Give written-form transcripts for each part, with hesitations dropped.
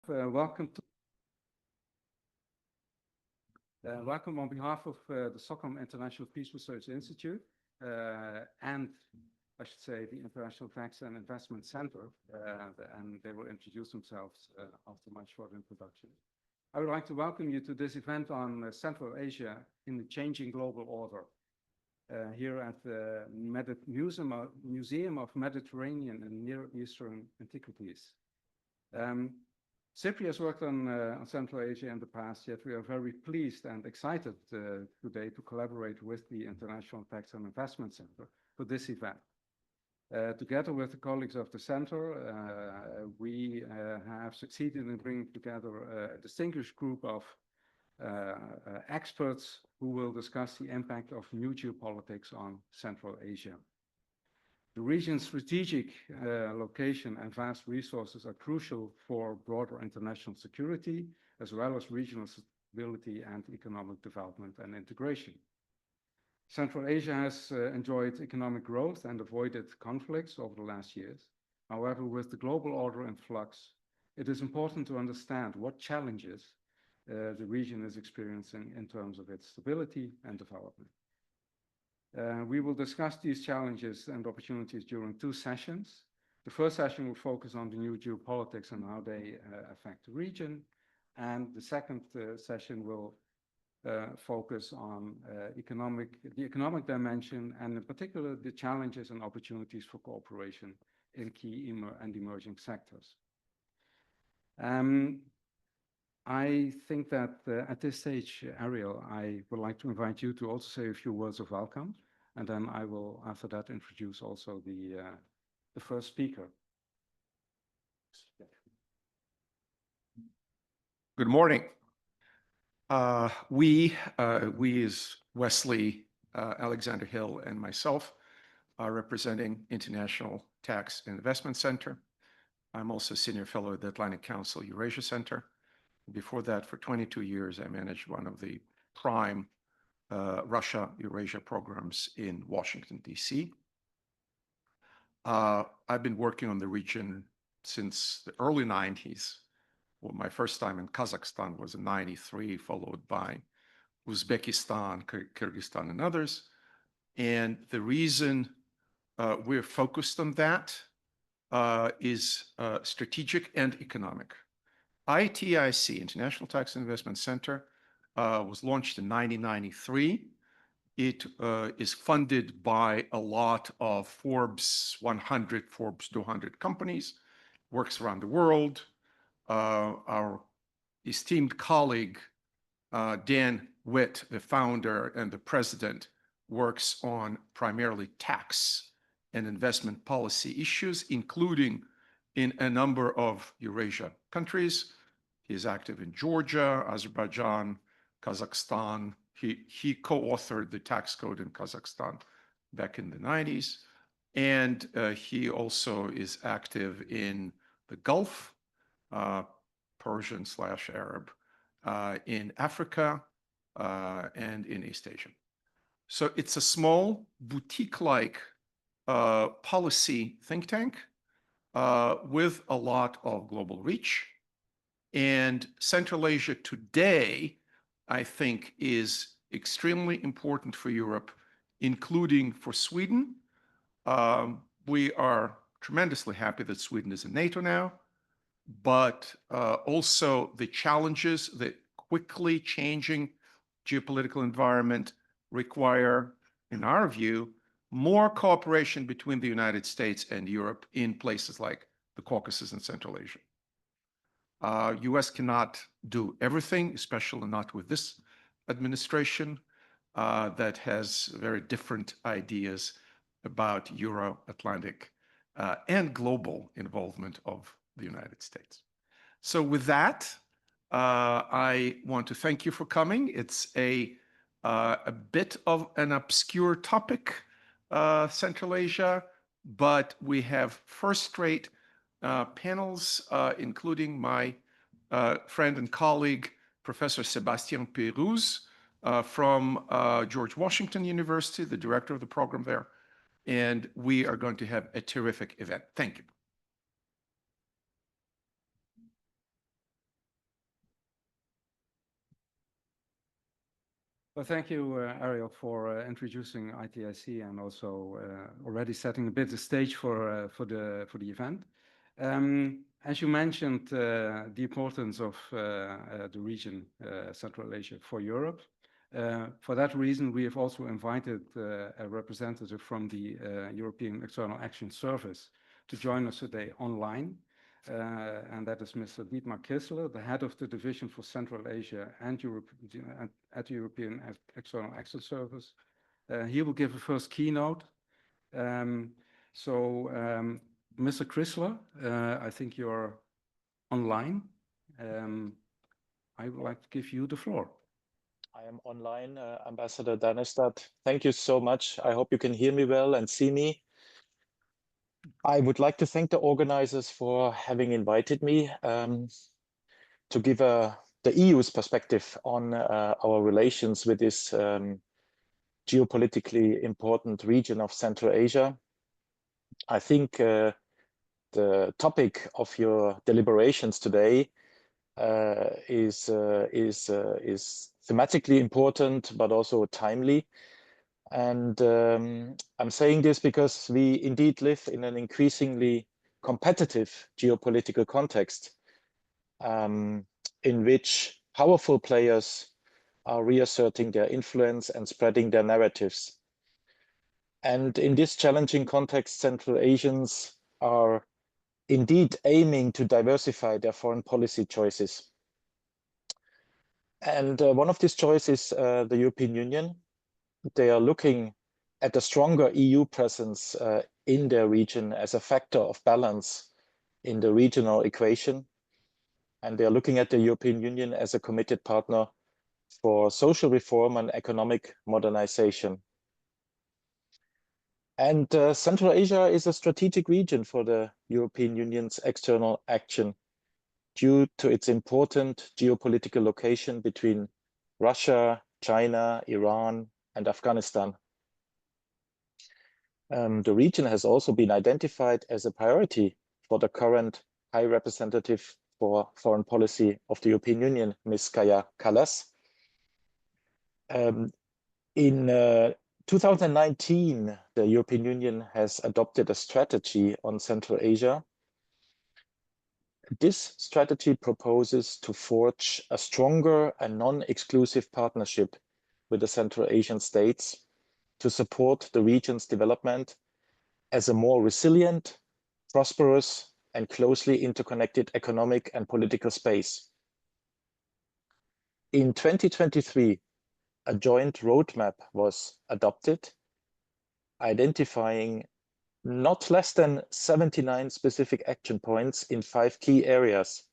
Welcome on behalf of the Stockholm International Peace Research Institute and I should say the International Tax and Investment Center, and they will introduce themselves after my short introduction. I would like to welcome you to this event on Central Asia in the Changing Global Order here at the Museum of Mediterranean and Near Eastern Antiquities. SIPRI has worked on Central Asia in the past, yet we are very pleased and excited today to collaborate with the International Tax and Investment Center for this event. Together with the colleagues of the center, we have succeeded in bringing together a distinguished group of experts who will discuss the impact of new geopolitics on Central Asia. The region's strategic location and vast resources are crucial for broader international security, as well as regional stability and economic development and integration. Central Asia has enjoyed economic growth and avoided conflicts over the last years. However, with the global order in flux, it is important to understand what challenges the region is experiencing in terms of its stability and development. We will discuss these challenges and opportunities during two sessions. The first session will focus on the new geopolitics and how they affect the region. And the second session will focus on the economic dimension, and in particular, the challenges and opportunities for cooperation in key and emerging sectors. I think that at this stage, Ariel, I would like to invite you to also say a few words of welcome, and then I will, after that, introduce also the first speaker. Good morning. We as Wesley, Alexander Hill, and myself are representing International Tax and Investment Center. I'm also Senior Fellow at the Atlantic Council Eurasia Center. Before that, for 22 years, I managed one of the prime Russia-Eurasia programs in Washington, D.C. I've been working on the region since the early 90s. Well, my first time in Kazakhstan was in 93, followed by Uzbekistan, Kyrgyzstan, and others. And the reason we're focused on that is strategic and economic. ITIC, International Tax and Investment Center, was launched in 1993. It is funded by a lot of Forbes 100, Forbes 200 companies, works around the world. Our esteemed colleague, Dan Witt, the founder and the president, works on primarily tax and investment policy issues, including in a number of Eurasia countries. He is active in Georgia, Azerbaijan, Kazakhstan. He co-authored the tax code in Kazakhstan back in the 90s. And he also is active in the Gulf, Persian/Arab, in Africa, and in East Asia. So it's a small boutique-like policy think tank with a lot of global reach. And Central Asia today, I think, is extremely important for Europe, including for Sweden. We are tremendously happy that Sweden is in NATO now, but also the challenges that quickly changing geopolitical environment require, in our view, more cooperation between the United States and Europe in places like the Caucasus and Central Asia. US cannot do everything, especially not with this administration that has very different ideas about Euro-Atlantic and global involvement of the United States. So with that, I want to thank you for coming. It's a bit of an obscure topic, Central Asia, but we have first-rate panels, including my friend and colleague, Professor Sébastien Pérouse from George Washington University, the director of the program there. And we are going to have a terrific event. Thank you. Well, thank you, Ariel, for introducing ITIC and also already setting a bit the stage for the event. As you mentioned, the importance of the region Central Asia for Europe. For that reason, we have also invited a representative from the European External Action Service to join us today online. And that is Mr. Dietmar Kissler, the head of the Division for Central Asia and Europe at the European External Action Service. He will give a first keynote. Mr. Kissler, I think you're online. I would like to give you the floor. I am online, Ambassador Danestad. Thank you so much. I hope you can hear me well and see me. I would like to thank the organizers for having invited me to give the EU's perspective on our relations with this geopolitically important region of Central Asia. I think the topic of your deliberations today is thematically important, but also timely. And I'm saying this because we indeed live in an increasingly competitive geopolitical context in which powerful players are reasserting their influence and spreading their narratives. And in this challenging context, Central Asians are indeed aiming to diversify their foreign policy choices. And one of these choices is the European Union. They are looking at a stronger EU presence in their region as a factor of balance in the regional equation. And they are looking at the European Union as a committed partner for social reform and economic modernization. And Central Asia is a strategic region for the European Union's external action due to its important geopolitical location between Russia, China, Iran, and Afghanistan. The region has also been identified as a priority for the current High Representative for Foreign Policy of the European Union, Ms. Kaja Kallas. In 2019, the European Union has adopted a strategy on Central Asia. This strategy proposes to forge a stronger and non-exclusive partnership with the Central Asian states to support the region's development as a more resilient, prosperous, and closely interconnected economic and political space. In 2023, a joint roadmap was adopted, identifying not less than 79 specific action points in 5 key areas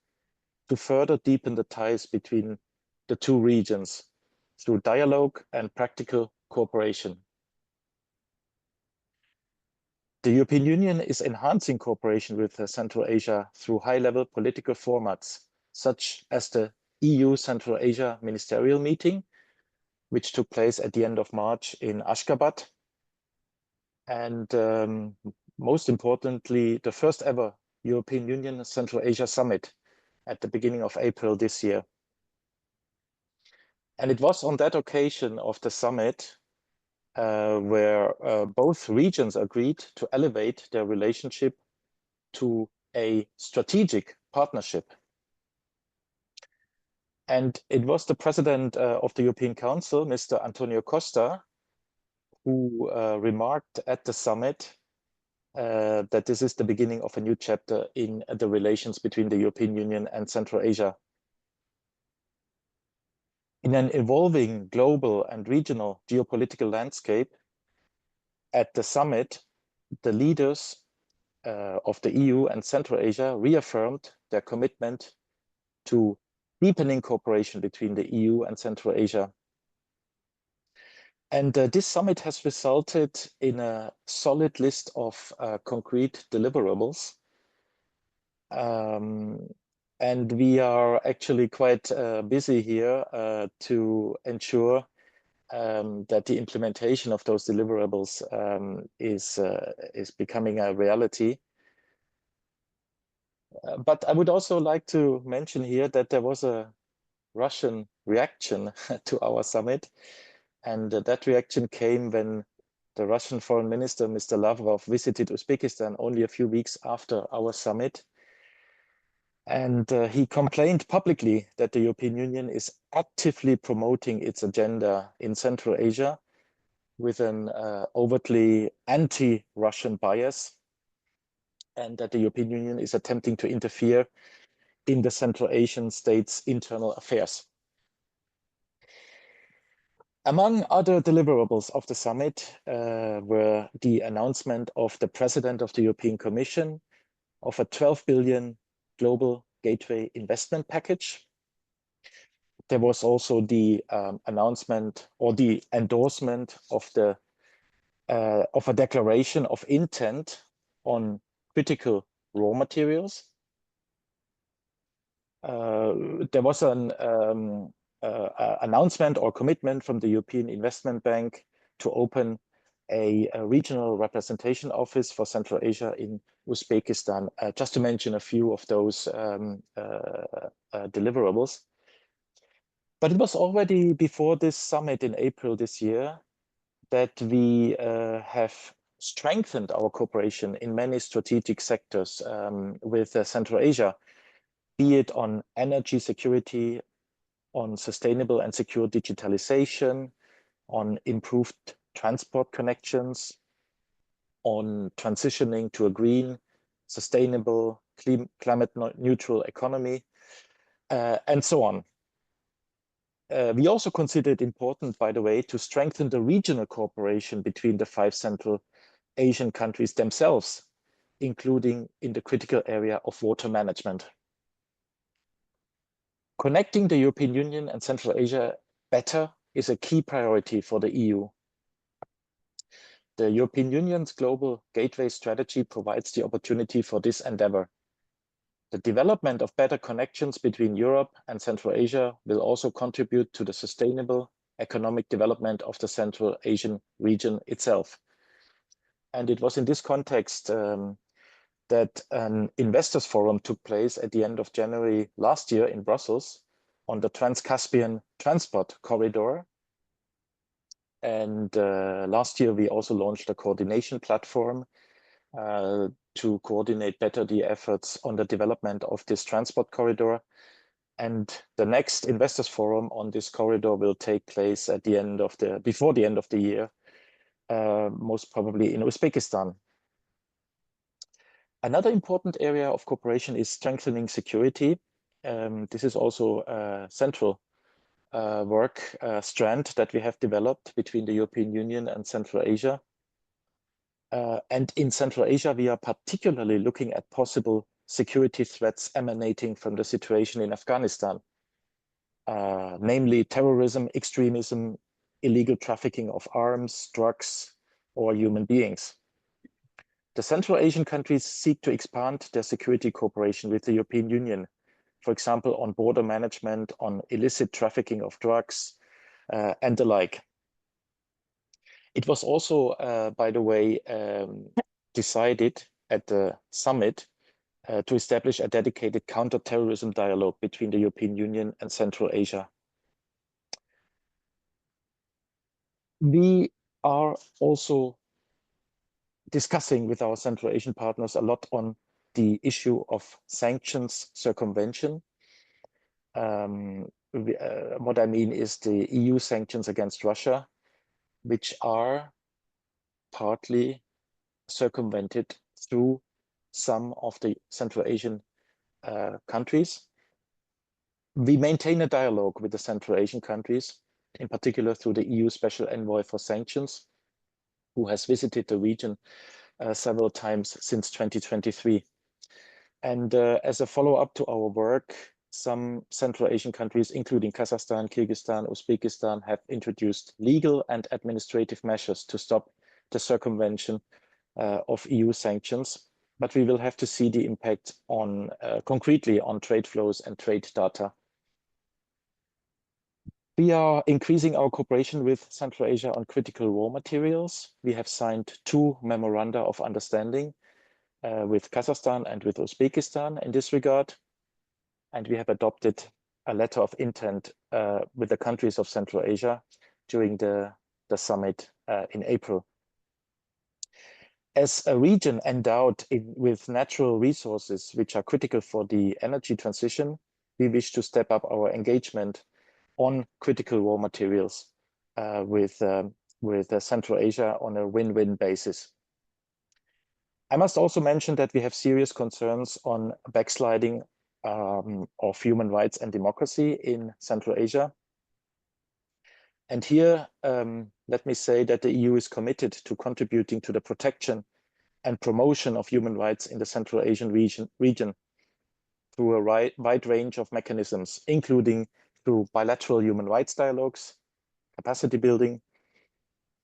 to further deepen the ties between the two regions through dialogue and practical cooperation. The European Union is enhancing cooperation with Central Asia through high-level political formats, such as the EU Central Asia Ministerial Meeting, which took place at the end of March in Ashgabat. And most importantly, the first ever European Union Central Asia Summit at the beginning of April this year. And it was on that occasion of the summit where both regions agreed to elevate their relationship to a strategic partnership. And it was the President of the European Council, Mr. Antonio Costa, who remarked at the summit that this is the beginning of a new chapter in the relations between the European Union and Central Asia. In an evolving global and regional geopolitical landscape, at the summit, the leaders of the EU and Central Asia reaffirmed their commitment to deepening cooperation between the EU and Central Asia. And this summit has resulted in a solid list of concrete deliverables. And we are actually quite busy here to ensure that the implementation of those deliverables is becoming a reality. But I would also like to mention here that there was a Russian reaction to our summit. And that reaction came when the Russian Foreign Minister, Mr. Lavrov, visited Uzbekistan only a few weeks after our summit. And he complained publicly that the European Union is actively promoting its agenda in Central Asia with an overtly anti-Russian bias, and that the European Union is attempting to interfere in the Central Asian states' internal affairs. Among other deliverables of the summit were the announcement of the President of the European Commission of a 12 billion global gateway investment package. There was also the announcement or the endorsement of a declaration of intent on critical raw materials. There was an announcement or commitment from the European Investment Bank to open a regional representation office for Central Asia in Uzbekistan, just to mention a few of those deliverables. But it was already before this summit in April this year that we have strengthened our cooperation in many strategic sectors with Central Asia, be it on energy security, on sustainable and secure digitalization, on improved transport connections, on transitioning to a green, sustainable, climate neutral economy, and so on. We also consider it important, by the way, to strengthen the regional cooperation between the 5 Central Asian countries themselves, including in the critical area of water management. Connecting the European Union and Central Asia better is a key priority for the EU. The European Union's global gateway strategy provides the opportunity for this endeavor. The development of better connections between Europe and Central Asia will also contribute to the sustainable economic development of the Central Asian region itself. And it was in this context that an investors forum took place at the end of January last year in Brussels on the Trans-Caspian Transport Corridor. And last year, we also launched a coordination platform to coordinate better the efforts on the development of this transport corridor. And the next investors forum on this corridor will take place at the end of before the end of the year, most probably in Uzbekistan. Another important area of cooperation is strengthening security. This is also a central work strand that we have developed between the European Union and Central Asia. And in Central Asia, we are particularly looking at possible security threats emanating from the situation in Afghanistan, namely terrorism, extremism, illegal trafficking of arms, drugs, or human beings. The Central Asian countries seek to expand their security cooperation with the European Union, for example, on border management, on illicit trafficking of drugs, and the like. It was also, by the way, decided at the summit to establish a dedicated counter-terrorism dialogue between the European Union and Central Asia. We are also discussing with our Central Asian partners a lot on the issue of sanctions circumvention. What I mean is the EU sanctions against Russia, which are partly circumvented through some of the Central Asian countries. We maintain a dialogue with the Central Asian countries, in particular through the EU Special Envoy for Sanctions, who has visited the region several times since 2023. And as a follow-up to our work, some Central Asian countries, including Kazakhstan, Kyrgyzstan, Uzbekistan, have introduced legal and administrative measures to stop the circumvention of EU sanctions. But we will have to see the impact on concretely on trade flows and trade data. We are increasing our cooperation with Central Asia on critical raw materials. We have signed 2 memoranda of understanding with Kazakhstan and with Uzbekistan in this regard. And we have adopted a letter of intent with the countries of Central Asia during the summit in April. As a region endowed with natural resources which are critical for the energy transition, we wish to step up our engagement on critical raw materials with Central Asia on a win-win basis. I must also mention that we have serious concerns on backsliding of human rights and democracy in Central Asia. And here, let me say that the EU is committed to contributing to the protection and promotion of human rights in the Central Asian region through a wide range of mechanisms, including through bilateral human rights dialogues, capacity building,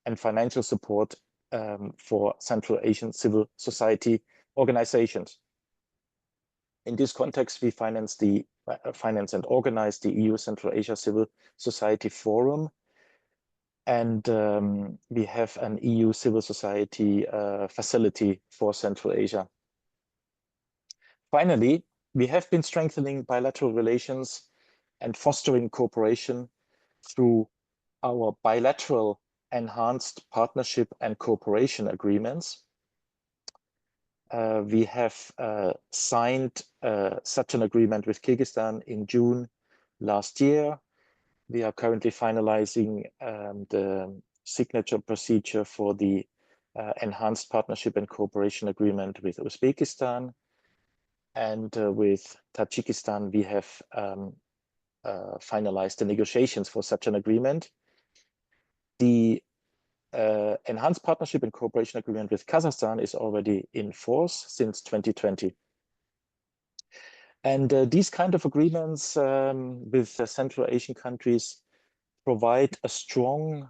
and financial support for Central Asian civil society organizations. In this context, we finance and organize the EU Central Asia Civil Society Forum, and we have an EU civil society facility for Central Asia. Finally, we have been strengthening bilateral relations and fostering cooperation through our bilateral enhanced partnership and cooperation agreements. We have signed such an agreement with Kyrgyzstan in June last year. We are currently finalizing the signature procedure for the enhanced partnership and cooperation agreement with Uzbekistan. And with Tajikistan, we have finalized the negotiations for such an agreement. The enhanced partnership and cooperation agreement with Kazakhstan is already in force since 2020. And these kind of agreements with Central Asian countries provide a strong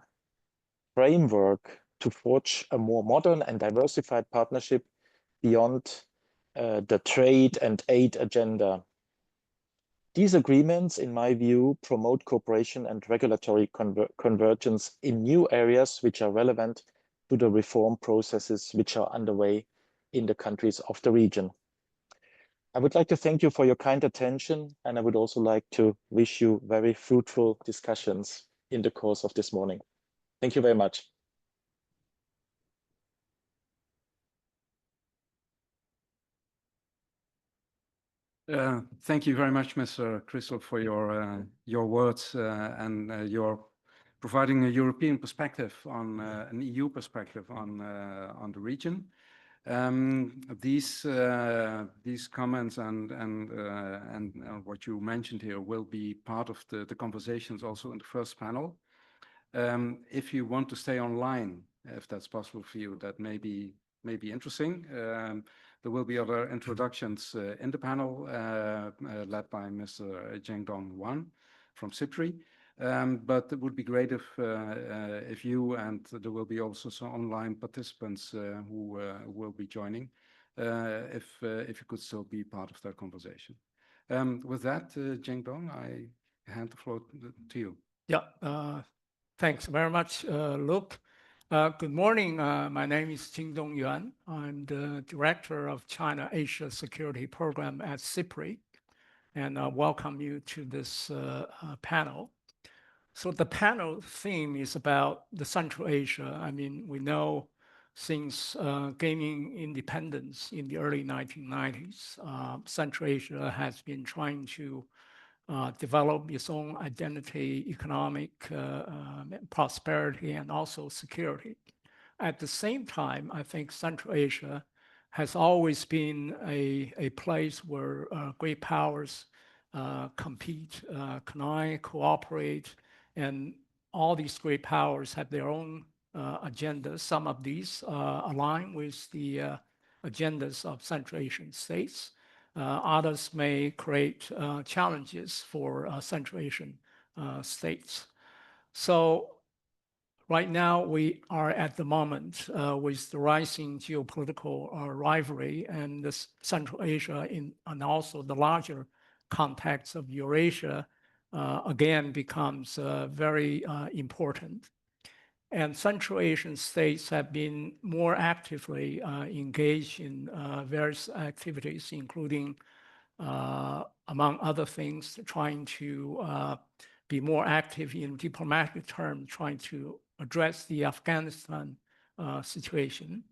framework to forge a more modern and diversified partnership beyond the trade and aid agenda. These agreements, in my view, promote cooperation and regulatory convergence in new areas which are relevant to the reform processes which are underway in the countries of the region. I would like to thank you for your kind attention, and I would also like to wish you very fruitful discussions in the course of this morning. Thank you very much. Thank you very much, Mr. Crystal, for your words and your providing a European perspective on an EU perspective on the region. These comments and what you mentioned here will be part of the conversations also in the first panel. If you want to stay online, if that's possible for you, that may be interesting. There will be other introductions in the panel led by Mr. Zhengdong Wan from SIPRI. But it would be great if you, and there will be also some online participants who will be joining, if you could still be part of that conversation. With that, Zhengdong, I hand the floor to you. Yeah, thanks very much, Luke. Good morning. My name is Jingdong Yuan. I'm the Director of China Asia Security Program at SIPRI, and I welcome you to this panel. So the panel theme is about the Central Asia. I mean, we know since gaining independence in the early 1990s, Central Asia has been trying to develop its own identity, economic prosperity, and also security. At the same time, I think Central Asia has always been a place where great powers compete, connive, cooperate, and all these great powers have their own agendas. Some of these align with the agendas of Central Asian states. Others may create challenges for Central Asian states. So right now we are at the moment with the rising geopolitical rivalry and this Central Asia and also the larger context of Eurasia again becomes very important. And Central Asian states have been more actively engaged in various activities, including, among other things, trying to be more active in diplomatic terms, trying to address the Afghanistan situation.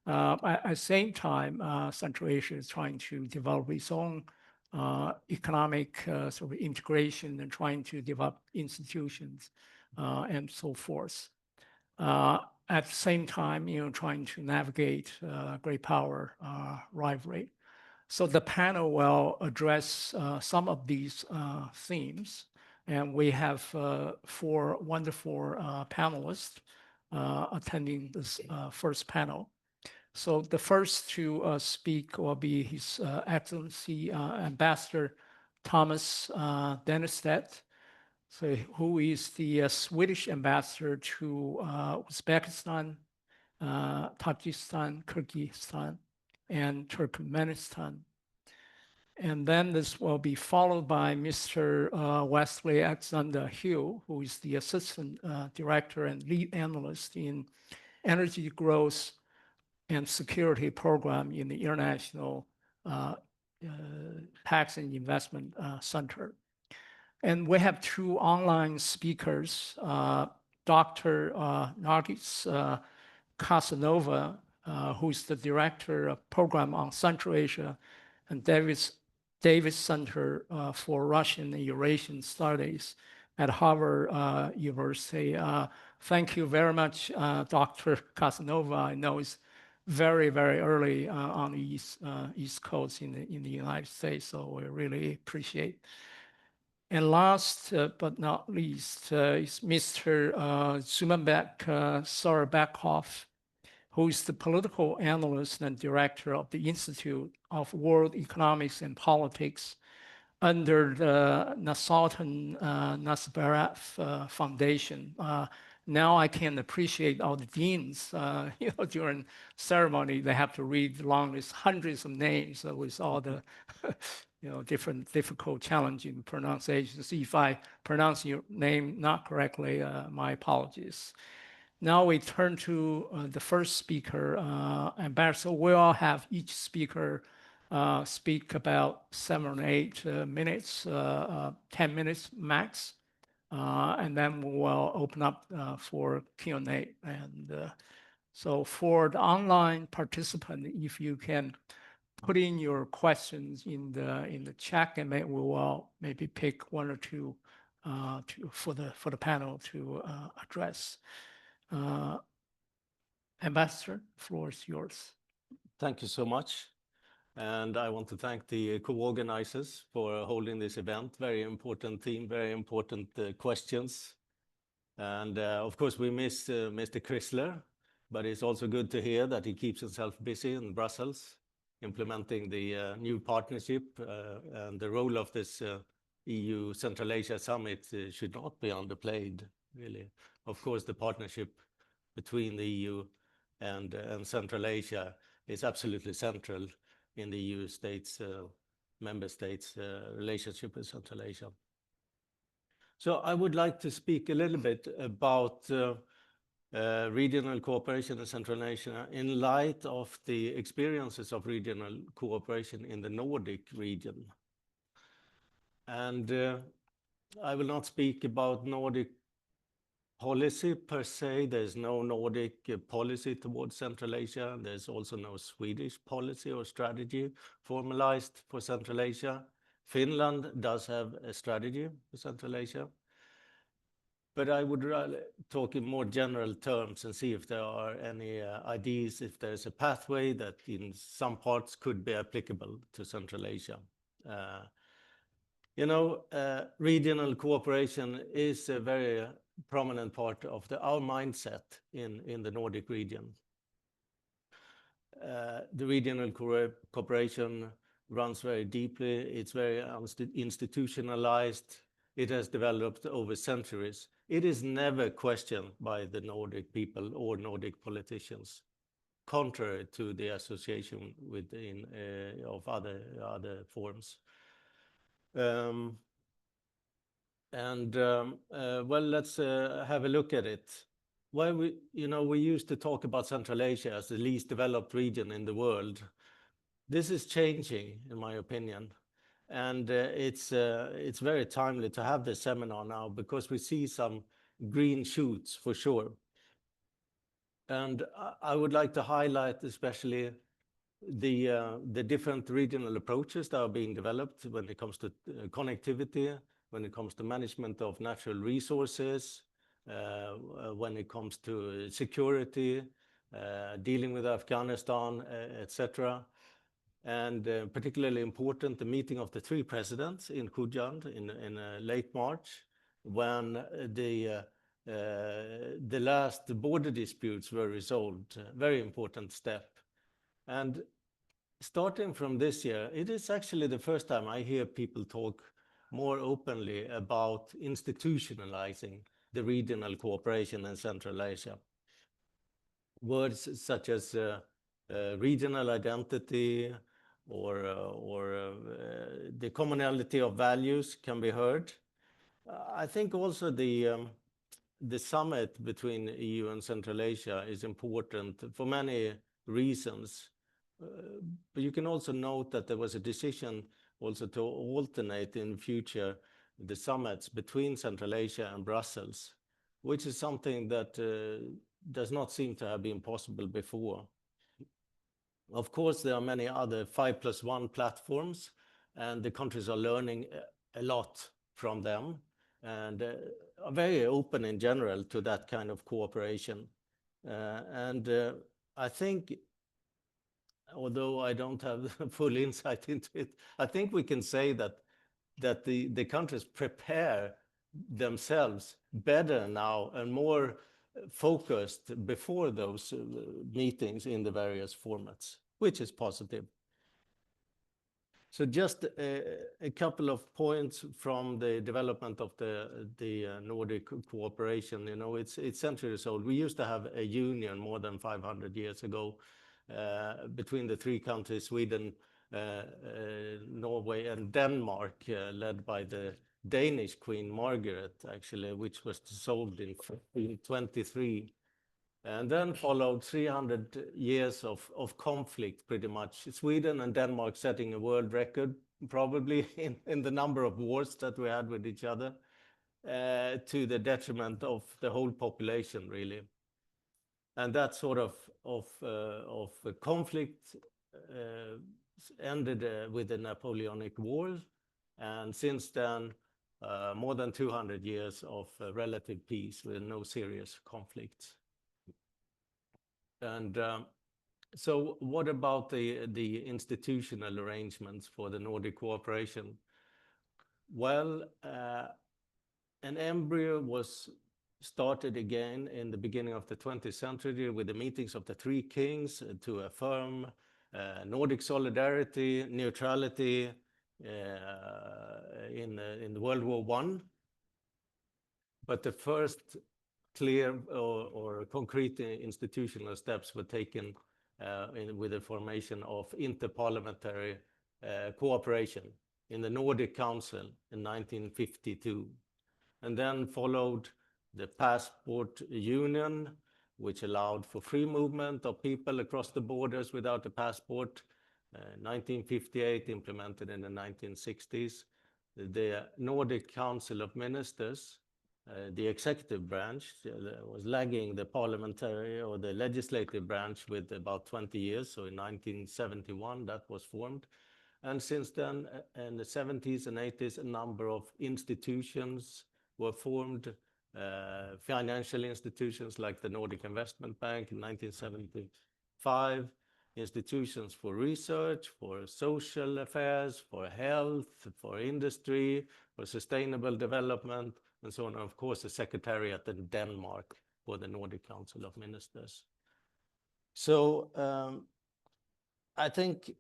At the same time, Central Asia is trying to develop its own economic sort of integration and trying to develop institutions and so forth. At the same time, trying to navigate great power rivalry. So the panel will address some of these themes. And we have 4 wonderful panelists attending this first panel. So the first to speak will be His Excellency Ambassador Thomas Dennerstedt, so who is the Swedish ambassador to Uzbekistan, Tajikistan, Kyrgyzstan, and Turkmenistan. And then this will be followed by Mr. Wesley Alexander Hill, who is the Assistant Director and Lead Analyst in Energy Growth and Security Program in the International Tax and Investment Center. And we have 2 online speakers, Dr. Nargis Casanova, who is the Director of Program on Central Asia, and Davis Center for Russian and Eurasian Studies at Harvard University. Thank you very much, Dr. Casanova. I know it's very, very early on the East Coast in the United States, so we really appreciate it. And last but not least is Mr. Zumabek Sarabakov, who is the political analyst and director of the Institute of World Economics and Politics under the Nasultan Nazarbayev Foundation. Now I can appreciate all the deans. During ceremony, they have to read the long list, hundreds of names with all the different difficult, challenging pronunciations. If I pronounce your name not correctly, my apologies. Now we turn to the first speaker, Ambassador. We all have each speaker speak about 7 or 8 minutes, 10 minutes max, and then we will open up for Q&A. And so for the online participant, if you can put in your questions in the chat, and we will maybe pick 1 or 2 for the panel to address. Ambassador, the floor is yours. Thank you so much. And I want to thank the co-organizers for holding this event. Very important theme, very important questions. And of course, we miss Mr. Chrysler, but it's also good to hear that he keeps himself busy in Brussels, implementing the new partnership, and the role of this EU Central Asia Summit should not be underplayed, really. Of course, the partnership between the EU and Central Asia is absolutely central in the EU states, member states' relationship with Central Asia. So I would like to speak a little bit about regional cooperation in Central Asia in light of the experiences of regional cooperation in the Nordic region. And I will not speak about Nordic policy per se. There's no Nordic policy towards Central Asia. There's also no Swedish policy or strategy formalized for Central Asia. Finland does have a strategy for Central Asia. But I would rather talk in more general terms and see if there are any ideas, if there's a pathway that in some parts could be applicable to Central Asia. Regional cooperation is a very prominent part of our mindset in the Nordic region. The regional cooperation runs very deeply. It's very institutionalized. It has developed over centuries. It is never questioned by the Nordic people or Nordic politicians, contrary to the association of other forms. Well, let's have a look at it. When we used to talk about Central Asia as the least developed region in the world. This is changing, in my opinion. And it's very timely to have this seminar now because we see some green shoots for sure. And I would like to highlight especially the different regional approaches that are being developed when it comes to connectivity, when it comes to management of natural resources, when it comes to security, dealing with Afghanistan, etc. And particularly important, the meeting of the three presidents in Kujand in late March, when the last border disputes were resolved. Very important step. And starting from this year, it is actually the first time I hear people talk more openly about institutionalizing the regional cooperation in Central Asia. Words such as regional identity or the commonality of values can be heard. I think also the summit between EU and Central Asia is important for many reasons. But you can also note that there was a decision also to alternate in future the summits between Central Asia and Brussels, which is something that does not seem to have been possible before. Of course, there are many other 5+1 platforms, and the countries are learning a lot from them and are very open in general to that kind of cooperation. I think, although I don't have full insight into it, I think we can say that the countries prepare themselves better now and more focused before those meetings in the various formats, which is positive. So just a couple of points from the development of the Nordic cooperation. You know, it's centuries old. We used to have a union more than 500 years ago between the three countries, Sweden, Norway, and Denmark, led by the Danish Queen Margaret, actually, which was dissolved in 1523. And then followed 300 years of conflict, pretty much. Sweden and Denmark setting a world record, probably in the number of wars that we had with each other, to the detriment of the whole population, really. And that sort of conflict ended with the Napoleonic Wars. And since then, more than 200 years of relative peace with no serious conflicts. And so what about the institutional arrangements for the Nordic cooperation? Well, an embryo was started again in the beginning of the 20th century with the meetings of the three kings to affirm Nordic solidarity, neutrality in World War I. But the first clear or concrete institutional steps were taken with the formation of interparliamentary cooperation in the Nordic Council in 1952. And then followed the Passport Union, which allowed for free movement of people across the borders without a passport, 1958, implemented in the 1960s. The Nordic Council of Ministers, the executive branch, was lagging the parliamentary or the legislative branch with about 20 years. So in 1971, that was formed. And since then, in the 70s and 80s, a number of institutions were formed, financial institutions like the Nordic Investment Bank in 1975, institutions for research, for social affairs, for health, for industry, for sustainable development, and so on. And of course, the Secretariat in Denmark for the Nordic Council of Ministers. So I think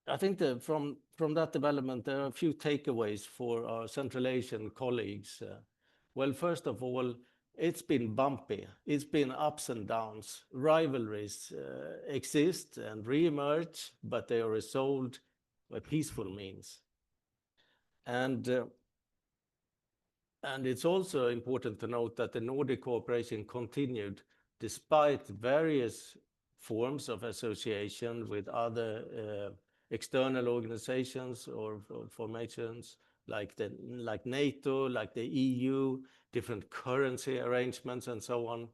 that from that development, there are a few takeaways for our Central Asian colleagues. Well, first of all, it's been bumpy. It's been ups and downs. Rivalries exist and re-emerge, but they are resolved by peaceful means. And it's also important to note that the Nordic cooperation continued despite various forms of association with other external organizations or formations like NATO, like the EU, different currency arrangements and so on,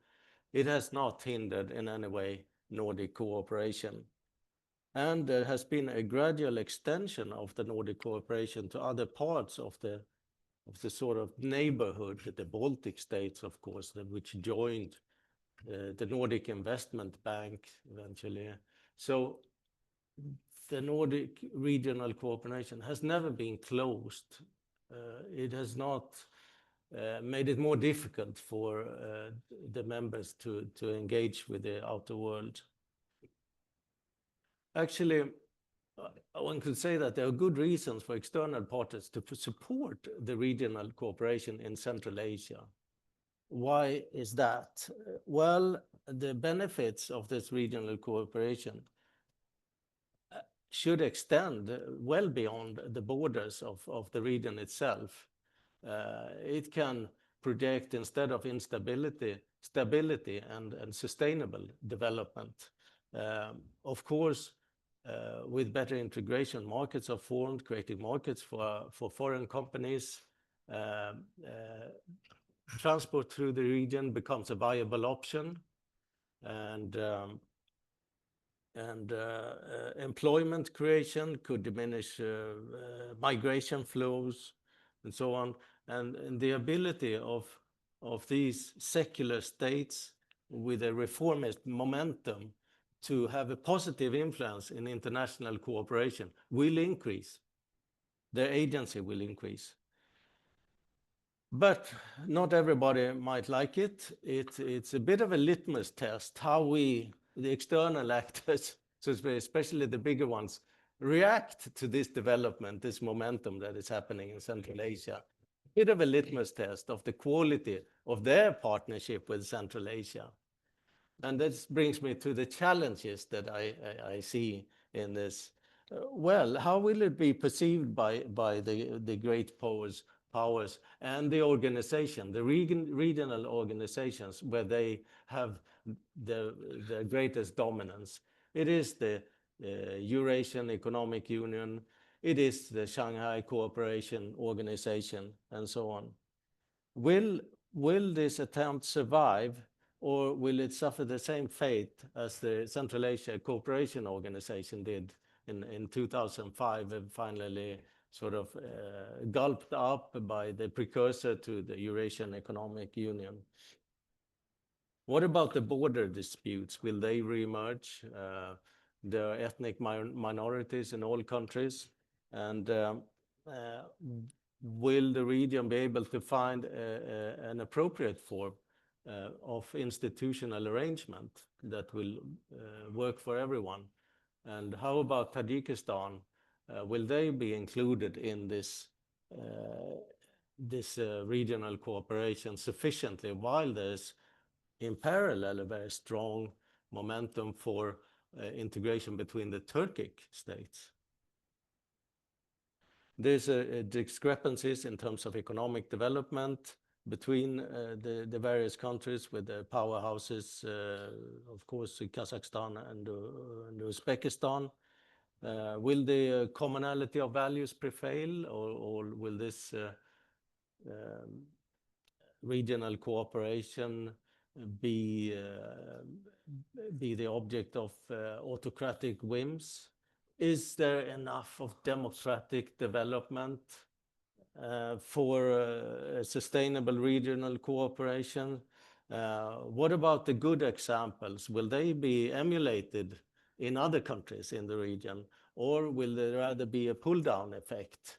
it has not hindered in any way Nordic cooperation. And there has been a gradual extension of the Nordic cooperation to other parts of the sort of neighborhood, the Baltic states, of course, which joined the Nordic Investment Bank eventually. So the Nordic regional cooperation has never been closed. It has not made it more difficult for the members to engage with the outer world. Actually, one could say that there are good reasons for external parties to support the regional cooperation in Central Asia. Why is that? Well, the benefits of this regional cooperation should extend well beyond the borders of the region itself. It can project, instead of instability, stability and sustainable development. Of course, with better integration, markets are formed, creating markets for foreign companies. Transport through the region becomes a viable option, and employment creation could diminish migration flows and so on. And the ability of these secular states with a reformist momentum to have a positive influence in international cooperation will increase. Their agency will increase. But not everybody might like it. It's a bit of a litmus test how we, the external actors, so especially the bigger ones, react to this development, this momentum that is happening in Central Asia. A bit of a litmus test of the quality of their partnership with Central Asia. And this brings me to the challenges that I see in this. Well, how will it be perceived by the great powers and the organization, the regional organizations where they have the greatest dominance? It is the Eurasian Economic Union, it is the Shanghai Cooperation Organization, and so on. Will this attempt survive, or will it suffer the same fate as the Central Asia Cooperation Organization did in 2005 and finally sort of gulped up by the precursor to the Eurasian Economic Union? What about the border disputes? Will they reemerge? There are ethnic minorities in all countries, and will the region be able to find an appropriate form of institutional arrangement that will work for everyone? And how about Tajikistan? Will they be included in this regional cooperation sufficiently, while there's in parallel a very strong momentum for integration between the Turkic states? There's discrepancies in terms of economic development between the various countries, with the powerhouses, of course, Kazakhstan and Uzbekistan. Will the commonality of values prevail, or will this regional cooperation be the object of autocratic whims? Is there enough of democratic development for sustainable regional cooperation? What about the good examples? Will they be emulated in other countries in the region, or will there rather be a pull-down effect?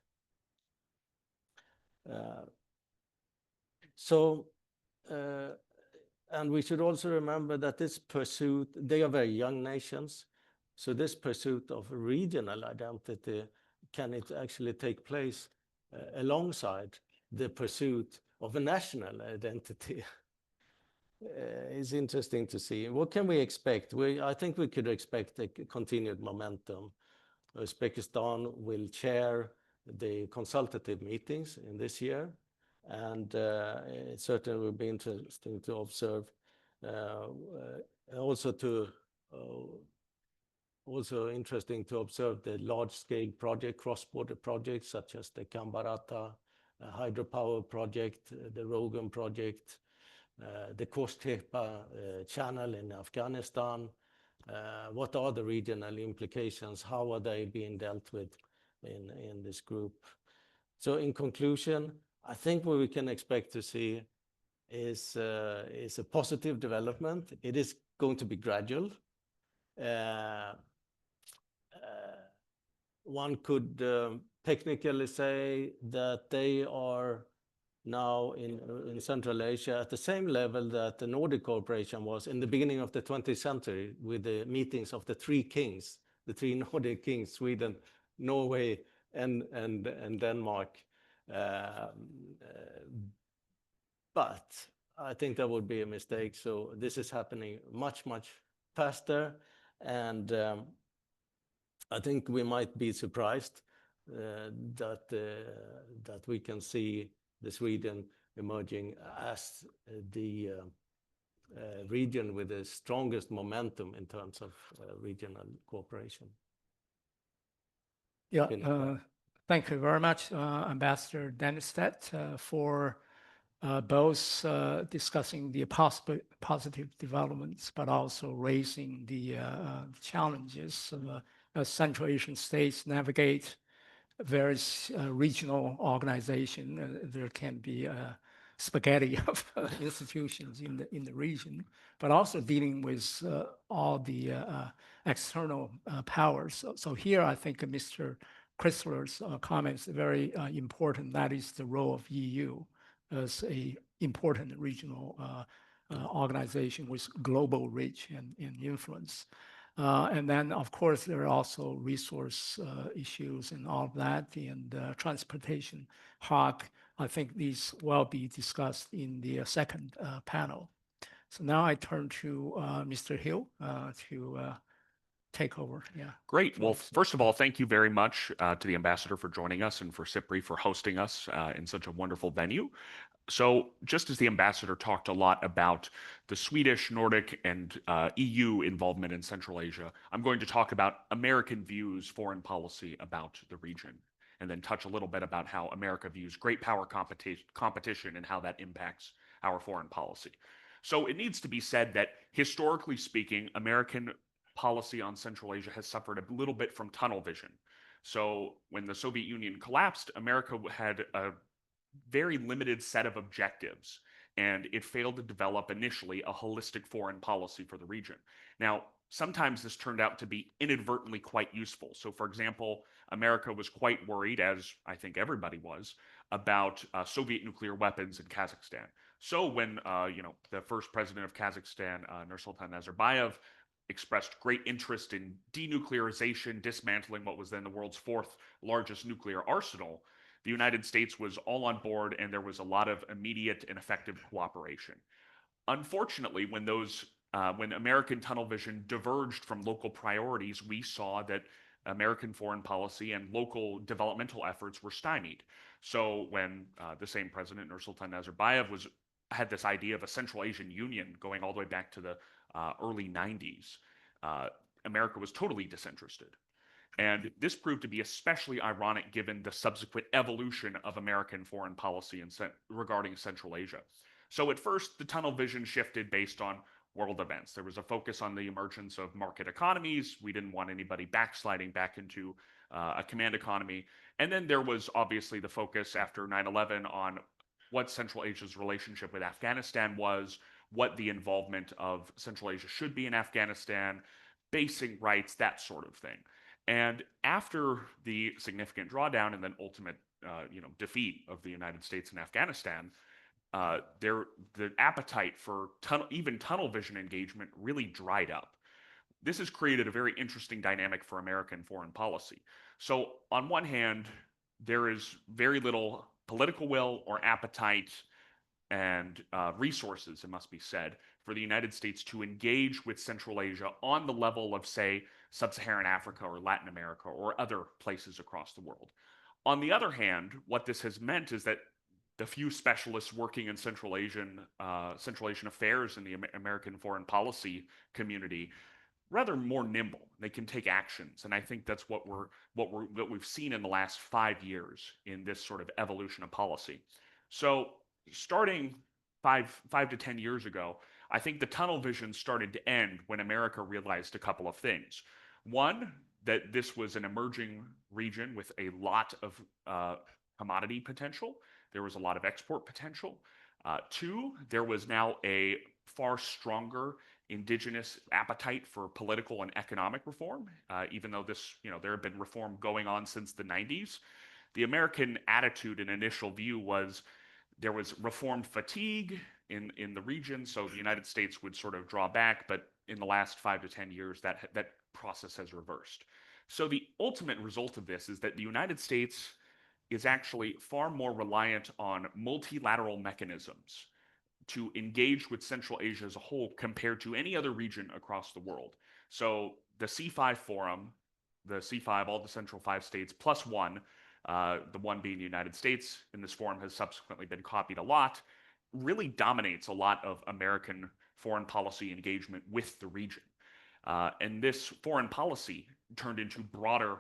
And we should also remember that this pursuit, they are very young nations, so this pursuit of regional identity, can it actually take place alongside the pursuit of a national identity? It's interesting to see. What can we expect? I think we could expect a continued momentum. Uzbekistan will chair the consultative meetings in this year, and it certainly will be interesting to observe, also to also interesting to observe the large-scale project, cross-border projects such as the Kambarata hydropower project, the Rogan project, the Kosh-Tepa channel in Afghanistan. What are the regional implications? How are they being dealt with in this group? So in conclusion, I think what we can expect to see is a positive development. It is going to be gradual. One could technically say that they are now in Central Asia at the same level that the Nordic cooperation was in the beginning of the 20th century with the meetings of the three kings, the three Nordic kings, Sweden, Norway, and Denmark. But I think that would be a mistake. So this is happening much, much faster. And I think we might be surprised that we can see the Sweden emerging as the region with the strongest momentum in terms of regional cooperation. Yeah, thank you very much, Ambassador Dennerstedt, for both discussing the positive developments, but also raising the challenges as Central Asian states navigate various regional organizations. There can be spaghetti of institutions in the region, but also dealing with all the external powers. So here, I think Mr. Chrysler's comments are very important. That is the role of EU as a important regional organization with global reach and influence. And then, of course, there are also resource issues and all of that, and transportation, HAC. I think these will be discussed in the second panel. So now I turn to Mr. Hill to take over. Yeah. Great. Well, first of all, thank you very much to the ambassador for joining us and for SIPRI for hosting us in such a wonderful venue. So just as the ambassador talked a lot about the Swedish, Nordic, and EU involvement in Central Asia, I'm going to talk about American views, foreign policy about the region, and then touch a little bit about how America views great power competition and how that impacts our foreign policy. So it needs to be said that historically speaking, American policy on Central Asia has suffered a little bit from tunnel vision. So when the Soviet Union collapsed, America had a very limited set of objectives, and it failed to develop initially a holistic foreign policy for the region. Now, sometimes this turned out to be inadvertently quite useful. So, for example, America was quite worried, as I think everybody was, about Soviet nuclear weapons in Kazakhstan. So when the first president of Kazakhstan, Nursultan Nazarbayev, expressed great interest in denuclearization, dismantling what was then the world's fourth largest nuclear arsenal, the United States was all on board, and there was a lot of immediate and effective cooperation. Unfortunately, when American tunnel vision diverged from local priorities, we saw that American foreign policy and local developmental efforts were stymied. So when the same president, Nursultan Nazarbayev, had this idea of a Central Asian Union going all the way back to the early 90s, America was totally disinterested. And this proved to be especially ironic given the subsequent evolution of American foreign policy regarding Central Asia. So at first, the tunnel vision shifted based on world events. There was a focus on the emergence of market economies. We didn't want anybody backsliding back into a command economy. And then there was obviously the focus after 9/11 on what Central Asia's relationship with Afghanistan was, what the involvement of Central Asia should be in Afghanistan, basing rights, that sort of thing. And after the significant drawdown and then ultimate, defeat of the United States in Afghanistan, the appetite for even tunnel vision engagement really dried up. This has created a very interesting dynamic for American foreign policy. So on one hand, there is very little political will or appetite and resources, it must be said, for the United States to engage with Central Asia on the level of, say, Sub-Saharan Africa or Latin America or other places across the world. On the other hand, what this has meant is that the few specialists working in Central Asian affairs in the American foreign policy community rather more nimble. They can take actions, and I think that's what we've seen in the last 5 years in this sort of evolution of policy. So starting five to 10 years ago, I think the tunnel vision started to end when America realized a couple of things. One, that this was an emerging region with a lot of commodity potential. There was a lot of export potential. Two, there was now a far stronger indigenous appetite for political and economic reform, even though there had been reform going on since the 90s. The American attitude and initial view was there was reform fatigue in the region, so the United States would sort of draw back, but in the last 5 to 10 years, that process has reversed. So the ultimate result of this is that the United States is actually far more reliant on multilateral mechanisms to engage with Central Asia as a whole compared to any other region across the world. So the C5 forum, the C5, all the Central 5 states, plus one, the one being the United States in this forum has subsequently been copied a lot, really dominates a lot of American foreign policy engagement with the region. And this foreign policy turned into broader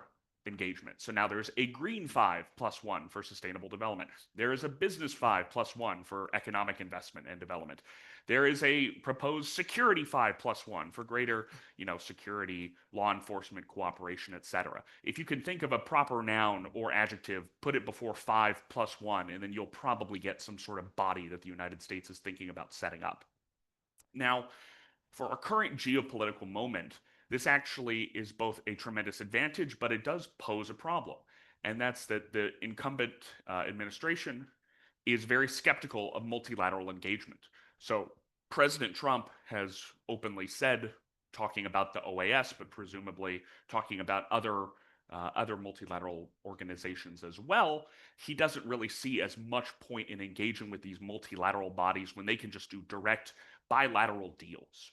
engagement. So now there's a green 5+1 for sustainable development. There is a business 5+1 for economic investment and development. There is a proposed security 5+1 for greater, security, law enforcement, cooperation, etc. If you can think of a proper noun or adjective, put it before 5+1, and then you'll probably get some sort of body that the United States is thinking about setting up. Now, for our current geopolitical moment, this actually is both a tremendous advantage, but it does pose a problem. And that's that the incumbent administration is very skeptical of multilateral engagement. So President Trump has openly said, talking about the OAS, but presumably talking about other multilateral organizations as well, he doesn't really see as much point in engaging with these multilateral bodies when they can just do direct bilateral deals.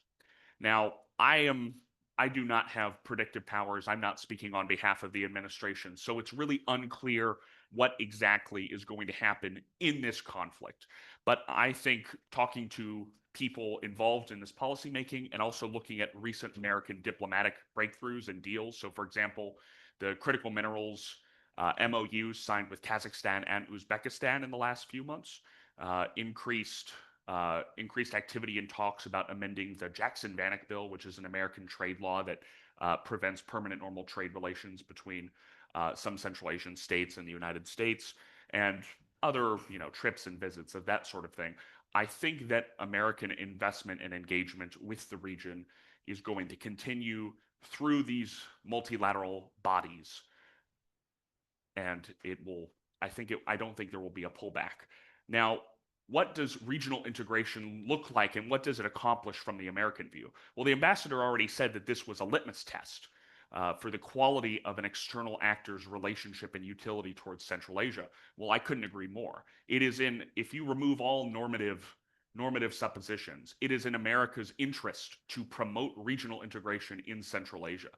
Now, I do not have predictive powers. I'm not speaking on behalf of the administration. So it's really unclear what exactly is going to happen in this conflict. But I think talking to people involved in this policymaking and also looking at recent American diplomatic breakthroughs and deals. So for example, the critical minerals MOUs signed with Kazakhstan and Uzbekistan in the last few months, increased activity in talks about amending the Jackson-Vanik bill, which is an American trade law that prevents permanent normal trade relations between some Central Asian states and the United States, and other trips and visits of that sort of thing. I think that American investment and engagement with the region is going to continue through these multilateral bodies, and I don't think there will be a pullback. Now, what does regional integration look like, and what does it accomplish from the American view? Well, the ambassador already said that this was a litmus test for the quality of an external actor's relationship and utility towards Central Asia. Well, I couldn't agree more. It is if you remove all normative suppositions, it is in America's interest to promote regional integration in Central Asia.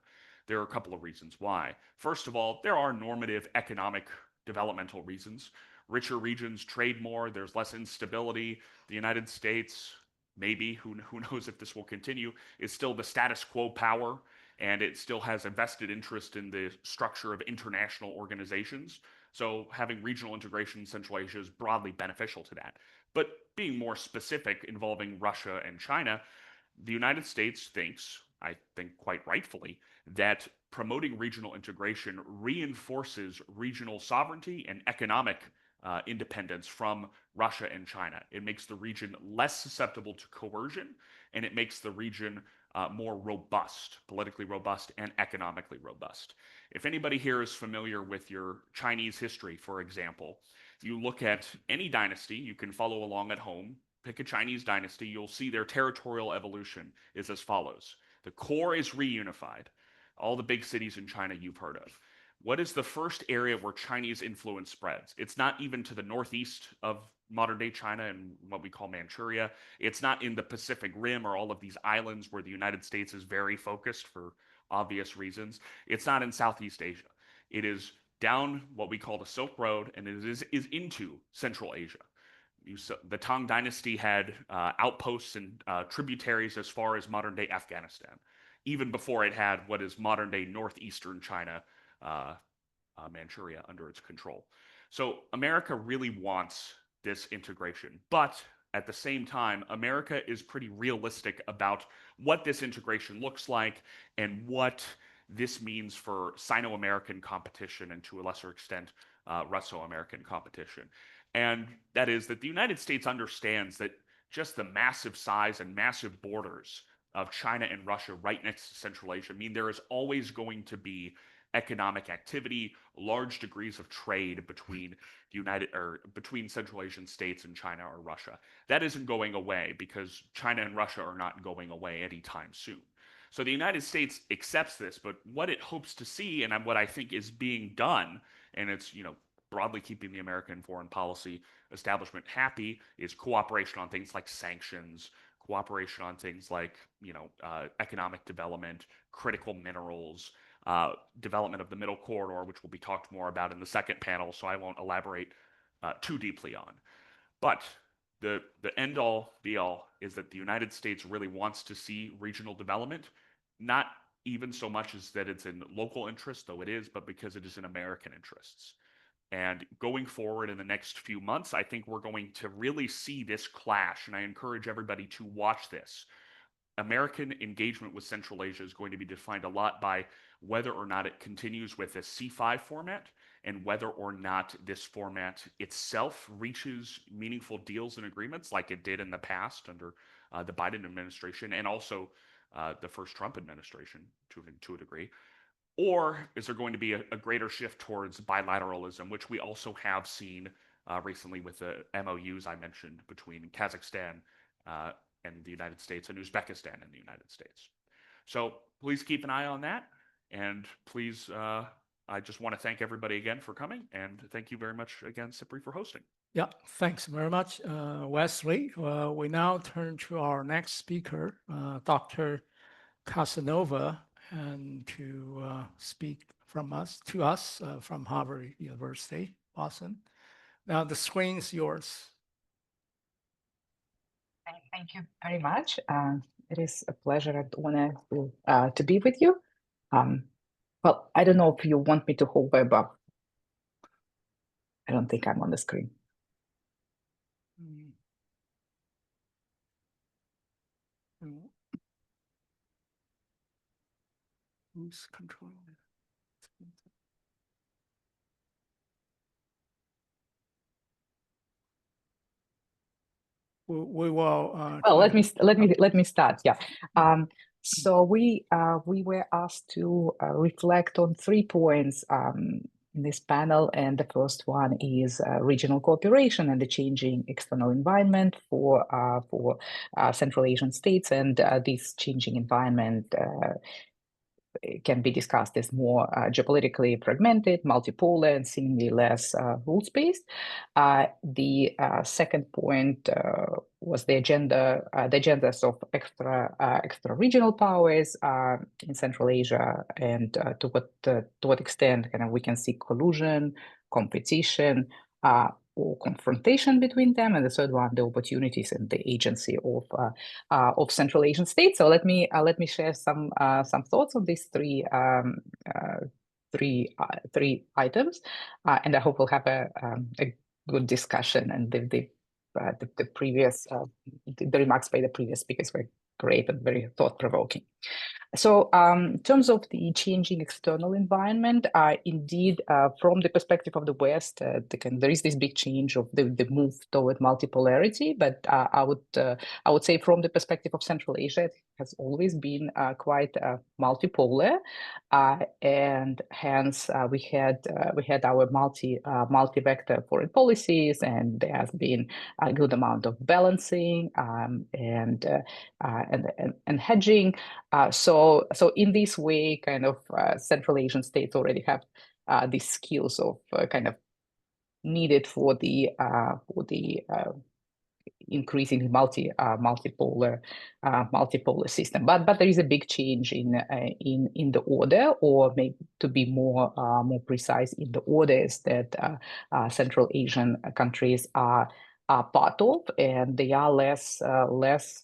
There are a couple of reasons why. First of all, there are normative economic developmental reasons. Richer regions trade more, there's less instability. The United States, maybe, who knows if this will continue, is still the status quo power, and it still has a vested interest in the structure of international organizations. So having regional integration in Central Asia is broadly beneficial to that. But being more specific, involving Russia and China, the United States thinks, I think quite rightfully, that promoting regional integration reinforces regional sovereignty and economic independence from Russia and China. It makes the region less susceptible to coercion, and it makes the region more robust, politically robust and economically robust. If anybody here is familiar with your Chinese history, for example, if you look at any dynasty, you can follow along at home, pick a Chinese dynasty, you'll see their territorial evolution is as follows. The core is reunified. All the big cities in China you've heard of. What is the first area where Chinese influence spreads? It's not even to the northeast of modern-day China and what we call Manchuria. It's not in the Pacific Rim or all of these islands where the United States is very focused for obvious reasons. It's not in Southeast Asia. It is down what we call the Silk Road, and it is into Central Asia. The Tang Dynasty had outposts and tributaries as far as modern-day Afghanistan. even before it had what is modern-day northeastern China, Manchuria, under its control. So America really wants this integration, but at the same time, America is pretty realistic about what this integration looks like and what this means for Sino-American competition and, to a lesser extent, Russo-American competition. And that is that the United States understands that just the massive size and massive borders of China and Russia right next to Central Asia mean there is always going to be economic activity, large degrees of trade between between Central Asian states and China or Russia. That isn't going away because China and Russia are not going away anytime soon. So the United States accepts this, but what it hopes to see, and what I think is being done, and it's, broadly keeping the American foreign policy establishment happy, is cooperation on things like sanctions, cooperation on things like, economic development, critical minerals, development of the middle corridor, which will be talked more about in the second panel, so I won't elaborate too deeply on. But the end all be all is that the United States really wants to see regional development, not even so much as that it's in local interest, though it is, but because it is in American interests. And going forward in the next few months, I think we're going to really see this clash, and I encourage everybody to watch this. American engagement with Central Asia is going to be defined a lot by whether or not it continues with a C5 format and whether or not this format itself reaches meaningful deals and agreements like it did in the past under the Biden administration and also the first Trump administration to a degree. Or is there going to be a greater shift towards bilateralism, which we also have seen recently with the MOUs I mentioned between Kazakhstan and the United States and Uzbekistan and the United States. So please keep an eye on that. And please, I just want to thank everybody again for coming. And thank you very much again, SIPRI, for hosting. Yeah, thanks very much, Wesley. We now turn to our next speaker, Dr. Casanova, and to speak to us from Harvard University, Boston. Now the screen is yours. Thank you very much. It is a pleasure and honor to be with you. Well, I don't know if you want me to hover above. I don't think I'm on the screen. Who's controlling it? We will. Well, let me start. Yeah. So we were asked to reflect on 3 points in this panel, and the first one is regional cooperation and the changing external environment for Central Asian states, and this changing environment can be discussed as more geopolitically fragmented, multipolar, and seemingly less rules-based. The second point was the agendas of extra regional powers in Central Asia, and to what extent kind of we can see collusion, competition, or confrontation between them, and the third one, the opportunities and the agency of Central Asian states. So let me share some thoughts on these three items, and I hope we'll have a good discussion. And the remarks by the previous speakers were great and very thought-provoking. So in terms of the changing external environment, indeed, from the perspective of the West, there is this big change of the move toward multipolarity. But I would say from the perspective of Central Asia, it has always been quite multipolar, and hence we had our multi-vector foreign policies, and there has been a good amount of balancing and hedging. So in this way, kind of Central Asian states already have these skills of kind of needed for the increasingly multipolar system. But there is a big change in the order, or maybe to be more precise, in the orders that Central Asian countries are are part of, and they are less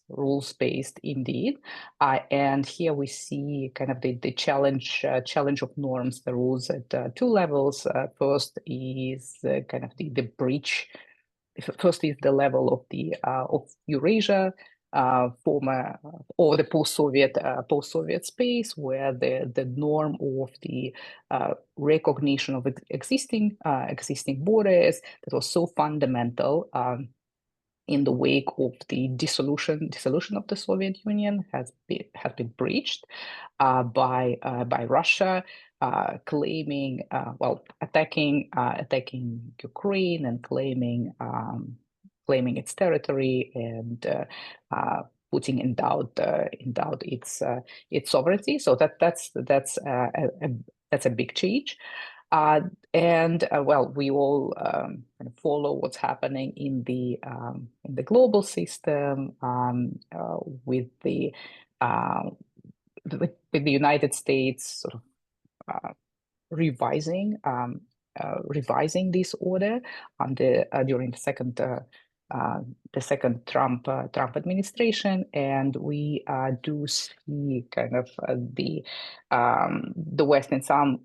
rules-based indeed. And here we see kind of the challenge of norms, the rules at two levels. First is kind of the breach. First is the level of the of Eurasia, former or the post-Soviet space, where the norm of the recognition of existing borders that was so fundamental in the wake of the dissolution of the Soviet Union has been breached by Russia, claiming attacking Ukraine and claiming its territory and putting in doubt its sovereignty. So that's a big change. And we all kind of follow what's happening in the global system with the United States sort of revising this order during the second Trump administration, and we do see kind of the West in some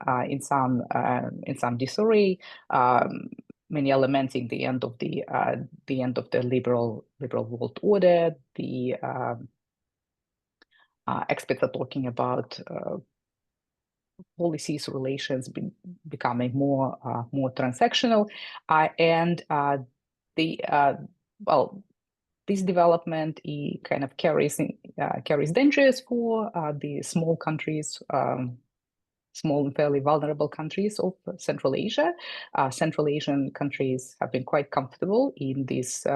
disarray. Many are lamenting the end of the liberal world order. The experts are talking about policies, relations becoming more transactional, and this development kind of carries dangers for the small countries, small and fairly vulnerable countries of Central Asia. Central Asian countries have been quite comfortable in this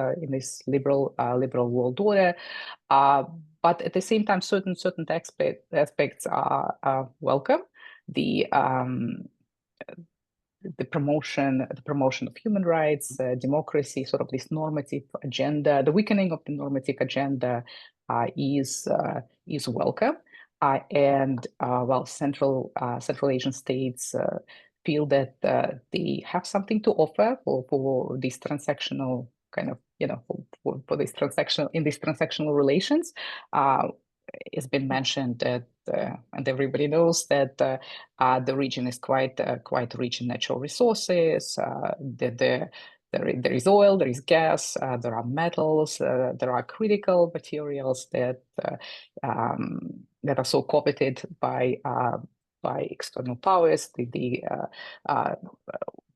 liberal world order, but at the same time, certain aspects are welcome. The promotion of human rights, democracy, sort of this normative agenda, the weakening of the normative agenda is welcome. And Central Asian states feel that they have something to offer for this transactional kind of, for this transactional relations. It's been mentioned that, and everybody knows that the region is quite rich in natural resources. There is oil, there is gas, there are metals, there are critical materials that are so coveted by external powers.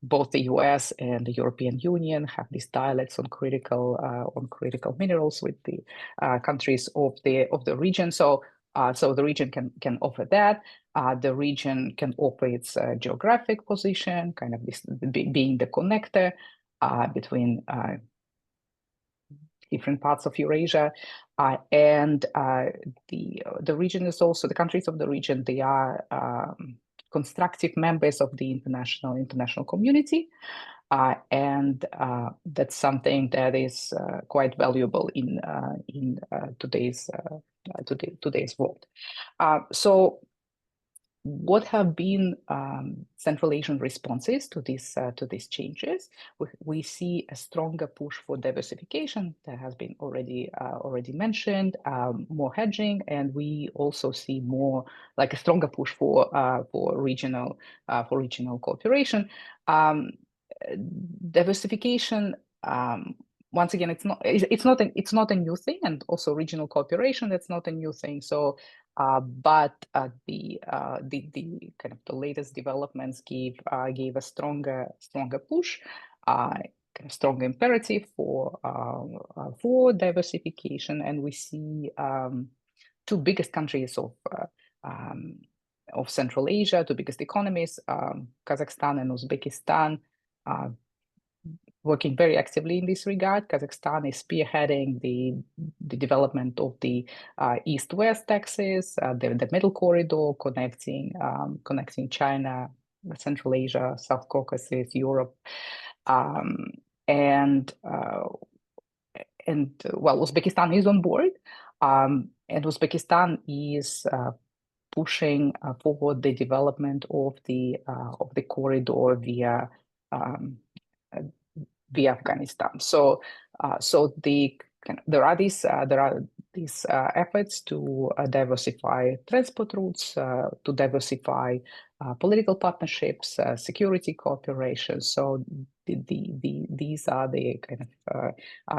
Both the US and the European Union have these dialogues on critical minerals with the countries of the region. So the region can offer that. The region can offer its geographic position, kind of this being the connector between different parts of Eurasia, and the region is also, the countries of the region, they are constructive members of the international community, and that's something that is quite valuable in today's world. So what have been Central Asian responses to these changes? We see a stronger push for diversification that has been already mentioned, more hedging, and we also see more like a stronger push for regional cooperation. Diversification. Once again, it's not a new thing, and also regional cooperation, that's not a new thing. So, but the kind of the latest developments gave a stronger push, kind of stronger imperative for diversification, and we see two biggest countries of Central Asia, two biggest economies, Kazakhstan and Uzbekistan, working very actively in this regard. Kazakhstan is spearheading the development of the East-West axis, the middle corridor connecting China, Central Asia, South Caucasus, Europe, and Uzbekistan is on board, and Uzbekistan is pushing forward the development of the corridor via Afghanistan. So So there are these efforts to diversify transport routes, to diversify political partnerships, security cooperation. So these are the kind of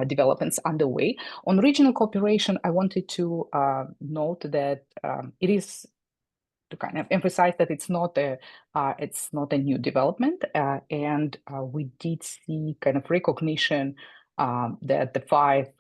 developments underway. On regional cooperation, I wanted to note that it is to kind of emphasize that it's not a new development, and we did see kind of recognition that the five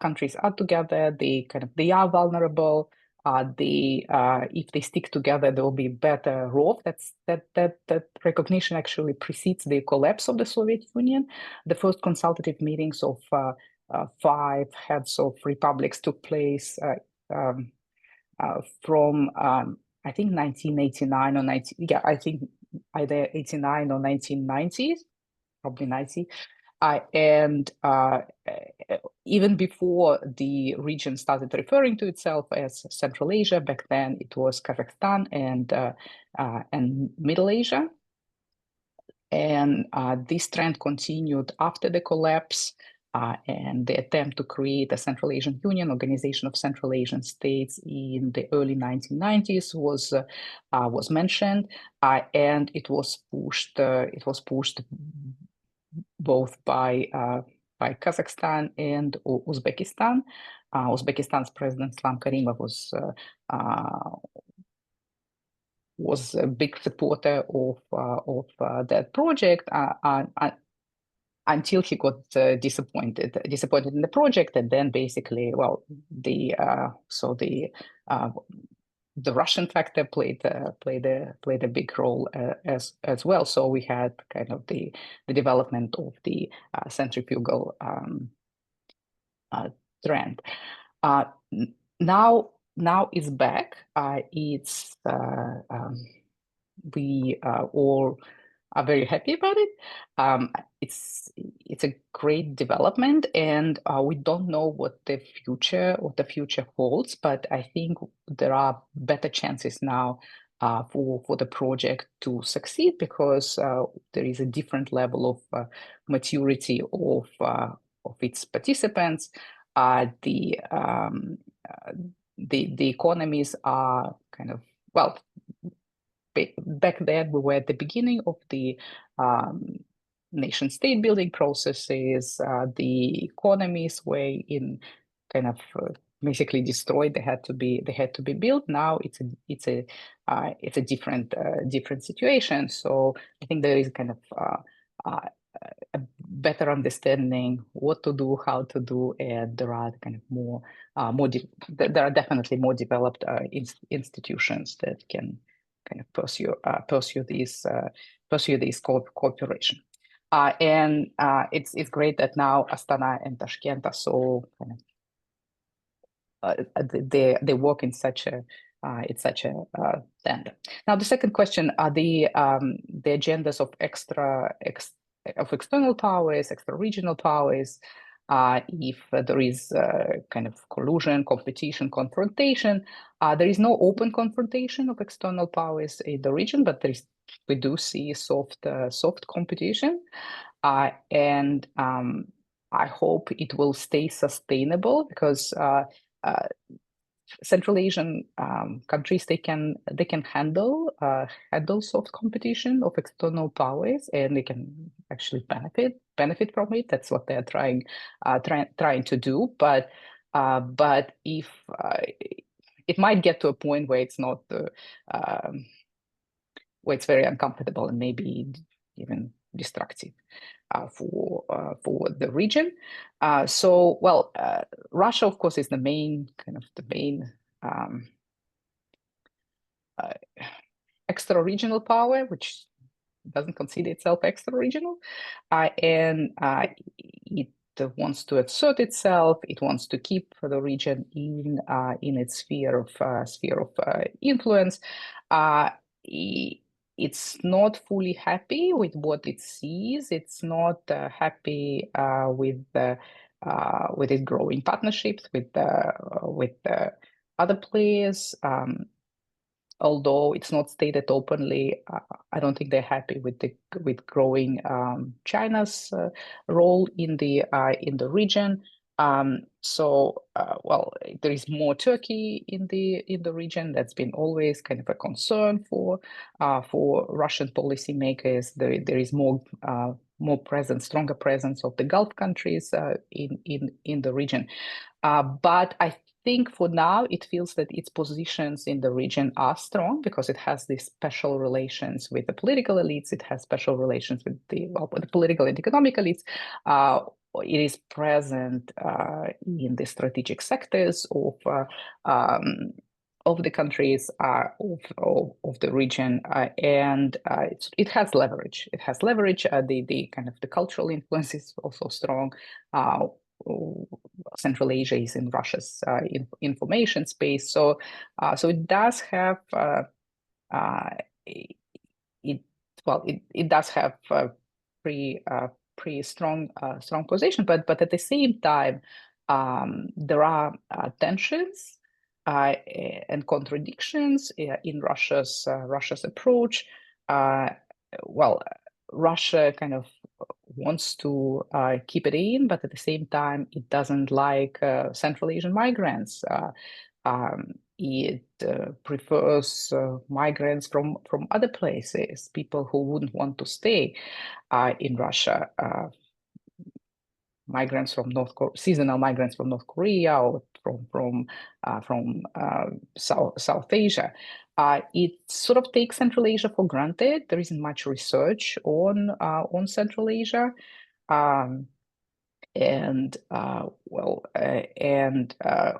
countries are together. They are vulnerable. If they stick together, there will be better role. That recognition actually precedes the collapse of the Soviet Union. The first consultative meetings of 5 heads of republics took place from I think 1989 or 90. Yeah, I think either 89 or 1990s, probably 90. And even before the region started referring to itself as Central Asia, back then it was Kazakhstan and Middle Asia. And this trend continued after the collapse, and the attempt to create a Central Asian Union, Organization of Central Asian States, in the early 1990s was mentioned, and it was pushed. Both by Kazakhstan and Uzbekistan. Uzbekistan's President Islam Karimov was a big supporter of that project until he got disappointed in the project, and then basically, well, the Russian factor played a big role as well. So we had kind of the development of the centrifugal trend. Now it's back. We all are very happy about it. It's a great development, and we don't know what the future holds. But I think there are better chances now for the project to succeed, because there is a different level of maturity of its participants. The economies are kind of, well, back then we were at the beginning of the nation state building processes. The economies were in kind of basically destroyed. They had to be built. Now it's a different situation. So I think there is kind of a better understanding what to do, how to do, and there are kind of there are definitely more developed institutions that can kind of pursue this cooperation. And it's great that now Astana and Tashkent are so kind of they work in such a tandem. Now the second question are the agendas of external powers, extra regional powers. If there is kind of collusion, competition, confrontation, there is no open confrontation of external powers in the region, but we do see soft competition, and I hope it will stay sustainable, because Central Asian countries, they can handle soft competition of external powers, and they can actually benefit from it. That's what they're trying to do. But if it might get to a point where it's not where it's very uncomfortable and maybe even destructive for the region. So, well, Russia, of course, is the main extra-regional power, which doesn't consider itself extra-regional, and it wants to assert itself. It wants to keep the region in its sphere of influence. It's not fully happy with what it sees. It's not happy with its growing partnerships with other players. although it's not stated openly, I don't think they're happy with growing China's role in the region. Well, there is more Turkey in the region. That's been always kind of a concern for Russian policymakers. There is more presence, stronger presence of the Gulf countries in the region. But I think for now it feels that its positions in the region are strong because it has these special relations with the political elites. It has special relations with the political and economic elites. It is present in the strategic sectors of the countries of the region, and it has leverage. It has leverage. The kind of the cultural influence is also strong. Central Asia is in Russia's information space, so it does have it does have pretty strong position, but at the same time there are tensions and contradictions in Russia's approach. Well, Russia kind of wants to keep it in, but at the same time, it doesn't like Central Asian migrants. It prefers migrants from other places, people who wouldn't want to stay in Russia. Migrants from seasonal migrants from North Korea or from South Asia. It sort of takes Central Asia for granted. There isn't much research on Central Asia, and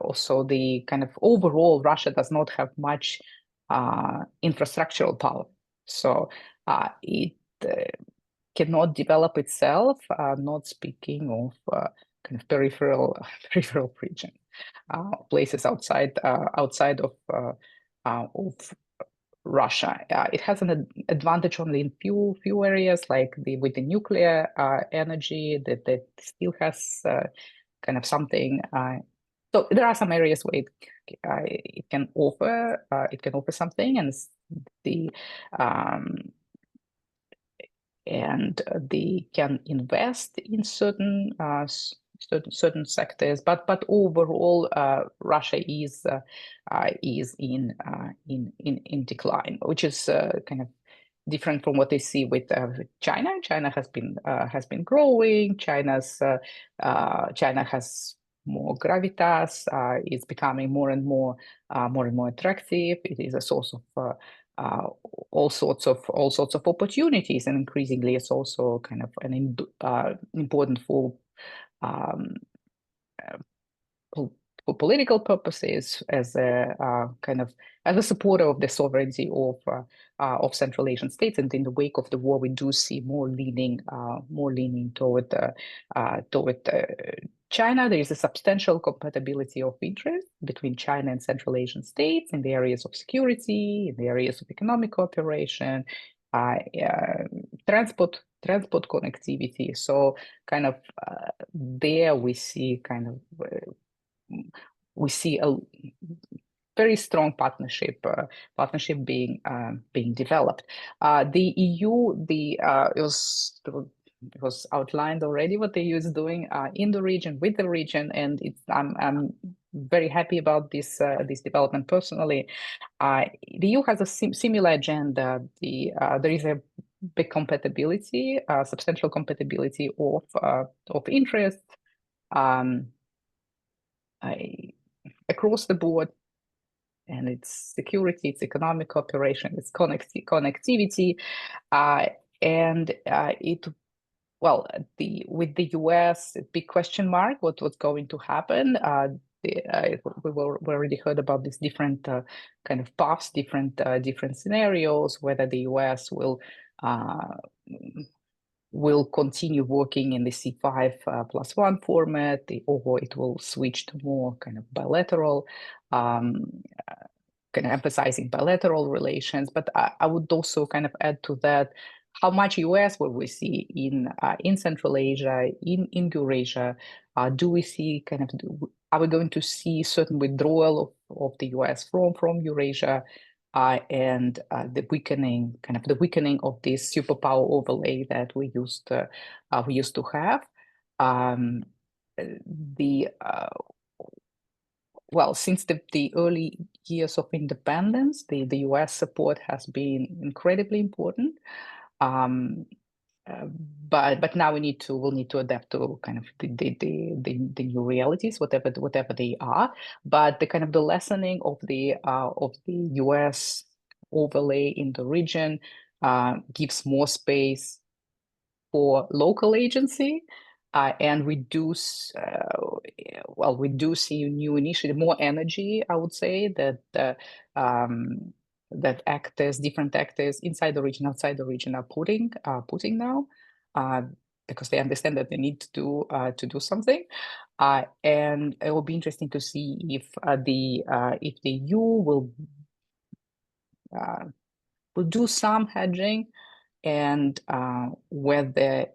also the kind of overall Russia does not have much infrastructural power, so it cannot develop itself. Not speaking of kind of peripheral region, places outside of Russia. It has an advantage only in few areas, like with the nuclear energy that still has kind of something. So there are some areas where it can offer something, and they can invest in certain sectors, but overall Russia is in decline, which is kind of different from what they see with China. China has been growing. China has more gravitas. It's becoming more and more attractive. It is a source of all sorts of opportunities, and increasingly it's also kind of an important for political purposes, as a kind of as a supporter of the sovereignty of Central Asian states. And in the wake of the war, we do see more leaning toward China. There is a substantial compatibility of interest between China and Central Asian states in the areas of security, in the areas of economic cooperation, transport connectivity. So kind of there we see a very strong partnership being developed. The EU, it was outlined already what the EU is doing in the region, with the region, and I'm very happy about this development personally. The EU has a similar agenda. There is a big compatibility, substantial compatibility of interests across the board, and it's security, it's economic cooperation, it's connectivity, and with the US, a big question mark, what's going to happen. We already heard about these different kind of paths, different scenarios, whether the US will continue working in the C5+1 format, or it will switch to more kind of bilateral, kind of emphasizing bilateral relations. But I would also kind of add to that, how much US will we see in Central Asia, in Eurasia? Do we see are we going to see certain withdrawal of the US from Eurasia? and the weakening of this superpower overlay that we used to have. Well, since the early years of independence, the US support has been incredibly important. But now we'll need to adapt to kind of the new realities, whatever they are. But the kind of the lessening of the US overlay in the region gives more space for local agency, and we do see new initiative, more energy, I would say, that different actors inside the region, outside the region are putting now, because they understand that they need to do something. And it will be interesting to see if the EU will do some hedging, and whether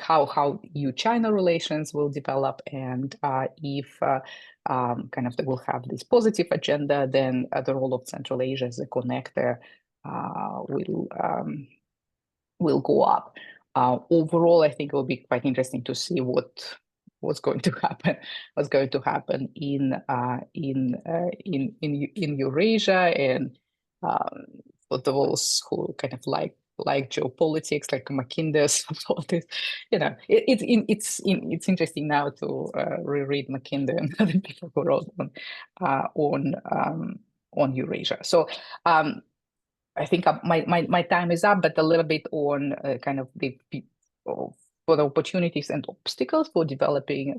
how EU-China relations will develop, and if kind of they will have this positive agenda, then the role of Central Asia as a connector will go up. Overall, I think it will be quite interesting to see what's going to happen in Eurasia, and for those who kind of like geopolitics, like Mackinder's all this, it's interesting now to reread Mackinder and other people who wrote on Eurasia. So I think my time is up, but a little bit on kind of for the opportunities and obstacles for developing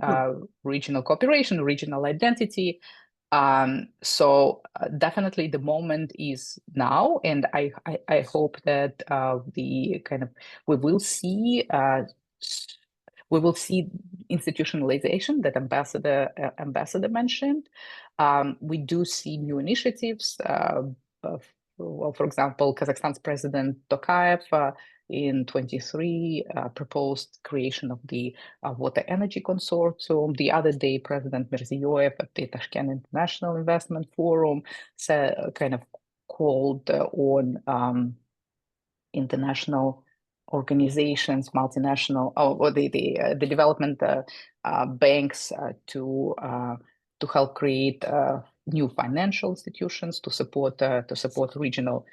regional cooperation, regional identity. So definitely the moment is now, and I hope that we will see institutionalization that ambassador mentioned. We do see new initiatives. Well, for example, Kazakhstan's President Tokayev in 23 proposed creation of the Water Energy Consortium. The other day, President Mirziyoyev at the Tashkent International Investment Forum kind of called on international organizations, multinational, or the development banks to help create new financial institutions to support regional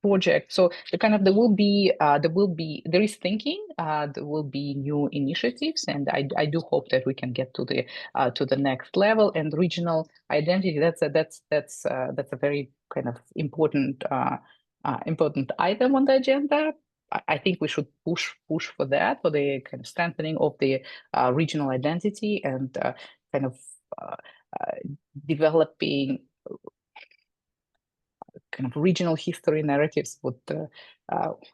projects. So there is thinking, there will be new initiatives, and I do hope that we can get to the next level. And regional identity, that's a very kind of important item on the agenda. I think we should push for that, for the kind of strengthening of the regional identity, and kind of developing kind of regional history narratives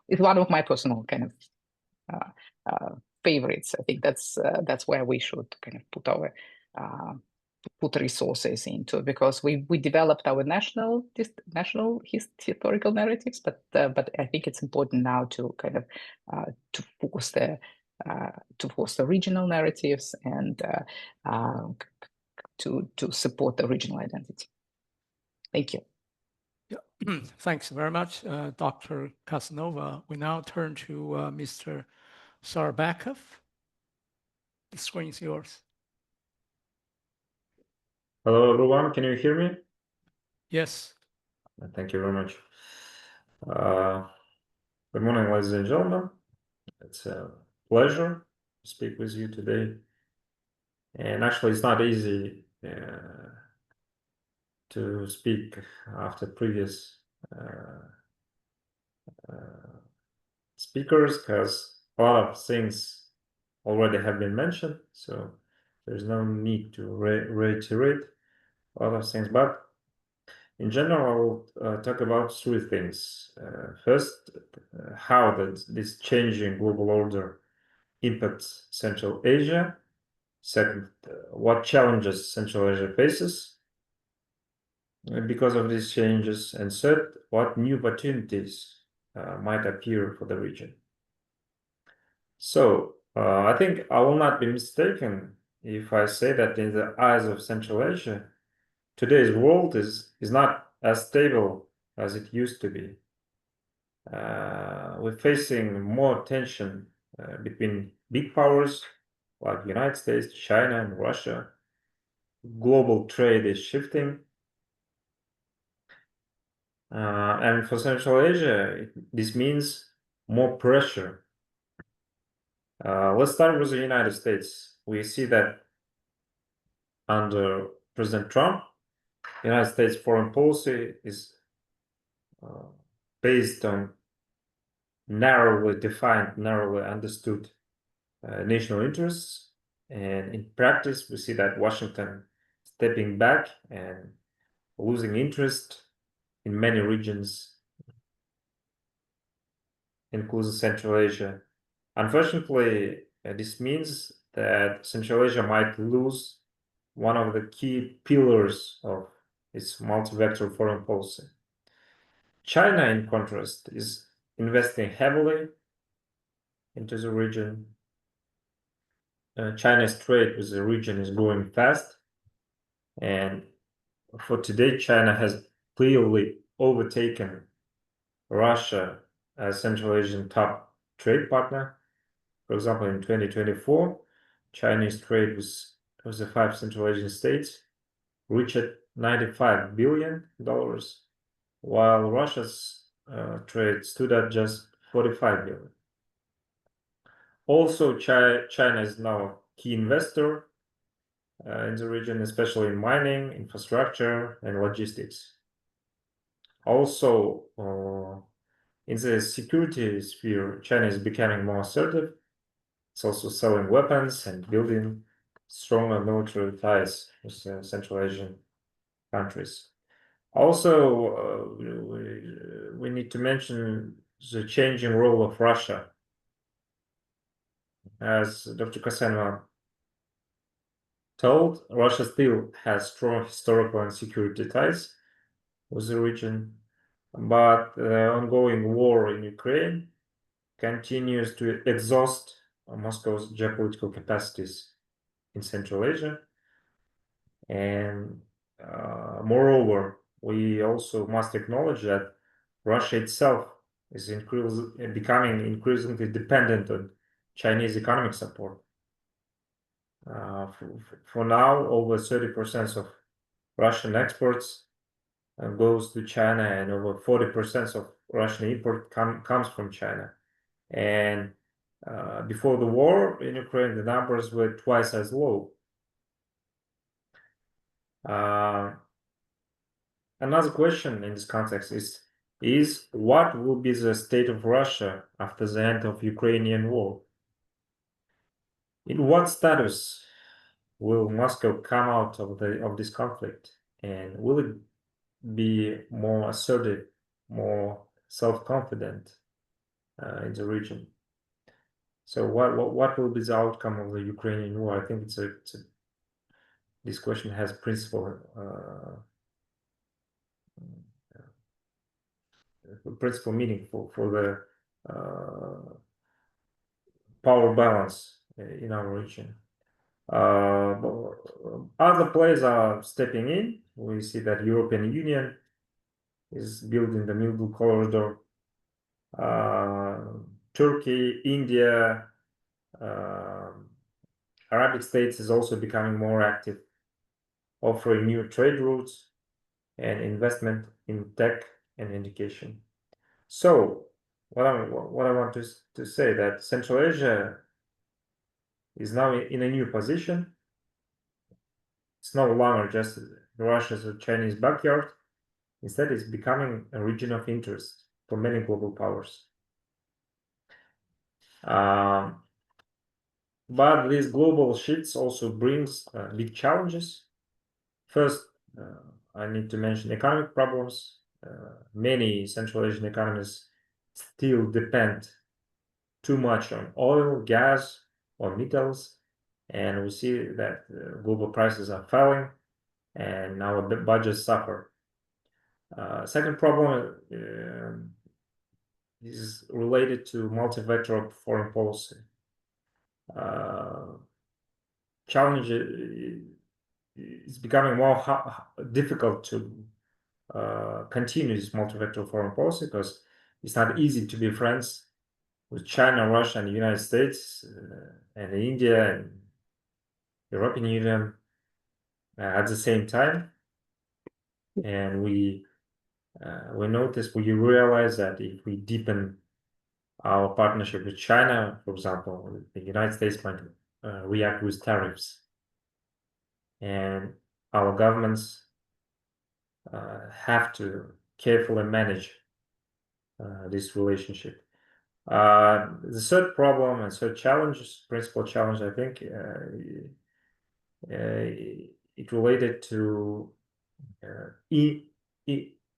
is one of my personal kind of favorites. I think that's where we should kind of put our resources into, because we developed our national historical narratives, but I think it's important now to kind of to force the regional narratives, and to support the regional identity. Thank you. Yeah. Thanks very much, Dr. Casanova. We now turn to Mr. Sarbakov. The screen is yours. Hello, everyone. Can you hear me? Yes. Thank you very much. Good morning, ladies and gentlemen. It's a pleasure to speak with you today. And actually, it's not easy to speak after previous speakers, because a lot of things already have been mentioned. So there's no need to reiterate a lot of things. But in general, I will talk about three things. First, how this changing global order impacts Central Asia. Second, what challenges Central Asia faces because of these changes. And third, what new opportunities might appear for the region. So I think I will not be mistaken if I say that in the eyes of Central Asia, today's world is not as stable as it used to be. We're facing more tension between big powers like the United States, China, and Russia. Global trade is shifting. And for Central Asia, this means more pressure. Let's start with the United States. We see that under President Trump, the United States foreign policy is based on narrowly defined, narrowly understood national interests. And in practice, we see that Washington stepping back and losing interest in many regions, including Central Asia. Unfortunately, this means that Central Asia might lose one of the key pillars of its multi-vector foreign policy. China, in contrast, is investing heavily into the region. China's trade with the region is growing fast, and for today, China has clearly overtaken Russia as Central Asian top trade partner. For example, in 2024, Chinese trade with the 5 Central Asian states reached $95 billion, while Russia's trade stood at just $45 billion. Also, China is now a key investor in the region, especially in mining, infrastructure, and logistics. Also, in the security sphere, China is becoming more assertive. It's also selling weapons and building stronger military ties with Central Asian countries. Also, we need to mention the changing role of Russia. As Dr. Kasanova told, Russia still has strong historical and security ties with the region, but the ongoing war in Ukraine continues to exhaust Moscow's geopolitical capacities in Central Asia. And moreover, we also must acknowledge that Russia itself is becoming increasingly dependent on Chinese economic support. For now, over 30% of Russian exports goes to China, and over 40% of Russian import comes from China. And before the war in Ukraine, the numbers were twice as low. Another question in this context is what will be the state of Russia after the end of Ukrainian war? In what status will Moscow come out of this conflict? And will it be more assertive, more self-confident in the region? So what will be the outcome of the Ukrainian war? I think this question has principal meaning for the power balance in our region. Other players are stepping in. We see that European Union is building the middle corridor. Turkey, India, Arabic states is also becoming more active, offering new trade routes and investment in tech and education. So what I want to say that Central Asia is now in a new position. It's no longer just Russia's or Chinese backyard. Instead, it's becoming a region of interest for many global powers. But these global shifts also brings big challenges. First, I need to mention economic problems. Many Central Asian economies still depend too much on oil, gas, or metals, and we see that global prices are falling and our budgets suffer. Second problem is related to multi-vector foreign policy. Challenge is becoming more difficult to continue this multilateral foreign policy, because it's not easy to be friends with China, Russia, and the United States, and India, and European Union at the same time. And we notice, we realize that if we deepen our partnership with China, for example, the United States might react with tariffs, and our governments have to carefully manage this relationship. The third problem and third challenge, principal challenge, I think, it related to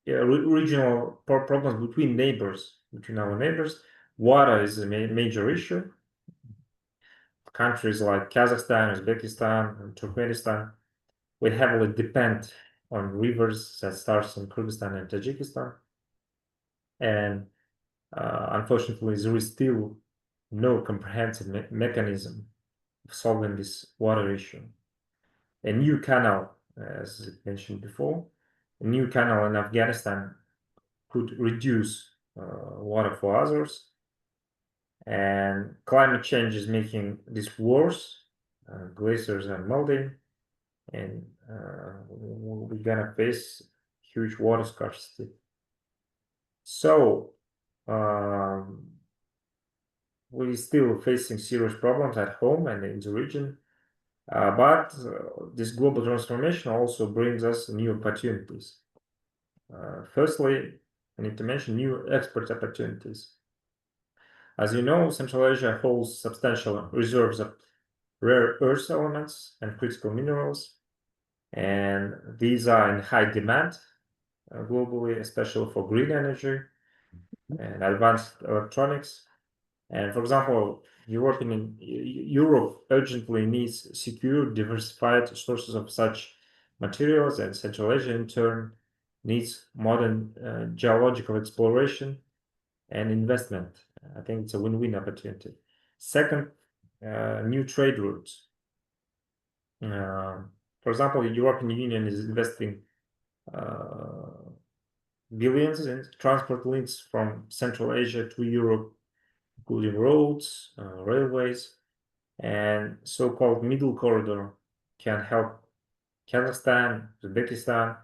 regional problems between neighbors, between our neighbors. Water is a major issue. Countries like Kazakhstan, Uzbekistan, and Turkmenistan, we heavily depend on rivers that starts in Kyrgyzstan and Tajikistan. And unfortunately, there is still no comprehensive mechanism of solving this water issue. A new canal, as mentioned before, a new canal in Afghanistan could reduce water for others. And climate change is making this worse. Glaciers are melting, and we're gonna face huge water scarcity. So we're still facing serious problems at home and in the region. But this global transformation also brings us new opportunities. Firstly, I need to mention new export opportunities. As you know, Central Asia holds substantial reserves of rare earth elements and critical minerals, and these are in high demand globally, especially for green energy and advanced electronics. And for example, Europe urgently needs secure, diversified sources of such materials, and Central Asia in turn needs modern geological exploration and investment. I think it's a win-win opportunity. Second, new trade routes. For example, the European Union is investing billions in transport links from Central Asia to Europe, including roads, railways, and so-called middle corridor can help Kazakhstan, Uzbekistan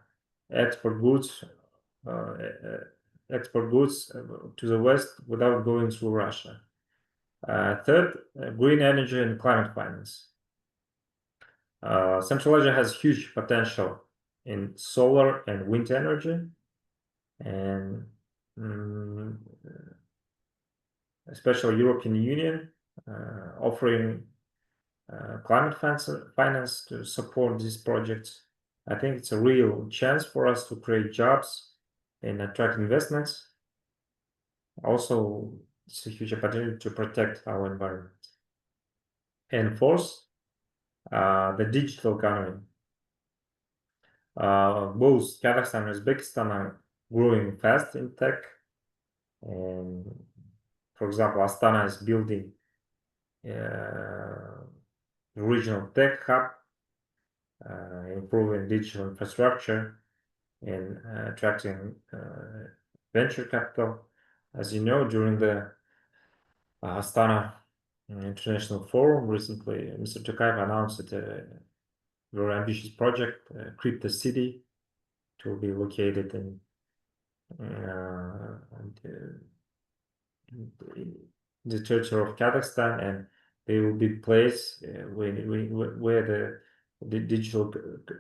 export goods to the West without going through Russia. Third, green energy and climate finance. Central Asia has huge potential in solar and wind energy, and especially European Union offering climate finance to support these projects. I think it's a real chance for us to create jobs and attract investments. Also, it's a huge opportunity to protect our environment. And fourth, the digital economy. Both Kazakhstan and Uzbekistan are growing fast in tech. And for example, Astana is building a regional tech hub, improving digital infrastructure and attracting venture capital. As you know, during the Astana International Forum recently, Mr. Tokayev announced that a very ambitious project, Crypto City, to be located in the territory of Kazakhstan, and they will be place where the digital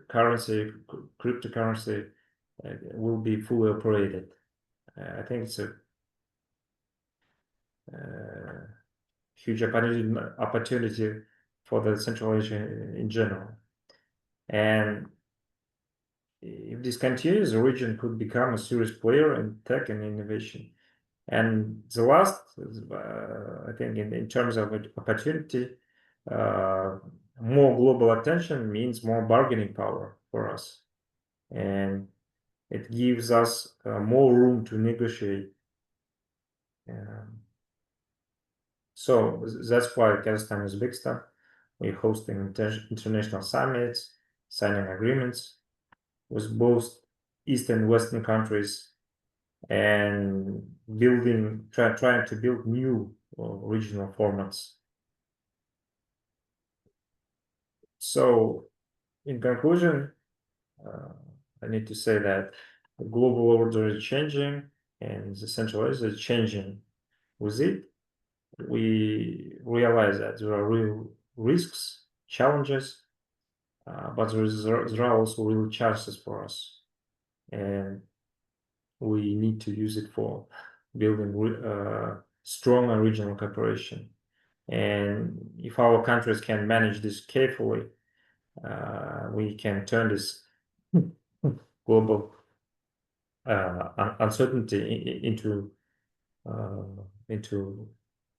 currency, cryptocurrency, will be fully operated. I think it's a huge opportunity for the Central Asia in general. And if this continues, the region could become a serious player in tech and innovation. And the last, I think, in terms of opportunity, more global attention means more bargaining power for us, and it gives us more room to negotiate. So that's why Kazakhstan and Uzbekistan, we're hosting international summits, signing agreements with both East and Western countries and trying to build new regional formats. So, in conclusion, I need to say that the global order is changing and the Central Asia is changing with it. We realize that there are real risks, challenges, but there are also real chances for us. And we need to use it for building strong and regional cooperation. And if our countries can manage this carefully, we can turn this global uncertainty into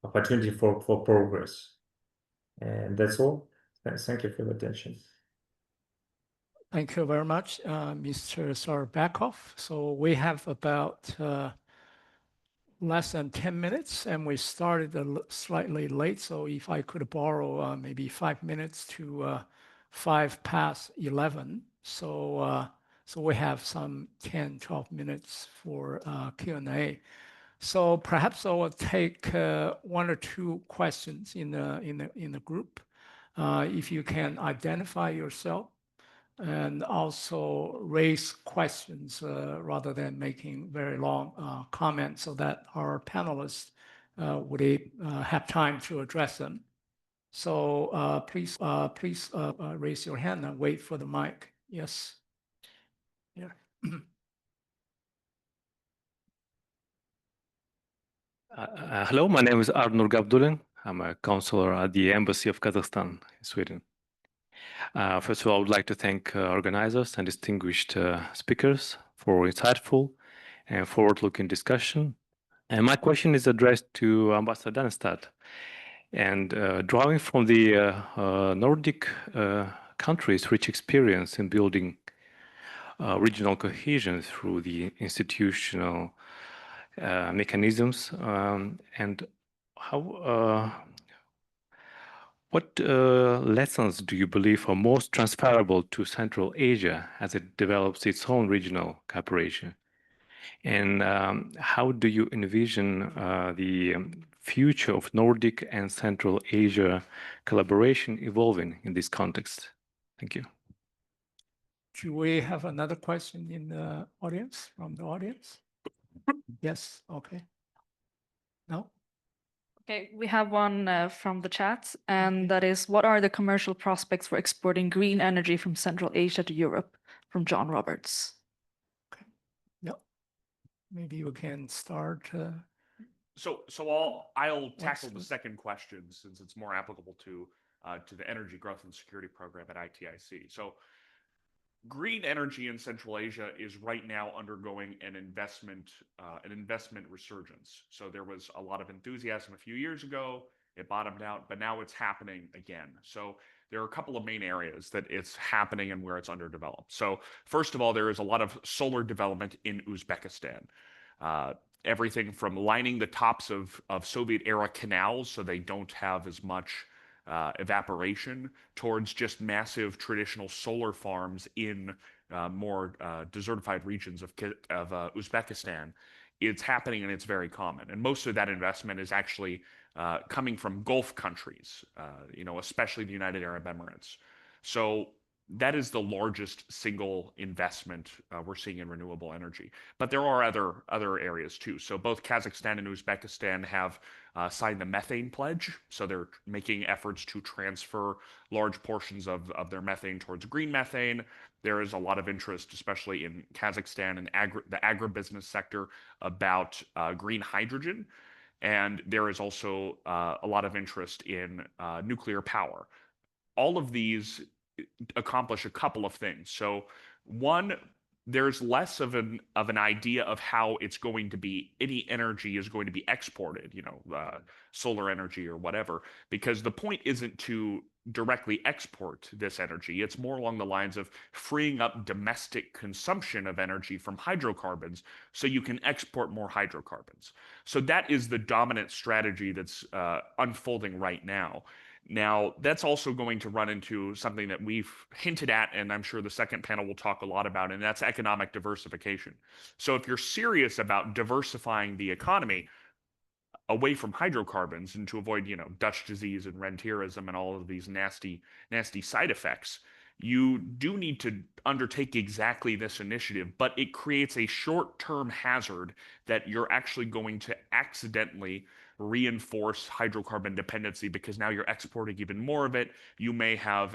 opportunity for progress. And that's all. Thank you for your attention. Thank you very much, Mr. Sarbakov. So we have about less than 10 minutes, and we started slightly late. So if I could borrow maybe 5 minutes to 11:05. So we have some 10, 12 minutes for Q&A. So perhaps I will take 1 or 2 questions in the group. If you can identify yourself and also raise questions rather than making very long comments, so that our panelists would have time to address them. So please raise your hand and wait for the mic. Yes. Yeah. Hello, my name is Arnur Gabdulin. I'm a counselor at the Embassy of Kazakhstan in Sweden. First of all, I would like to thank organizers and distinguished speakers for insightful and forward-looking discussion. And my question is addressed to Ambassador Danestad. And drawing from the Nordic countries' rich experience in building regional cohesion through the institutional mechanisms, and how what lessons do you believe are most transferable to Central Asia as it develops its own regional cooperation? And how do you envision the future of Nordic and Central Asia collaboration evolving in this context? Thank you. Do we have another question in the audience, from the audience? Yes, okay. No? Okay, we have one from the chat, and that is, what are the commercial prospects for exporting green energy from Central Asia to Europe? From John Roberts. Okay. Yep. Maybe you can start. So I'll tackle the second question, since it's more applicable to the Energy Growth and Security Program at ITIC. So green energy in Central Asia is right now undergoing an investment resurgence. So there was a lot of enthusiasm a few years ago. It bottomed out, but now it's happening again. So there are a couple of main areas that it's happening and where it's underdeveloped. So first of all, there is a lot of solar development in Uzbekistan. Everything from lining the tops of Soviet-era canals so they don't have as much evaporation, towards just massive traditional solar farms in more desertified regions of Uzbekistan. It's happening and it's very common. And most of that investment is actually coming from Gulf countries, especially the United Arab Emirates. So that is the largest single investment we're seeing in renewable energy. But there are other areas too. So both Kazakhstan and Uzbekistan have signed the methane pledge. So they're making efforts to transfer large portions of their methane towards green methane. There is a lot of interest, especially in Kazakhstan and the agribusiness sector, about green hydrogen. And there is also a lot of interest in nuclear power. All of these accomplish a couple of things. So one, there's less of an idea of how it's going to be, any energy is going to be exported, solar energy or whatever, because the point isn't to directly export this energy. It's more along the lines of freeing up domestic consumption of energy from hydrocarbons so you can export more hydrocarbons. So that is the dominant strategy that's unfolding right now. Now, that's also going to run into something that we've hinted at, and I'm sure the second panel will talk a lot about, and that's economic diversification. So if you're serious about diversifying the economy away from hydrocarbons and to avoid, Dutch disease and rentierism and all of these nasty, nasty side effects, you do need to undertake exactly this initiative, but it creates a short-term hazard that you're actually going to accidentally reinforce hydrocarbon dependency because now you're exporting even more of it. You may have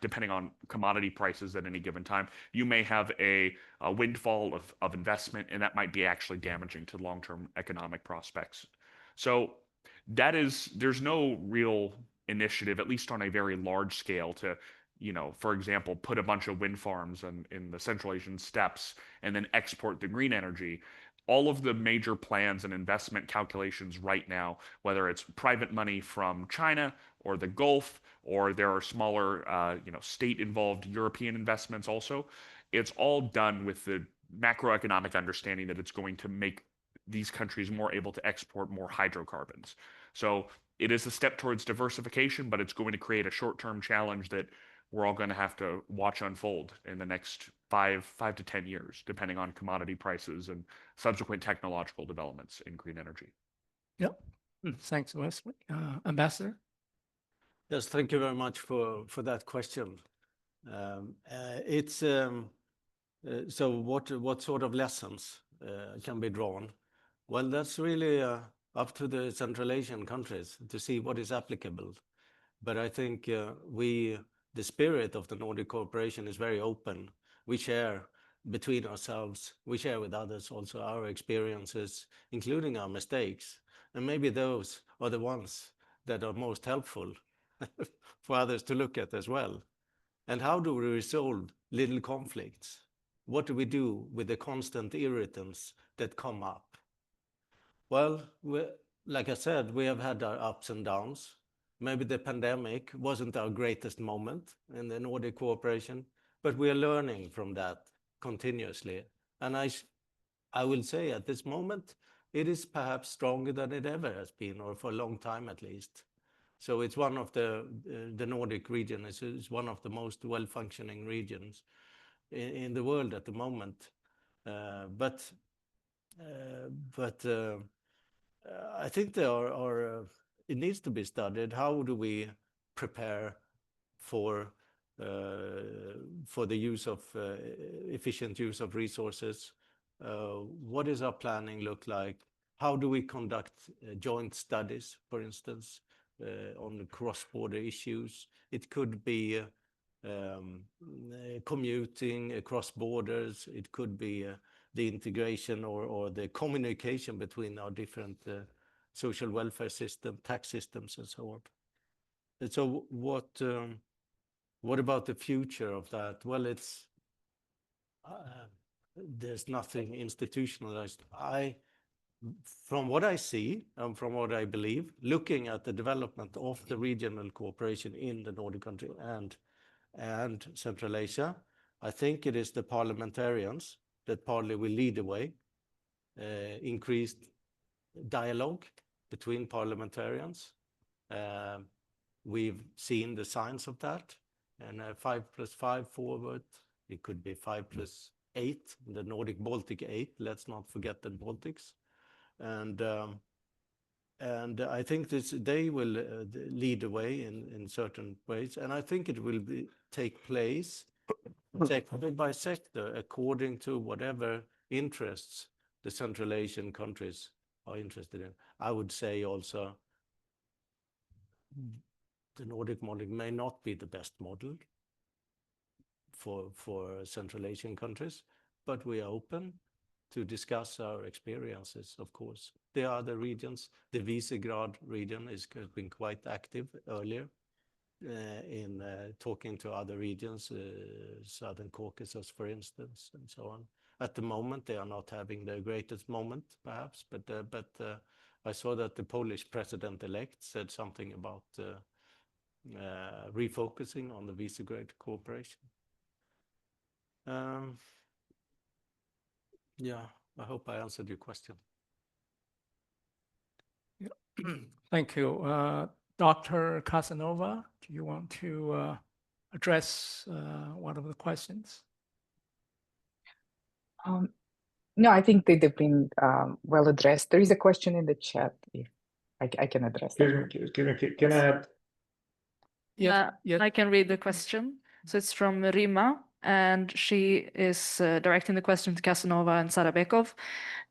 depending on commodity prices at any given time, you may have a windfall of investment, and that might be actually damaging to long-term economic prospects. So there's no real initiative, at least on a very large scale, to for example, put a bunch of wind farms in the Central Asian steppes and then export the green energy. All of the major plans and investment calculations right now, whether it's private money from China or the Gulf, or there are smaller, state-involved European investments also, it's all done with the macroeconomic understanding that it's going to make these countries more able to export more hydrocarbons. So it is a step towards diversification, but it's going to create a short-term challenge that we're all going to have to watch unfold in the next 5 to 10 years, depending on commodity prices and subsequent technological developments in green energy. Yep. Thanks, Wesley. Ambassador? Yes, thank you very much for that question. So what sort of lessons can be drawn? Well, that's really up to the Central Asian countries to see what is applicable. But I think the spirit of the Nordic cooperation is very open. We share between ourselves, we share with others also our experiences, including our mistakes. And maybe those are the ones that are most helpful for others to look at as well. And how do we resolve little conflicts? What do we do with the constant irritants that come up? Well, like I said, we have had our ups and downs. Maybe the pandemic wasn't our greatest moment in the Nordic cooperation, but we are learning from that continuously. And I will say at this moment, it is perhaps stronger than it ever has been, or for a long time at least. So it's one of the Nordic region is one of the most well-functioning regions in the world at the moment. But I think there are it needs to be studied. How do we prepare for the use of efficient use of resources? What does our planning look like? How do we conduct joint studies, for instance, on cross-border issues? It could be commuting across borders. It could be the integration or the communication between our different social welfare system, tax systems, and so on. And so what about the future of that? Well, there's nothing institutionalized. From what I see and from what I believe, looking at the development of the regional cooperation in the Nordic country and Central Asia, I think it is the parliamentarians that partly will lead the way, increased dialogue between parliamentarians. We've seen the signs of that, and 5+5 forward, it could be 5+8, the Nordic-Baltic 8, let's not forget the Baltics. And I think they will lead the way in certain ways, and I think it will take place sector by sector according to whatever interests the Central Asian countries are interested in. I would say also the Nordic model may not be the best model for Central Asian countries, but we are open to discuss our experiences, of course. There are other regions. The Visegrad region has been quite active earlier in talking to other regions, Southern Caucasus, for instance, and so on. At the moment, they are not having their greatest moment, perhaps, but I saw that the Polish president-elect said something about refocusing on the Visegrad cooperation. Yeah, I hope I answered your question. Yeah. Thank you. Dr. Casanova, do you want to address one of the questions? No, I think they've been well addressed. There is a question in the chat. If I can address that. Can I add? Yeah, yes. I can read the question. So it's from Rima, and she is directing the question to Casanova and Sarabekov.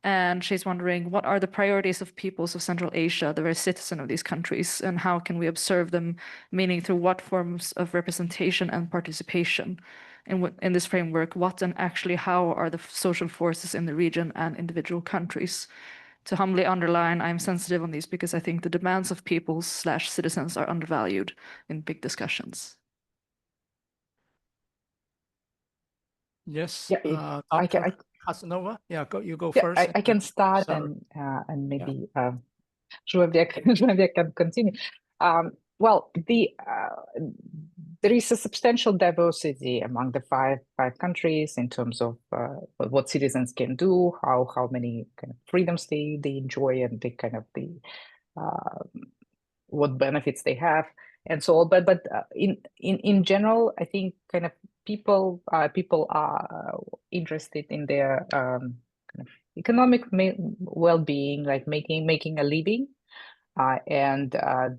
And she's wondering, what are the priorities of peoples of Central Asia, the very citizen of these countries, and how can we observe them, meaning through what forms of representation and participation? In this framework, what and actually how are the social forces in the region and individual countries? To humbly underline, I'm sensitive on these because I think the demands of peoples/citizens are undervalued in big discussions. Yes, Yeah, Dr. Casanova, yeah, you go yeah, first. I can start and maybe Zhumabek can continue. Well, there is a substantial diversity among the five countries in terms of what citizens can do, how many kind of freedoms they enjoy, and what benefits they have, and so on. But in general, I think kind of people are interested in their kind of economic well-being, like making a living. And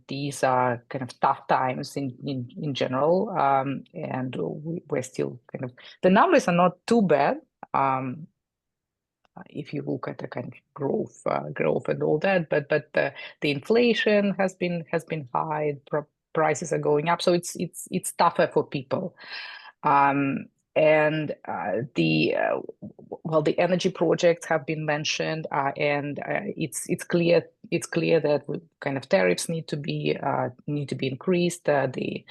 these are kind of tough times in general, and we're still kind of, the numbers are not too bad if you look at the kind of growth and all that, but the inflation has been high, prices are going up, so it's tougher for people. And the energy projects have been mentioned, and it's clear that kind of tariffs need to be increased. The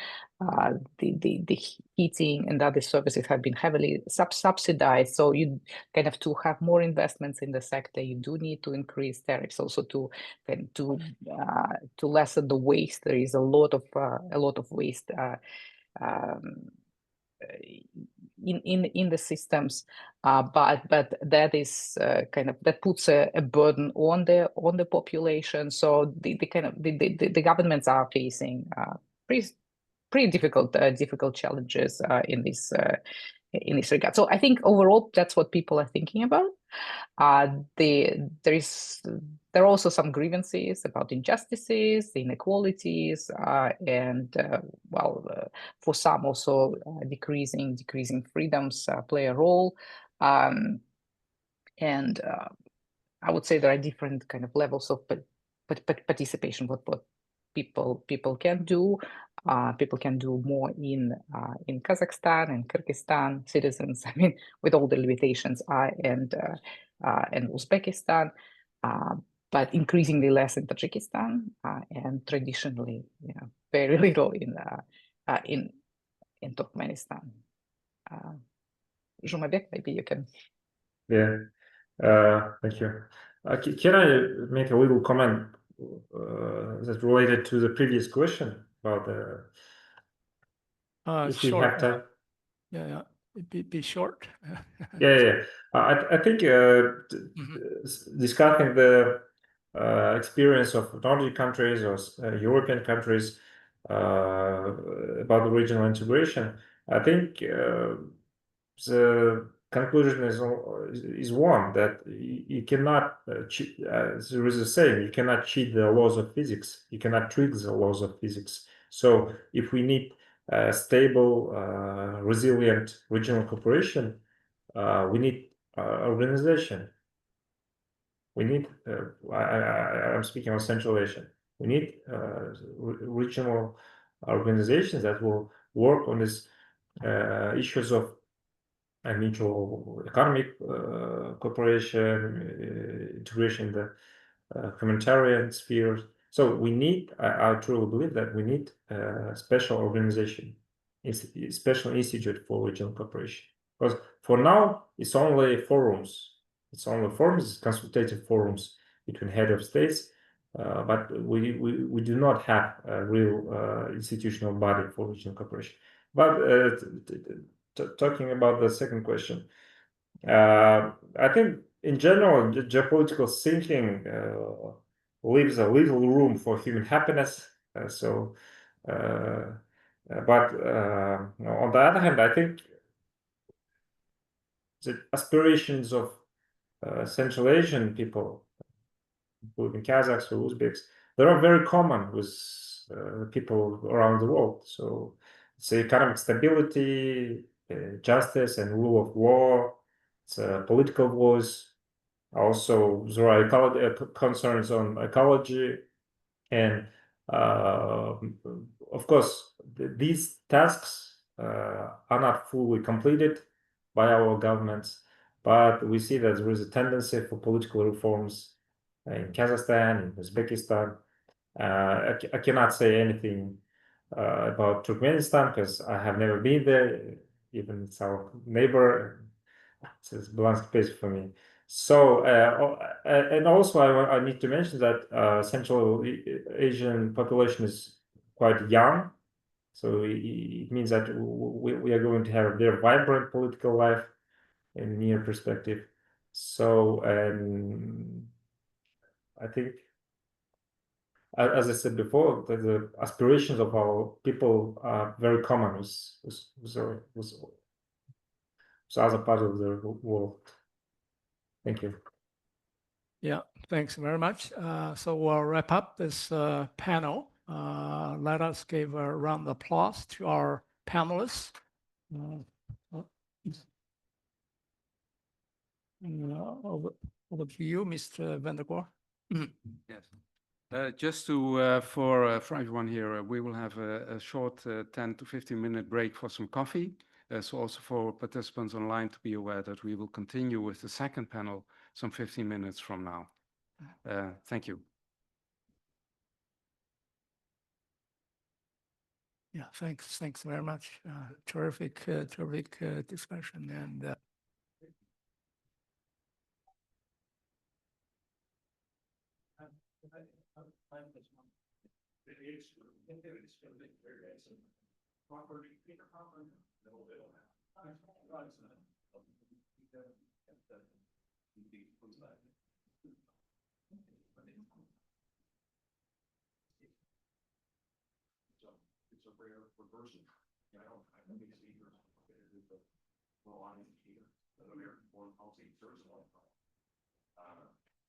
heating and other services have been heavily subsidized. So you kind of, to have more investments in the sector, you do need to increase tariffs also to lessen the waste. There is a lot of waste in the systems, but that is kind of, that puts a burden on the population. So the governments are facing pretty difficult challenges in this regard. So I think overall that's what people are thinking about. There are also some grievances about injustices, inequalities, and for some also decreasing freedoms play a role. And I would say there are different kind of levels of participation. What people can do. People can do more in Kazakhstan and Kyrgyzstan, citizens, I mean, with all the limitations, and Uzbekistan, but increasingly less in Tajikistan, and traditionally, very little in Turkmenistan. Zhumabek, maybe you can. Yeah, thank you. Can I make a little comment that's related to the previous question about the if we have time? Yeah, be short. Yeah. I think discussing the experience of Nordic countries or European countries about the regional integration, I think the conclusion is one that you cannot cheat. There is a saying: you cannot cheat the laws of physics. You cannot trick the laws of physics. So if we need stable, resilient regional cooperation, we need organization. We need. I'm speaking of Central Asia. We need regional organizations that will work on these issues of mutual economic cooperation, integration in the humanitarian sphere. So we need, I truly believe that we need a special organization, special institute for regional cooperation. Because for now, it's only forums. It's consultative forums between head of states, but we do not have a real institutional body for regional cooperation. But talking about the second question, I think in general, geopolitical thinking leaves a little room for human happiness But on the other hand, I think the aspirations of Central Asian people, including Kazakhs or Uzbeks, they are very common with people around the world. So it's economic stability, justice and rule of law, it's political voice. Also, there are concerns on ecology, and of course, these tasks are not fully completed by our governments, but we see that there is a tendency for political reforms in Kazakhstan, in Uzbekistan. I cannot say anything about Turkmenistan because I have never been there, even it's our neighbor. It's a blank space for me. So, and also I need to mention that Central Asian population is quite young. So it means that we are going to have a very vibrant political life in near perspective. So, I think, as I said before, the aspirations of our people are very common with other parts of the world. Thank you. Yeah, thanks very much. So we'll wrap up this panel. Let us give a round of applause to our panelists. Over to you, Mr. Van der Goor. Yes. Just to for everyone here, we will have a short 10 to 15-minute break for some coffee. So also for participants online to be aware that we will continue with the second panel some 15 minutes from now. Thank you. Yeah, thanks very much. Terrific discussion. And it's a rare reversal. You know, I think it's easier to the line here, the American foreign policy service law.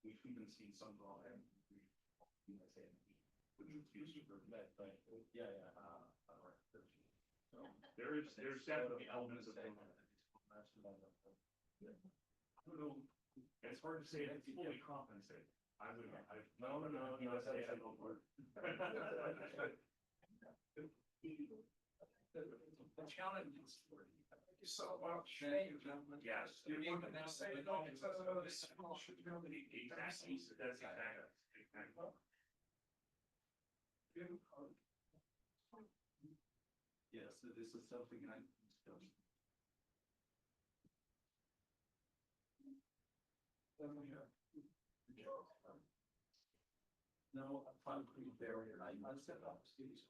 We've even seen some law and there's definitely elements of it's hard to say it's fully compensated. No, say I don't work. The challenge is for you. Thank you so much. Thank you, gentlemen. Yes. You need to say no. Exactly. That's exactly. Yes, this is something I discussed. No, a concrete barrier. I set up students.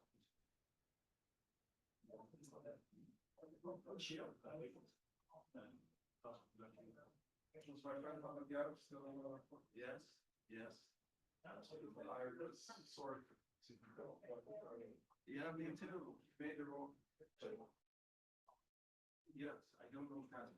Yes, yes. Absolutely. Yeah, me too. Made the wrong. Yes, I don't know how.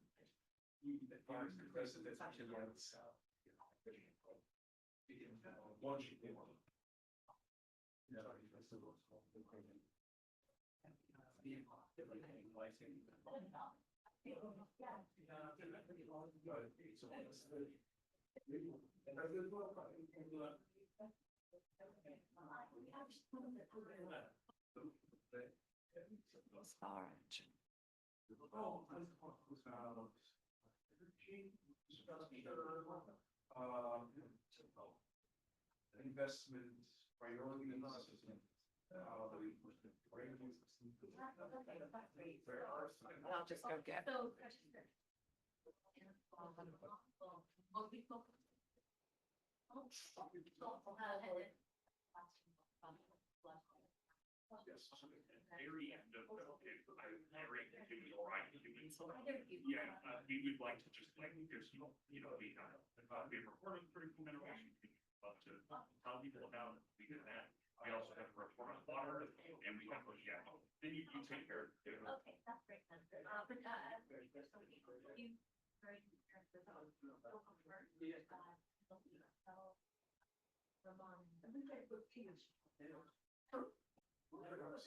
Investment priority analysis. I'll just go get. Very end of yeah, we would like to just like because the we have recording critical minerals. Love to tell people about it. We do that. We also have performance water, and we have, yeah, then you take care of it. Okay, that's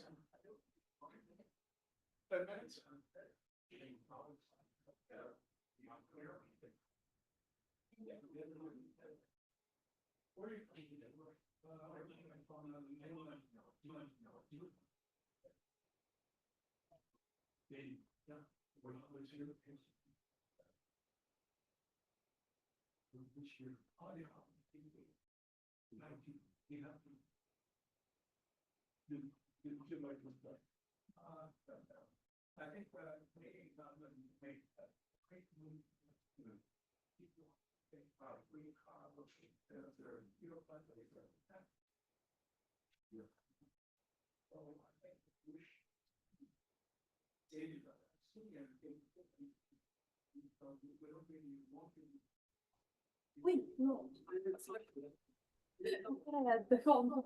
great. Oui, non. Before,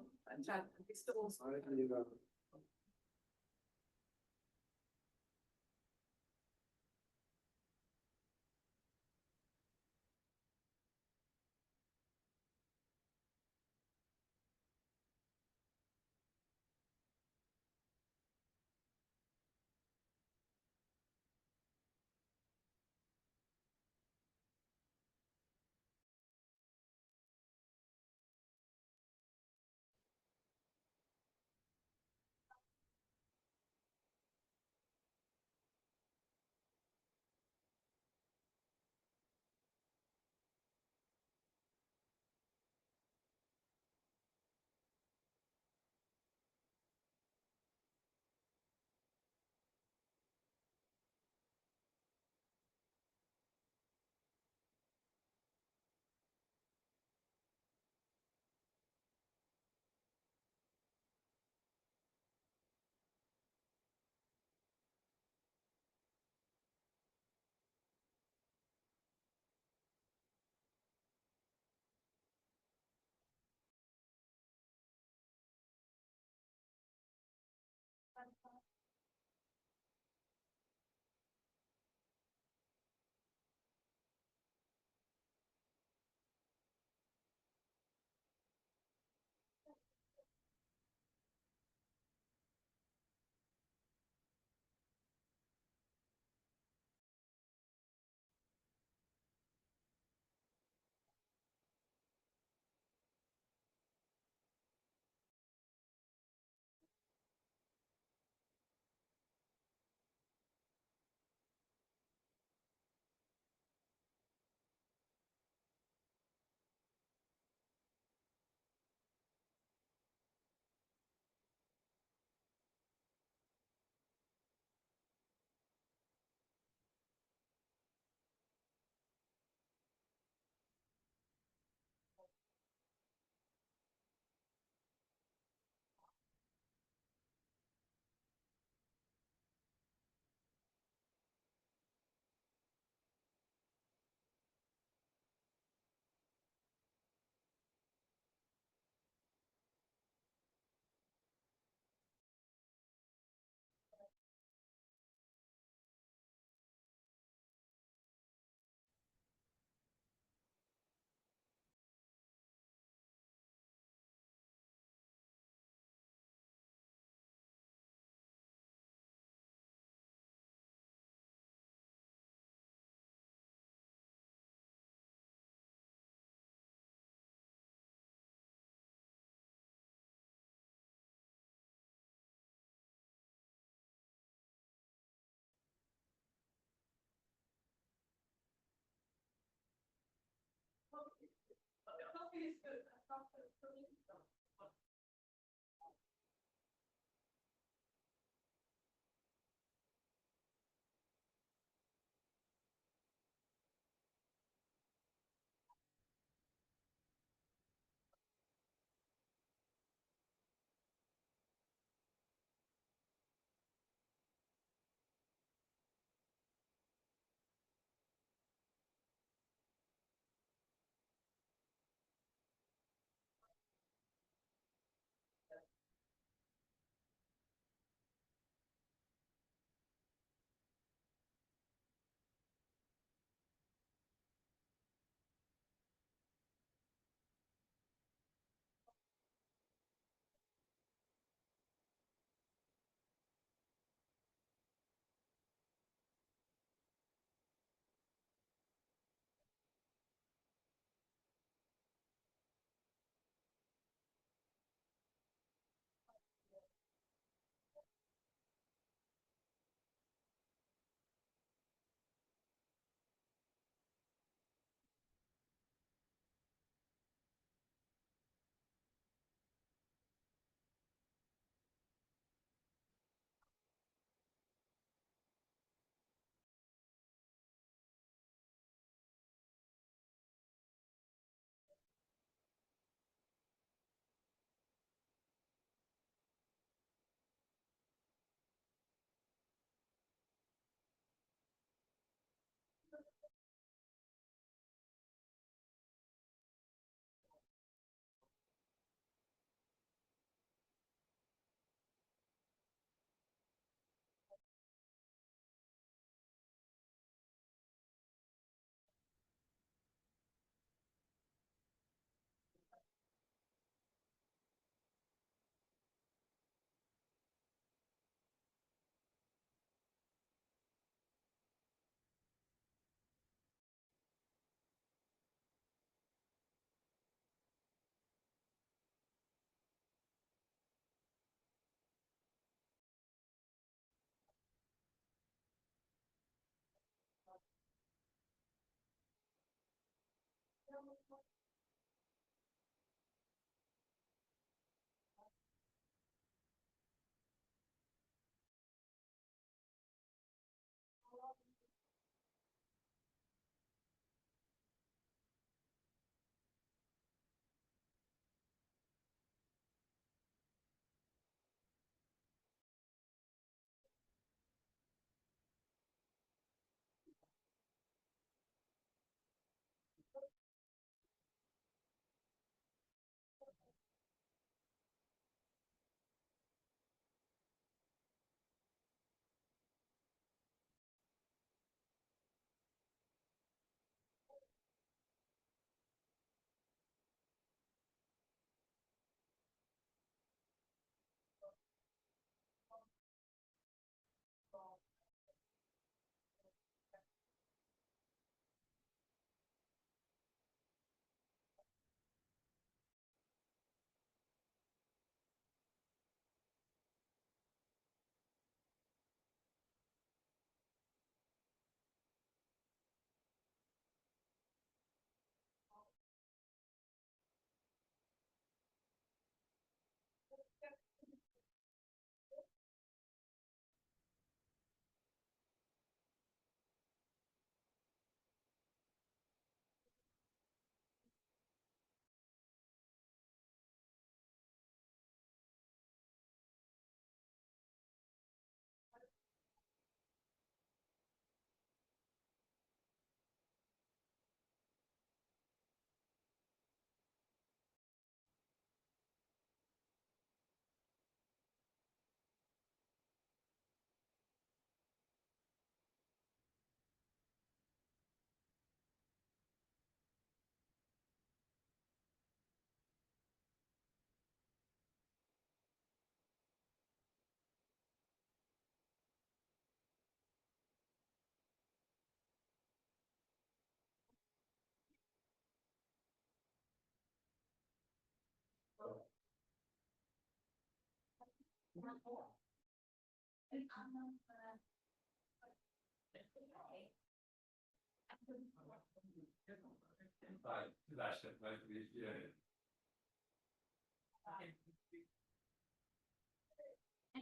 And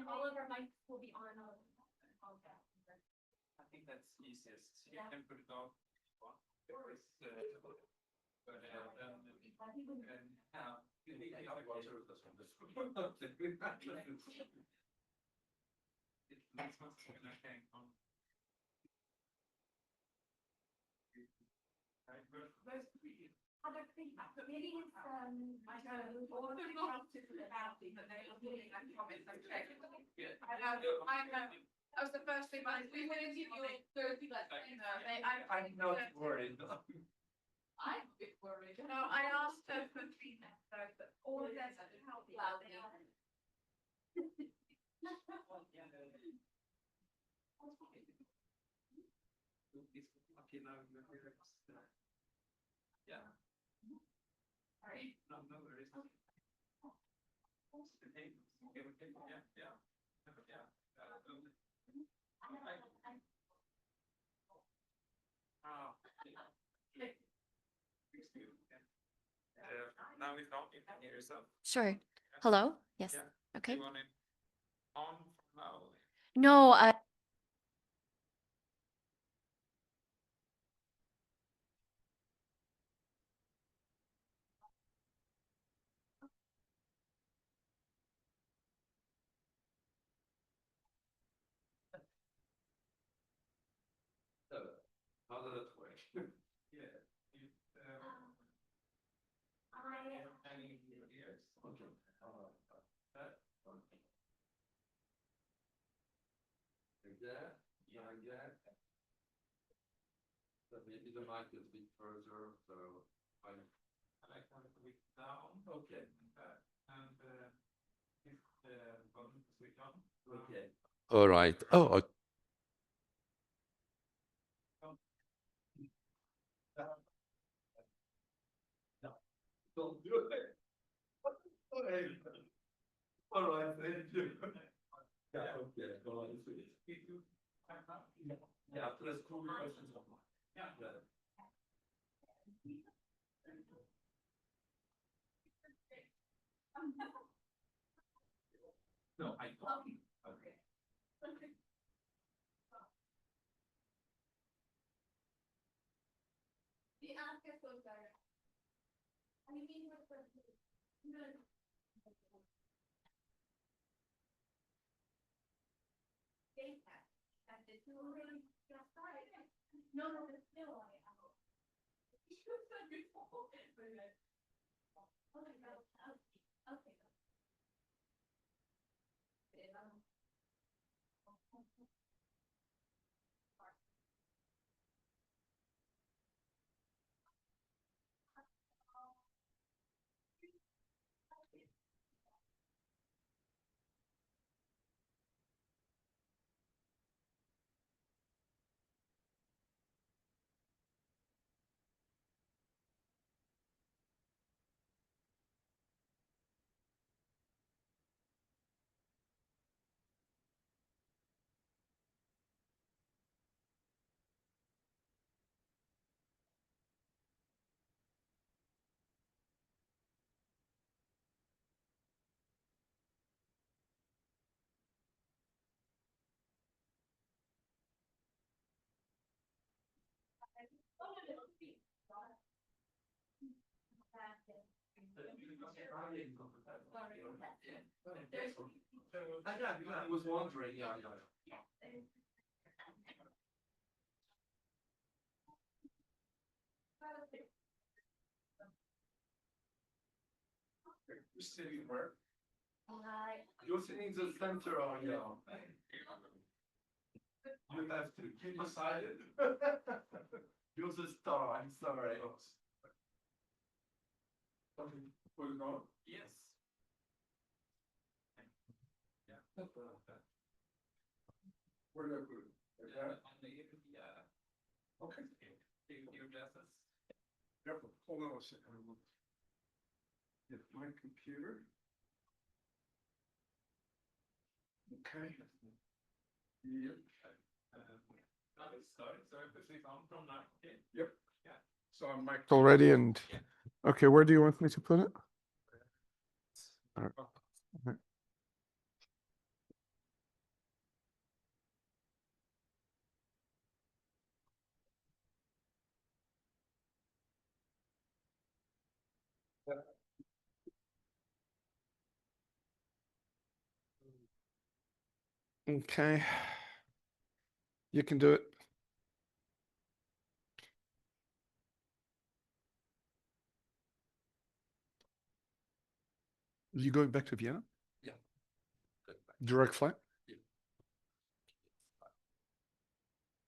all of our mics will be on. I think that's easiest. You can put it on. Other feedback, but maybe it's I don't know, or the prompted about it, but they are doing that comments. Okay. That was the first thing we went into your third I'm not worried. I'm a bit worried. No, I asked her for feedback, though, but all of them help loud. Yeah. Sorry. No, no worries. Yeah. Now we can't hear yourself. Sure. Hello? Yes. Yeah. Okay. You want it on from now? No, So, how does it work? Yeah. Any ideas? Okay. Like that, like that. So maybe the mic is a bit further, so I kind of a bit down. Okay. And if the volume is switch on. Okay. All right. Oh, No, don't do it. All right, thank you. Yeah, okay, go on, please. Yeah, let's call the questions on. Yeah. No, I don't. Okay. The answer was direct. I mean, what was the data that the two really just started? No, it's still on it. You said before. Oh, no, okay. I was wondering, yeah. You're sitting where? You're sitting to the center of your. You have to keep decided. You're the star, I'm sorry. We're going, yes. Yeah. Where do I put it? Okay. Your glasses. Careful, hold on a second. If my computer. Okay. Yep. So I'm mic'd already, and okay, where do you want me to put it? All right. Okay. Okay. You can do it. You going back to Vienna? Yeah. Direct flight? Yeah.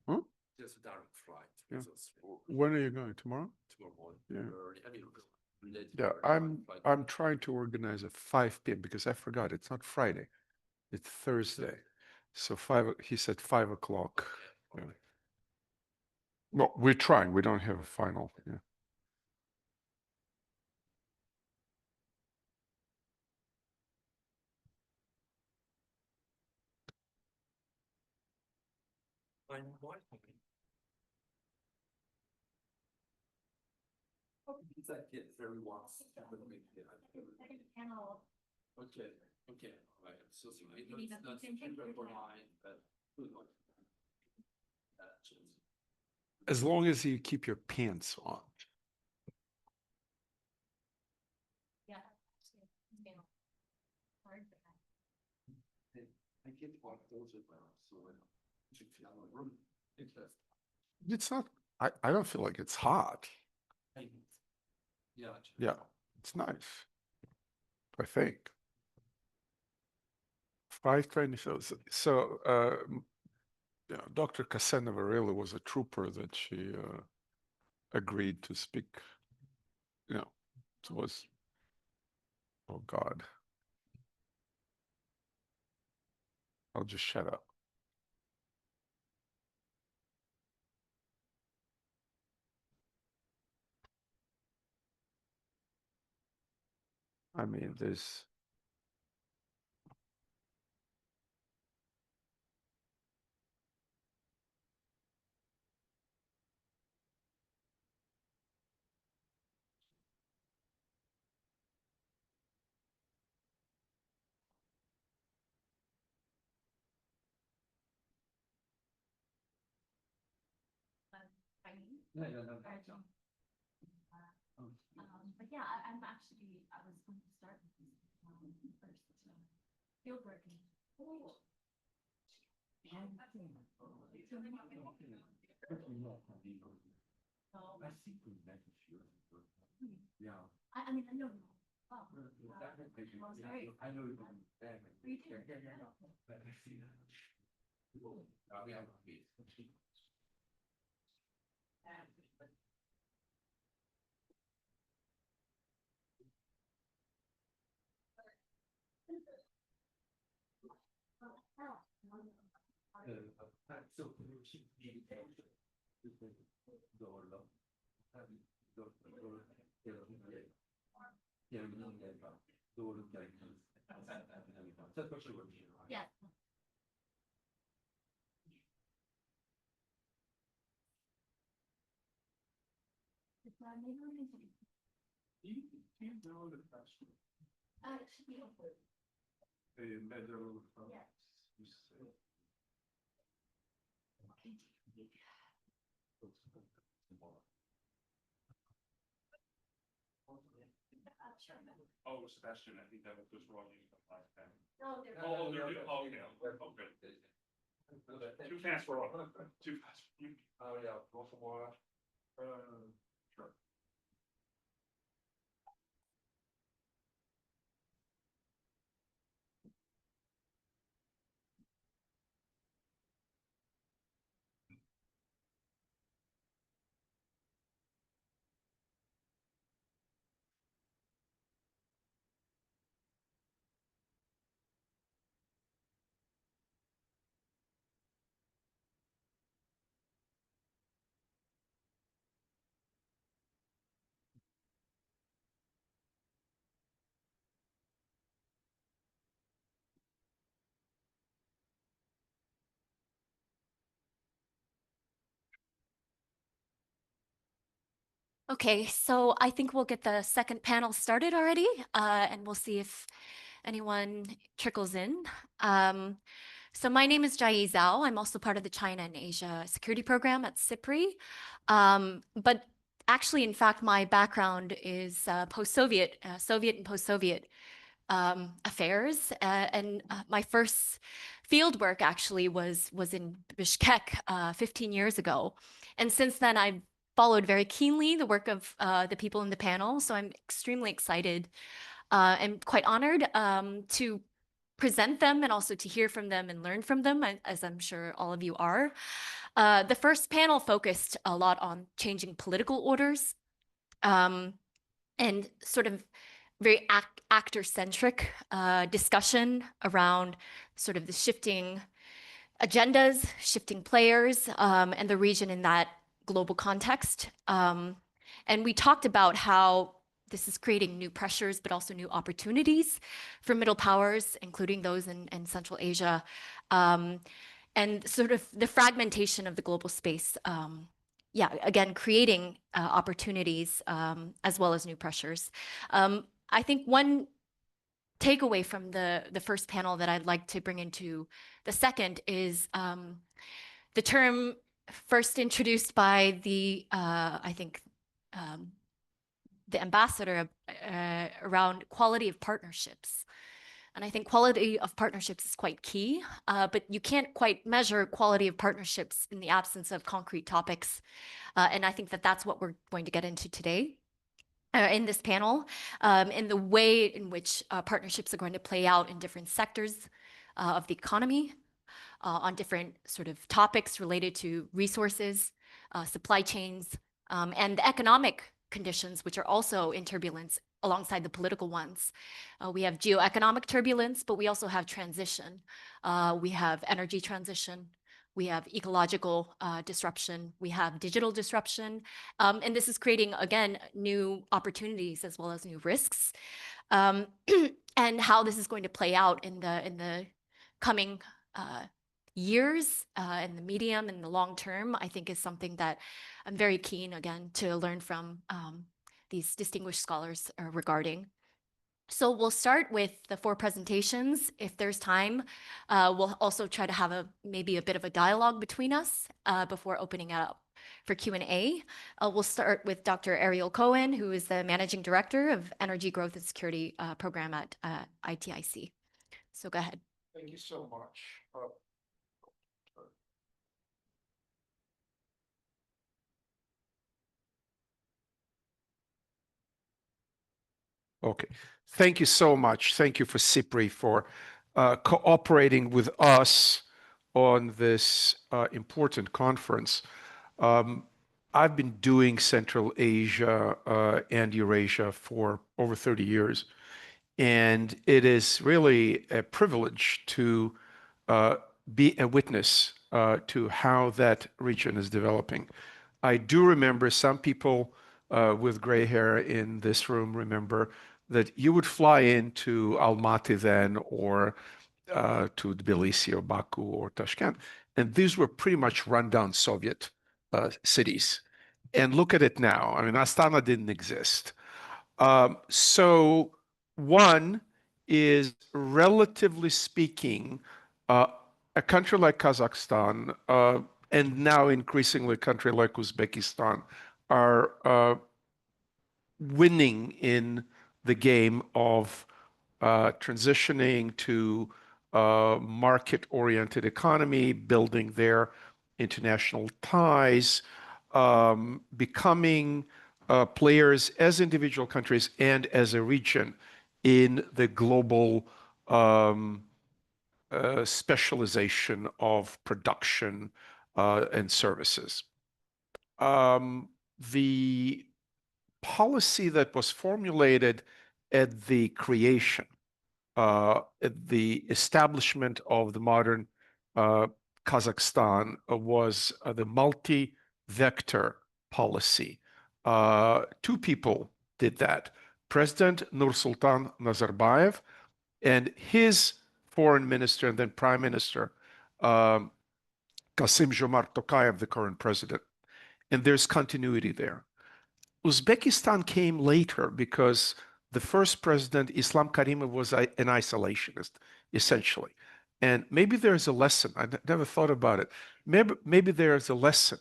Huh? There's a direct flight. Yeah. So When are you going? Tomorrow? tomorrow morning. Yeah. Early. I mean, related Yeah, direct flight. I'm trying to organize at 5 p.m. because I forgot it's not Friday, it's Thursday. So he said 5 o'clock. Okay. Yeah. No, we're trying. We don't have a final. Yeah. I'm white. It's like it's very once. Okay. Okay. Right. So it's not super line, but good one. As long as you keep your pants on. I get what those are, so It's not, I don't feel like it's hot. yeah. Yeah, it's nice. I think. 5:20. Yeah, Dr. Casanova really was a trooper that she agreed to speak. You know, it was, oh God. I'll just shut up. I mean, there's. But yeah, I'm actually, I was going to start with this first field working. Yeah. I mean, I know. Oh, I know you. Yeah. It should be over. Oh, Sebastian, I think that was just wrong. Last time. No, they're. Oh, they're, okay. Too fast for all. Too fast. Oh, yeah, want some more? Sure. Okay, so I think we'll get the second panel started already, and we'll see if anyone trickles in. So my name is Jai Zhao. I'm also part of the China and Asia Security Program at SIPRI. But actually, in fact, my background is post-Soviet, Soviet and post-Soviet affairs. And my first field work actually was in Bishkek 15 years ago. And since then, I've followed very keenly the work of the people in the panel. So I'm extremely excited and quite honored to present them and also to hear from them and learn from them, as I'm sure all of you are. The first panel focused a lot on changing political orders and sort of very actor-centric discussion around sort of the shifting agendas, shifting players, and the region in that global context. And we talked about how this is creating new pressures, but also new opportunities for middle powers, including those in Central Asia, and sort of the fragmentation of the global space. Yeah, again, creating opportunities as well as new pressures. I think one takeaway from the first panel that I'd like to bring into the second is the term first introduced by the, I think, the ambassador around quality of partnerships. And I think quality of partnerships is quite key, but you can't quite measure quality of partnerships in the absence of concrete topics. And I think that that's what we're going to get into today. In this panel, in the way in which partnerships are going to play out in different sectors of the economy, on different sort of topics related to resources, supply chains, and the economic conditions, which are also in turbulence alongside the political ones. We have geo-economic turbulence, but we also have transition. We have energy transition. We have ecological disruption, we have digital disruption, and this is creating, again, new opportunities as well as new risks. And how this is going to play out in the coming years, in the medium and the long term, I think is something that I'm very keen, again, to learn from these distinguished scholars regarding. So we'll start with the 4 presentations. If there's time, we'll also try to have maybe a bit of a dialogue between us before opening it up for Q&A. We'll start with Dr. Ariel Cohen, who is the Managing Director of Energy Growth and Security Program at ITIC. So go ahead. Thank you so much. Okay, thank you so much. Thank you for SIPRI for cooperating with us on this important conference. I've been doing Central Asia and Eurasia for over 30 years, and it is really a privilege to be a witness to how that region is developing. I do remember some people with gray hair in this room remember that you would fly into Almaty then, or to Tbilisi or Baku or Tashkent, and these were pretty much rundown Soviet cities. And look at it now. I mean, Astana didn't exist. So one is, relatively speaking, a country like Kazakhstan, and now increasingly a country like Uzbekistan, are winning in the game of transitioning to market-oriented economy, building their international ties, becoming players as individual countries and as a region in the global specialization of production and services. The policy that was formulated at the creation, at the establishment of the modern Kazakhstan was the multi-vector policy. 2 people did that. President Nursultan Nazarbayev and his foreign minister and then prime minister, Kassym-Jomart Tokayev, the current president. And there's continuity there. Uzbekistan came later because the first president, Islam Karimov, was an isolationist, essentially. And maybe there's a lesson, I never thought about it. Maybe there's a lesson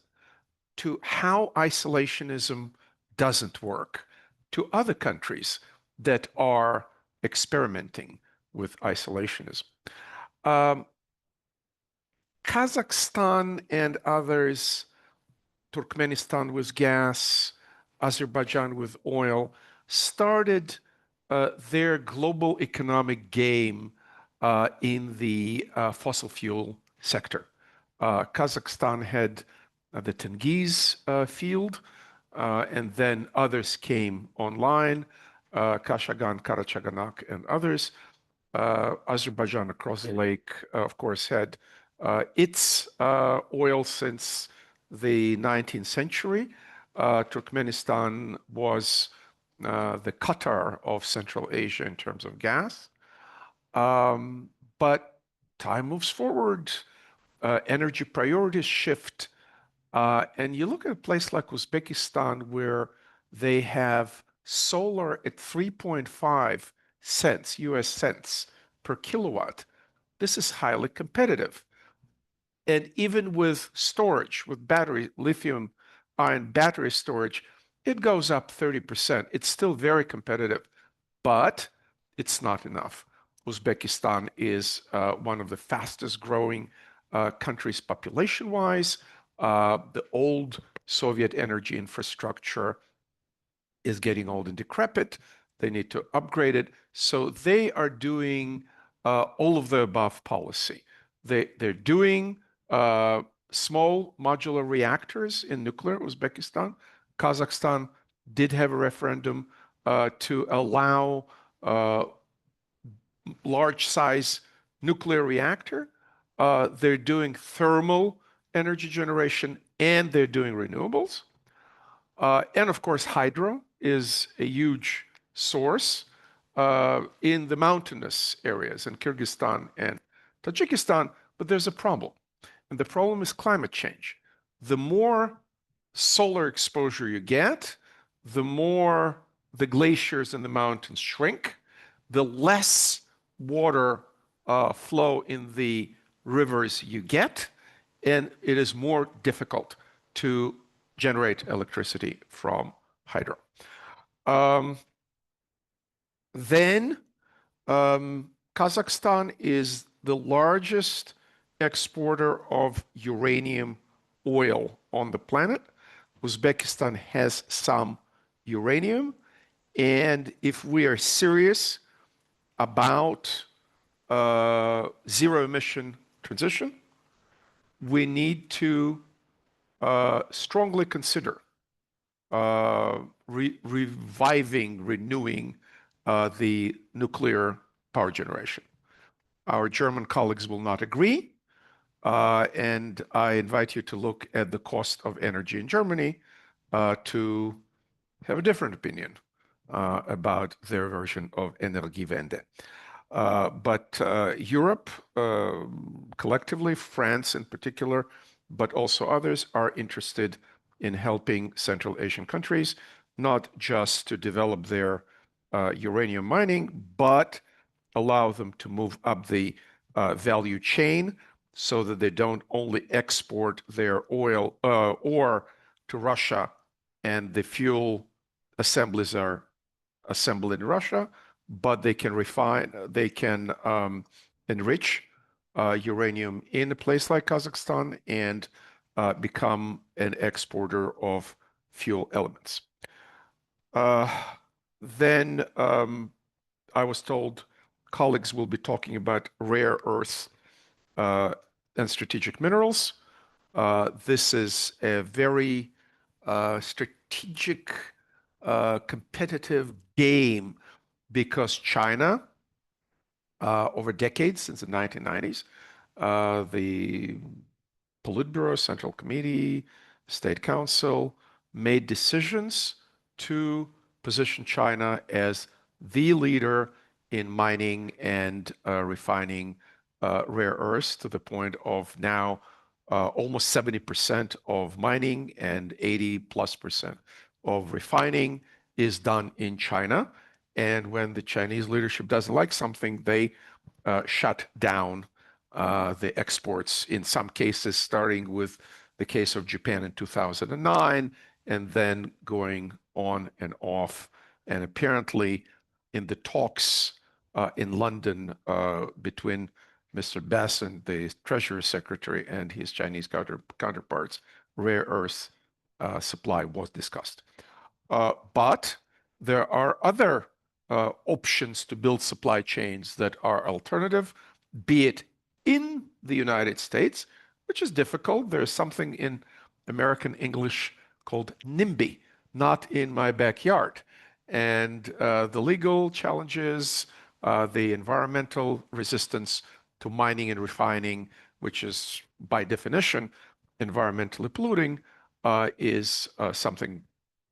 to how isolationism doesn't work to other countries that are experimenting with isolationism. Kazakhstan and others, Turkmenistan with gas, Azerbaijan with oil, started their global economic game in the fossil fuel sector. Kazakhstan had the Tengiz field, and then others came online, Kashagan, Karachaganak, and others. Azerbaijan across the lake, of course, had its oil since the 19th century. Turkmenistan was the Qatar of Central Asia in terms of gas. But time moves forward, energy priorities shift, and you look at a place like Uzbekistan where they have solar at 3.5 cents, US cents per kilowatt. This is highly competitive. And even with storage, with battery, lithium-ion battery storage, it goes up 30%. It's still very competitive, but it's not enough. Uzbekistan is one of the fastest growing countries population-wise. The old Soviet energy infrastructure is getting old and decrepit. They need to upgrade it. So they are doing all of the above policy. They're doing small modular reactors in nuclear, Uzbekistan. Kazakhstan did have a referendum to allow large size nuclear reactor. They're doing thermal energy generation and they're doing renewables. And of course, hydro is a huge source in the mountainous areas in Kyrgyzstan and Tajikistan, but there's a problem. And the problem is climate change. The more solar exposure you get, the more the glaciers and the mountains shrink, the less water flow in the rivers you get, and it is more difficult to generate electricity from hydro. Kazakhstan is the largest exporter of uranium oil on the planet. Uzbekistan has some uranium. And if we are serious about zero emission transition, we need to strongly consider renewing the nuclear power generation. Our German colleagues will not agree, and I invite you to look at the cost of energy in Germany to have a different opinion about their version of Energiewende. But Europe, collectively, France in particular, but also others are interested in helping Central Asian countries, not just to develop their uranium mining, but allow them to move up the value chain so that they don't only export their oil ore to Russia and the fuel assemblies are assembled in Russia, but they can enrich uranium in a place like Kazakhstan and become an exporter of fuel elements. Then I was told colleagues will be talking about rare earths and strategic minerals. This is a very strategic, competitive game because China, over decades, since the 1990s, the Politburo, Central Committee, State Council made decisions to position China as the leader in mining and refining rare earths to the point of now almost 70% of mining and 80+% of refining is done in China. And when the Chinese leadership doesn't like something, they shut down the exports, in some cases, starting with the case of Japan in 2009, and then going on and off. And apparently, in the talks in London between Mr. Bessent, the Treasury Secretary, and his Chinese counterparts, rare earth supply was discussed. But there are other options to build supply chains that are alternative, be it in the United States, which is difficult. There's something in American English called NIMBY, not in my backyard. And the legal challenges, the environmental resistance to mining and refining, which is by definition environmentally polluting, is something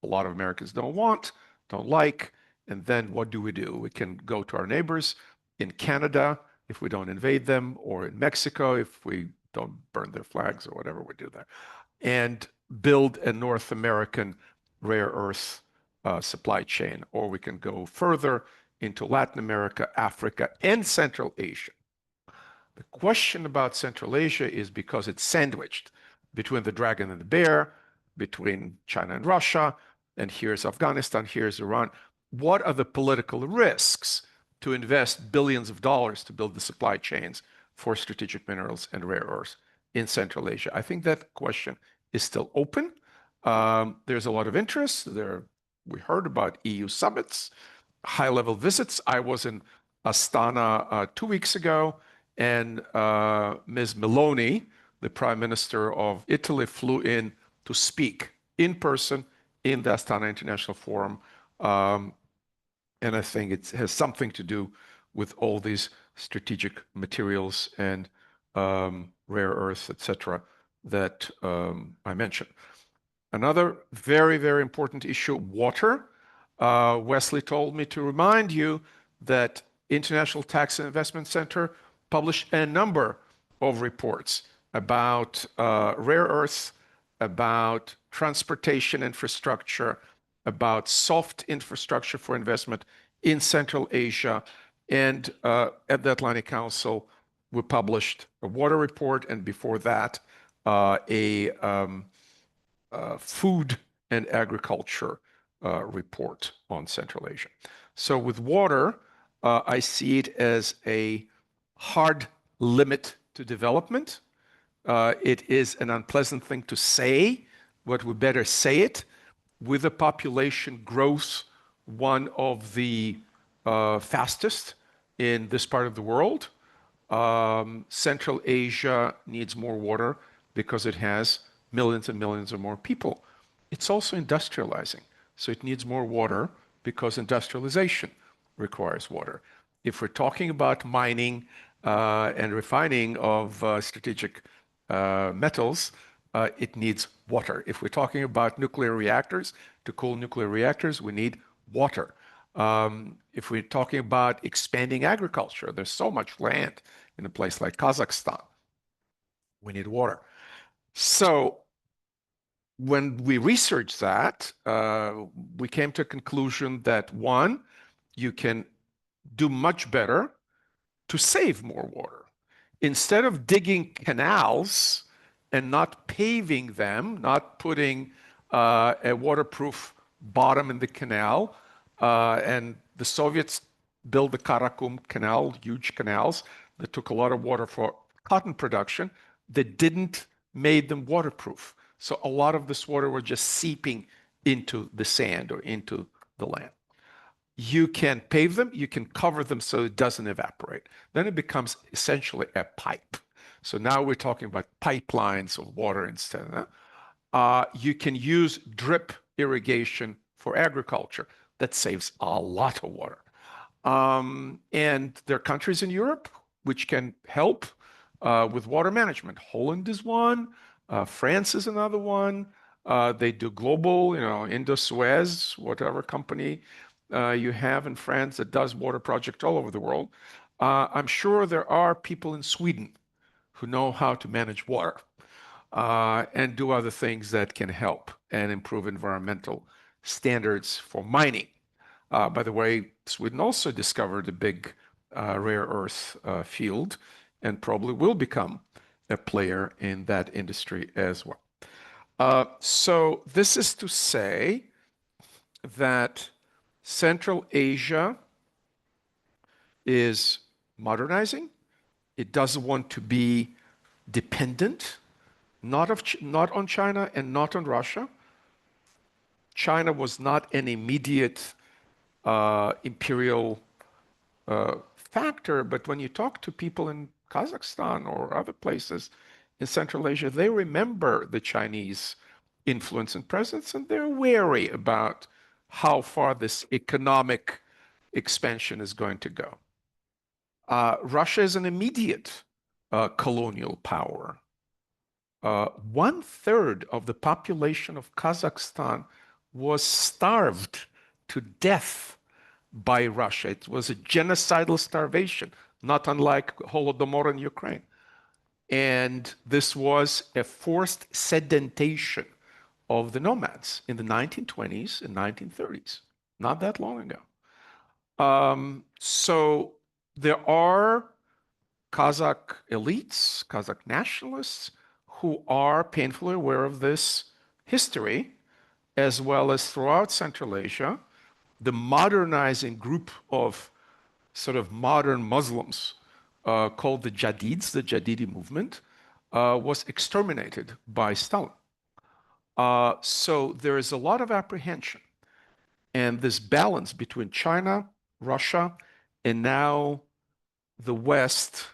a lot of Americans don't want, don't like. And then what do? We can go to our neighbors in Canada if we don't invade them, or in Mexico if we don't burn their flags or whatever we do there, and build a North American rare earth supply chain. Or we can go further into Latin America, Africa, and Central Asia. The question about Central Asia is because it's sandwiched between the dragon and the bear, between China and Russia, and here's Afghanistan, here's Iran. What are the political risks to invest billions of dollars to build the supply chains for strategic minerals and rare earths in Central Asia? I think that question is still open. There's a lot of interest. We heard about EU summits, high-level visits. I was in Astana 2 weeks ago, and Ms. Meloni, the Prime Minister of Italy, flew in to speak in person in the Astana International Forum. And I think it has something to do with all these strategic materials and rare earths, etc., that I mentioned. Another very, very important issue, water. Wesley told me to remind you that International Tax and Investment Center published a number of reports about rare earths, about transportation infrastructure, about soft infrastructure for investment in Central Asia. And at the Atlantic Council, we published a water report, and before that, a food and agriculture report on Central Asia. So with water, I see it as a hard limit to development. It is an unpleasant thing to say, but we better say it. With the population growth, one of the fastest in this part of the world, Central Asia needs more water because it has millions and millions of more people. It's also industrializing, so it needs more water because industrialization requires water. If we're talking about mining and refining of strategic metals, it needs water. If we're talking about nuclear reactors, to cool nuclear reactors, we need water. If we're talking about expanding agriculture, there's so much land in a place like Kazakhstan. We need water. So when we researched that, we came to a conclusion that, one, you can do much better to save more water. Instead of digging canals and not paving them, not putting a waterproof bottom in the canal, and the Soviets built the Karakum Canal, huge canals that took a lot of water for cotton production, that didn't make them waterproof. So a lot of this water was just seeping into the sand or into the land. You can pave them, you can cover them so it doesn't evaporate. Then it becomes essentially a pipe. So now we're talking about pipelines of water instead. You can use drip irrigation for agriculture. That saves a lot of water. And there are countries in Europe which can help with water management. Holland is one, France is another one. They do global, Indo-Suez, whatever company you have in France that does water projects all over the world. I'm sure there are people in Sweden who know how to manage water and do other things that can help and improve environmental standards for mining. By the way, Sweden also discovered a big rare earth field and probably will become a player in that industry as well. So this is to say that Central Asia is modernizing. It doesn't want to be dependent, not on China and not on Russia. China was not an immediate imperial factor, but when you talk to people in Kazakhstan or other places in Central Asia, they remember the Chinese influence and presence, and they're wary about how far this economic expansion is going to go. Russia is an immediate colonial power. 1/3 of the population of Kazakhstan was starved to death by Russia. It was a genocidal starvation, not unlike Holodomor in Ukraine. And this was a forced sedimentation of the nomads in the 1920s and 1930s, not that long ago. So there are Kazakh elites, Kazakh nationalists, who are painfully aware of this history, as well as throughout Central Asia, the modernizing group of sort of modern Muslims called the Jadids, the Jadidi movement, was exterminated by Stalin. So there is a lot of apprehension. And this balance between China, Russia, and now the West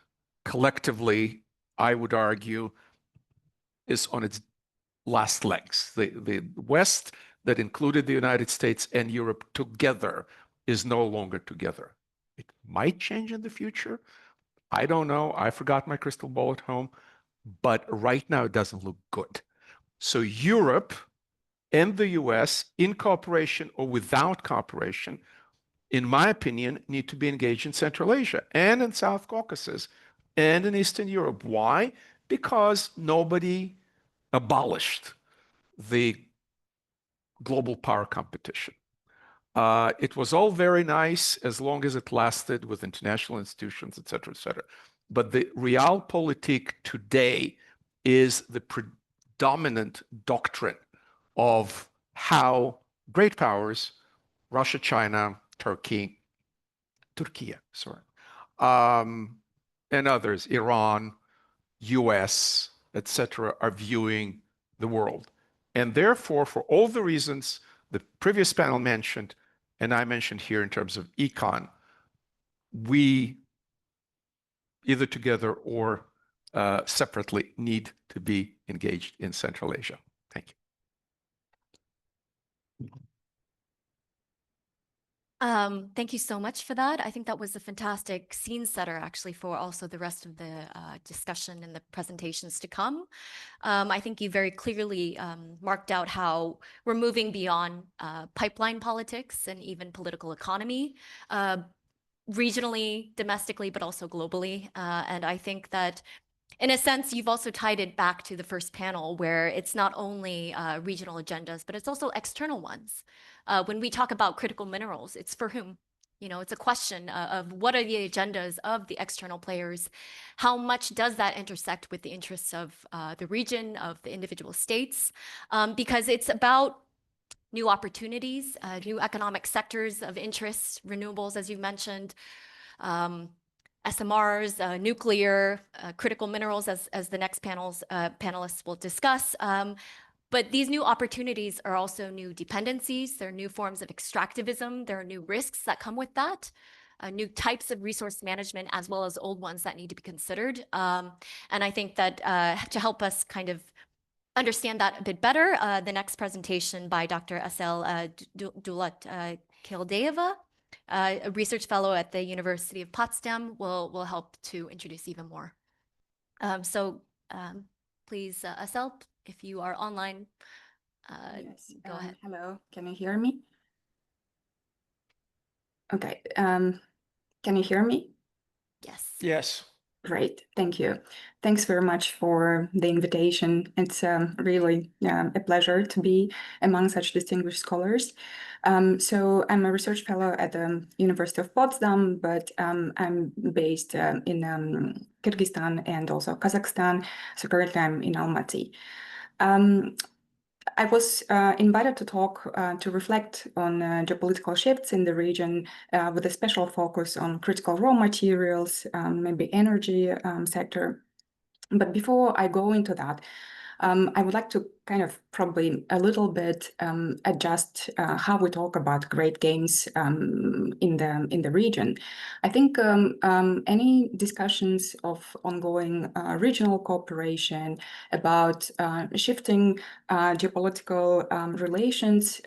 collectively, I would argue, is on its last legs. The West that included the United States and Europe together is no longer together. It might change in the future. I don't know. I forgot my crystal ball at home. But right now, it doesn't look good. So Europe and the US, in cooperation or without cooperation, in my opinion, need to be engaged in Central Asia and in South Caucasus and in Eastern Europe. Why? Because nobody abolished the global power competition. It was all very nice as long as it lasted with international institutions, et cetera, et cetera. But the realpolitik today is the predominant doctrine of how great powers, Russia, China, Turkey, and others, Iran, US, etc., are viewing the world. And therefore, for all the reasons the previous panel mentioned, and I mentioned here in terms of econ, we either together or separately need to be engaged in Central Asia. Thank you. Thank you so much for that. I think that was a fantastic scene setter, actually, for also the rest of the discussion and the presentations to come. I think you very clearly marked out how we're moving beyond pipeline politics and even political economy, regionally, domestically, but also globally. And I think that in a sense, you've also tied it back to the first panel, where it's not only regional agendas, but it's also external ones. When we talk about critical minerals, it's for whom? You know, it's a question of what are the agendas of the external players? How much does that intersect with the interests of the region, of the individual states? Because it's about new opportunities, new economic sectors of interest, renewables, as you mentioned, SMRs, nuclear, critical minerals, as the next panelists will discuss. But these new opportunities are also new dependencies. There are new forms of extractivism. There are new risks that come with that, new types of resource management, as well as old ones that need to be considered. And I think that to help us kind of understand that a bit better, the next presentation by Dr. Asel Dulat-Kildayeva, a research fellow at the University of Potsdam, will help to introduce even more. Please, Asel, if you are online, yes, go ahead. Hello, can you hear me? Okay, can you hear me? Yes. Yes. Great, thank you. Thanks very much for the invitation. It's really a pleasure to be among such distinguished scholars. So I'm a research fellow at the University of Potsdam, but I'm based in Kyrgyzstan and also Kazakhstan. So currently I'm in Almaty. I was invited to talk, to reflect on geopolitical shifts in the region with a special focus on critical raw materials, maybe energy sector. But before I go into that, I would like to kind of probably a little bit adjust how we talk about great games in the region. I think any discussions of ongoing regional cooperation about shifting geopolitical relations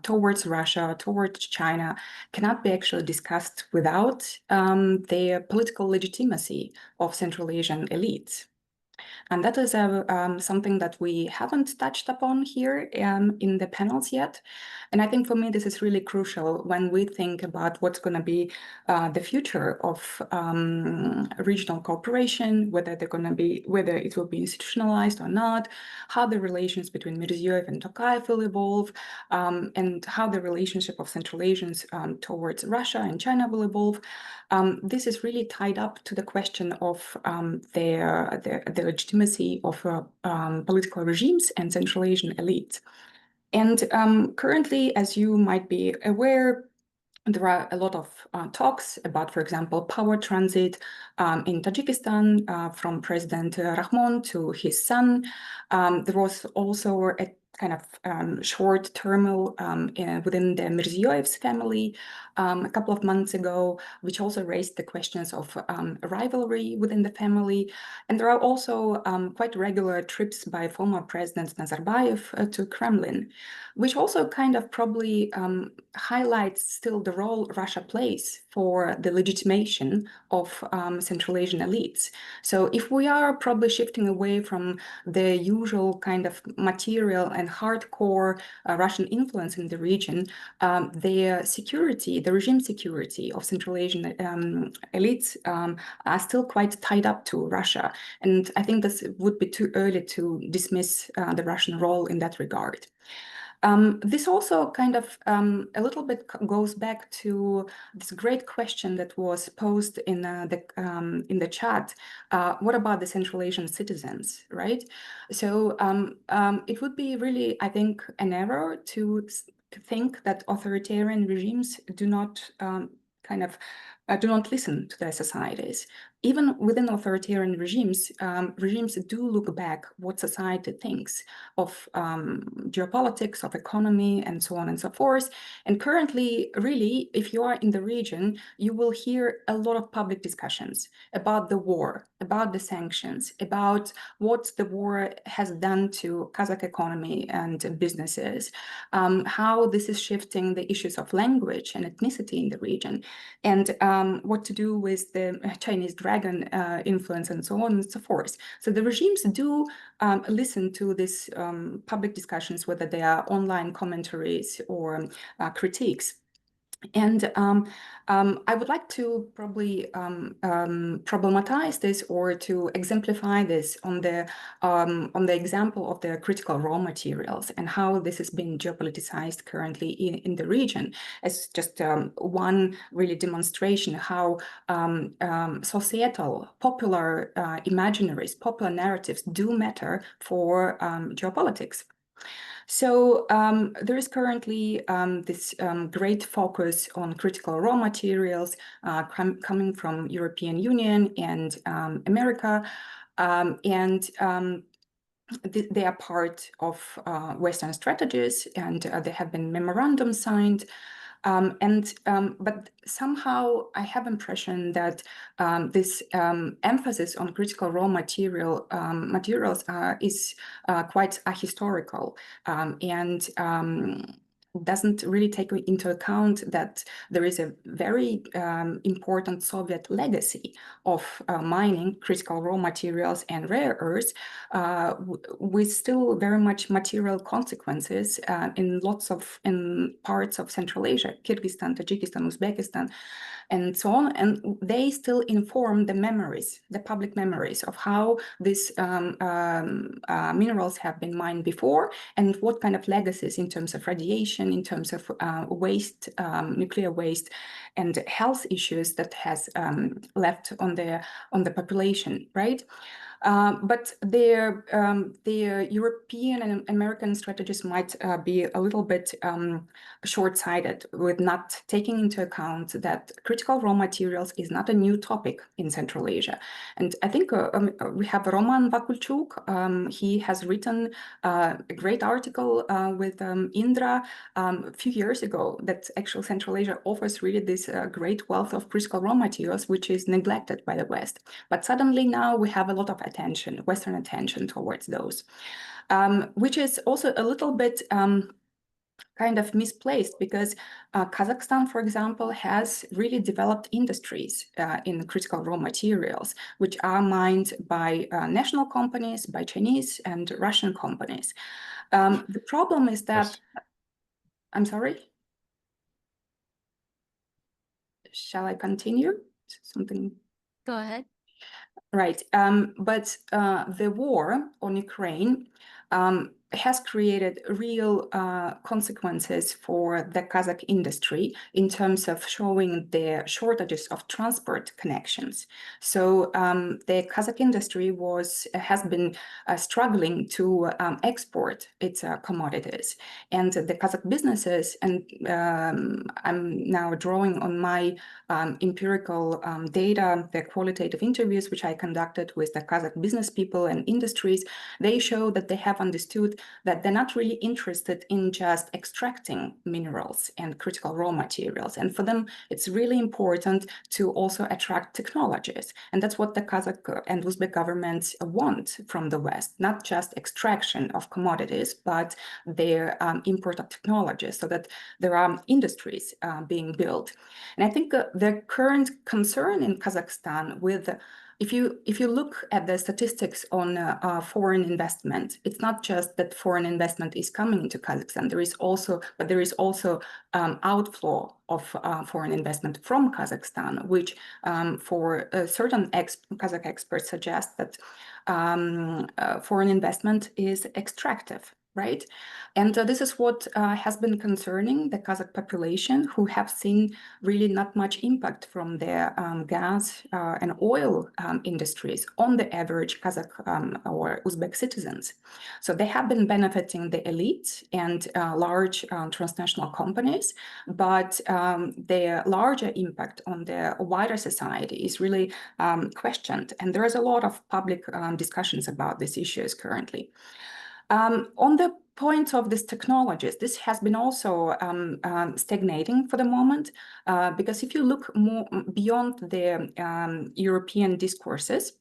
towards Russia, towards China, cannot be actually discussed without the political legitimacy of Central Asian elites. And that is something that we haven't touched upon here in the panels yet. And I think for me, this is really crucial when we think about what's going to be the future of regional cooperation, whether it will be institutionalized or not, how the relations between Mirziyoyev and Tokayev will evolve, and how the relationship of Central Asians towards Russia and China will evolve. This is really tied up to the question of the legitimacy of political regimes and Central Asian elites. And currently, as you might be aware, there are a lot of talks about, for example, power transit in Tajikistan from President Rahmon to his son. There was also a kind of short turmoil within the Mirziyoyev's family a couple of months ago, which also raised the questions of rivalry within the family. And there are also quite regular trips by former President Nazarbayev to Kremlin, which also kind of probably highlights still the role Russia plays for the legitimation of Central Asian elites. So if we are probably shifting away from the usual kind of material and hardcore Russian influence in the region, the regime security of Central Asian elites are still quite tied up to Russia. And I think this would be too early to dismiss the Russian role in that regard. This also kind of a little bit goes back to this great question that was posed in the chat. What about the Central Asian citizens, right? So it would be really, I think, an error to think that authoritarian regimes do not do not listen to their societies. Even within authoritarian regimes, regimes do look back what society thinks of geopolitics, of economy, and so on and so forth. And currently, really, if you are in the region, you will hear a lot of public discussions about the war, about the sanctions, about what the war has done to Kazakh economy and businesses, how this is shifting the issues of language and ethnicity in the region, and what to do with the Chinese dragon influence and so on and so forth. So the regimes do listen to these public discussions, whether they are online commentaries or critiques. And I would like to probably problematize this or to exemplify this on the example of the critical raw materials and how this is being geopoliticized currently in the region as just one really demonstration how societal, popular imaginaries, popular narratives do matter for geopolitics. So there is currently this great focus on critical raw materials coming from European Union and America, and they are part of Western strategies, and there have been memorandums signed. But somehow I have impression that this emphasis on critical raw materials is quite ahistorical and doesn't really take into account that there is a very important Soviet legacy of mining critical raw materials and rare earths with still very much material consequences in parts of Central Asia, Kyrgyzstan, Tajikistan, Uzbekistan. and so on. And they still inform the memories, the public memories of how these minerals have been mined before, and what kind of legacies in terms of radiation, in terms of waste, nuclear waste, and health issues that has left on the population, right? But the European and American strategies might be a little bit short-sighted with not taking into account that critical raw materials is not a new topic in Central Asia. And I think we have Roman Vakulchuk. He has written a great article with Indra a few years ago that actually Central Asia offers really this great wealth of critical raw materials, which is neglected by the West. But suddenly now we have a lot of attention, Western attention towards those, which is also a little bit kind of misplaced, because Kazakhstan, for example, has really developed industries in critical raw materials, which are mined by national companies, by Chinese and Russian companies. The problem is that, I'm sorry? Shall I continue? Something? Go ahead. Right, but the war on Ukraine has created real consequences for the Kazakh industry in terms of showing the shortages of transport connections. So the Kazakh industry has been struggling to export its commodities, and the Kazakh businesses, and I'm now drawing on my empirical data, the qualitative interviews which I conducted with the Kazakh business people and industries, they show that they have understood that they're not really interested in just extracting minerals and critical raw materials. And for them, it's really important to also attract technologies. And that's what the Kazakh and Uzbek governments want from the West, not just extraction of commodities, but their import of technologies, so that there are industries being built. And I think the current concern in Kazakhstan with if you look at the statistics on foreign investment, it's not just that foreign investment is coming into Kazakhstan. There is also outflow of foreign investment from Kazakhstan, which for certain Kazakh experts suggest that foreign investment is extractive. Right, and this is what has been concerning the Kazakh population, who have seen really not much impact from the gas and oil industries on the average Kazakh or Uzbek citizens. So they have been benefiting the elite and large transnational companies, but the larger impact on the wider society is really questioned. And there is a lot of public discussions about these issues currently. On the point of these technologies, this has been also stagnating for the moment, because if you look more beyond the European discourses,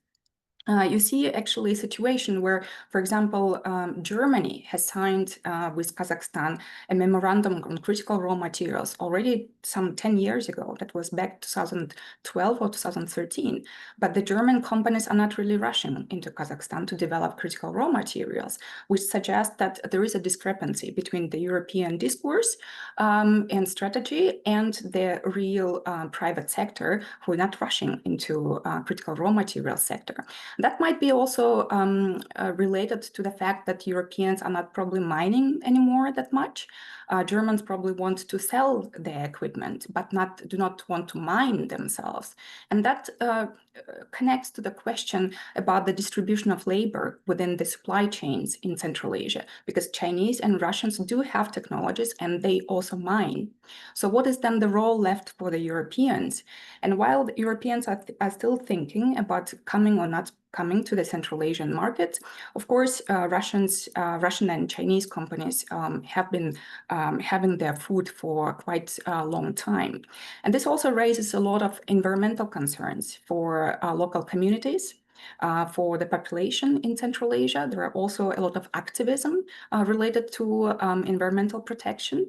you see actually a situation where, for example, Germany has signed with Kazakhstan a memorandum on critical raw materials already some 10 years ago. That was back 2012 or 2013. But the German companies are not really rushing into Kazakhstan to develop critical raw materials, which suggests that there is a discrepancy between the European discourse and strategy and the real private sector, who are not rushing into critical raw material sector. That might be also related to the fact that Europeans are not probably mining anymore that much. Germans probably want to sell their equipment, but do not want to mine themselves. And that connects to the question about the distribution of labor within the supply chains in Central Asia, because Chinese and Russians do have technologies and they also mine. So what is then the role left for the Europeans? And while the Europeans are still thinking about coming or not coming to the Central Asian market, of course, Russian and Chinese companies have been having their food for quite a long time. And this also raises a lot of environmental concerns for local communities. For the population in Central Asia, there are also a lot of activism related to environmental protection.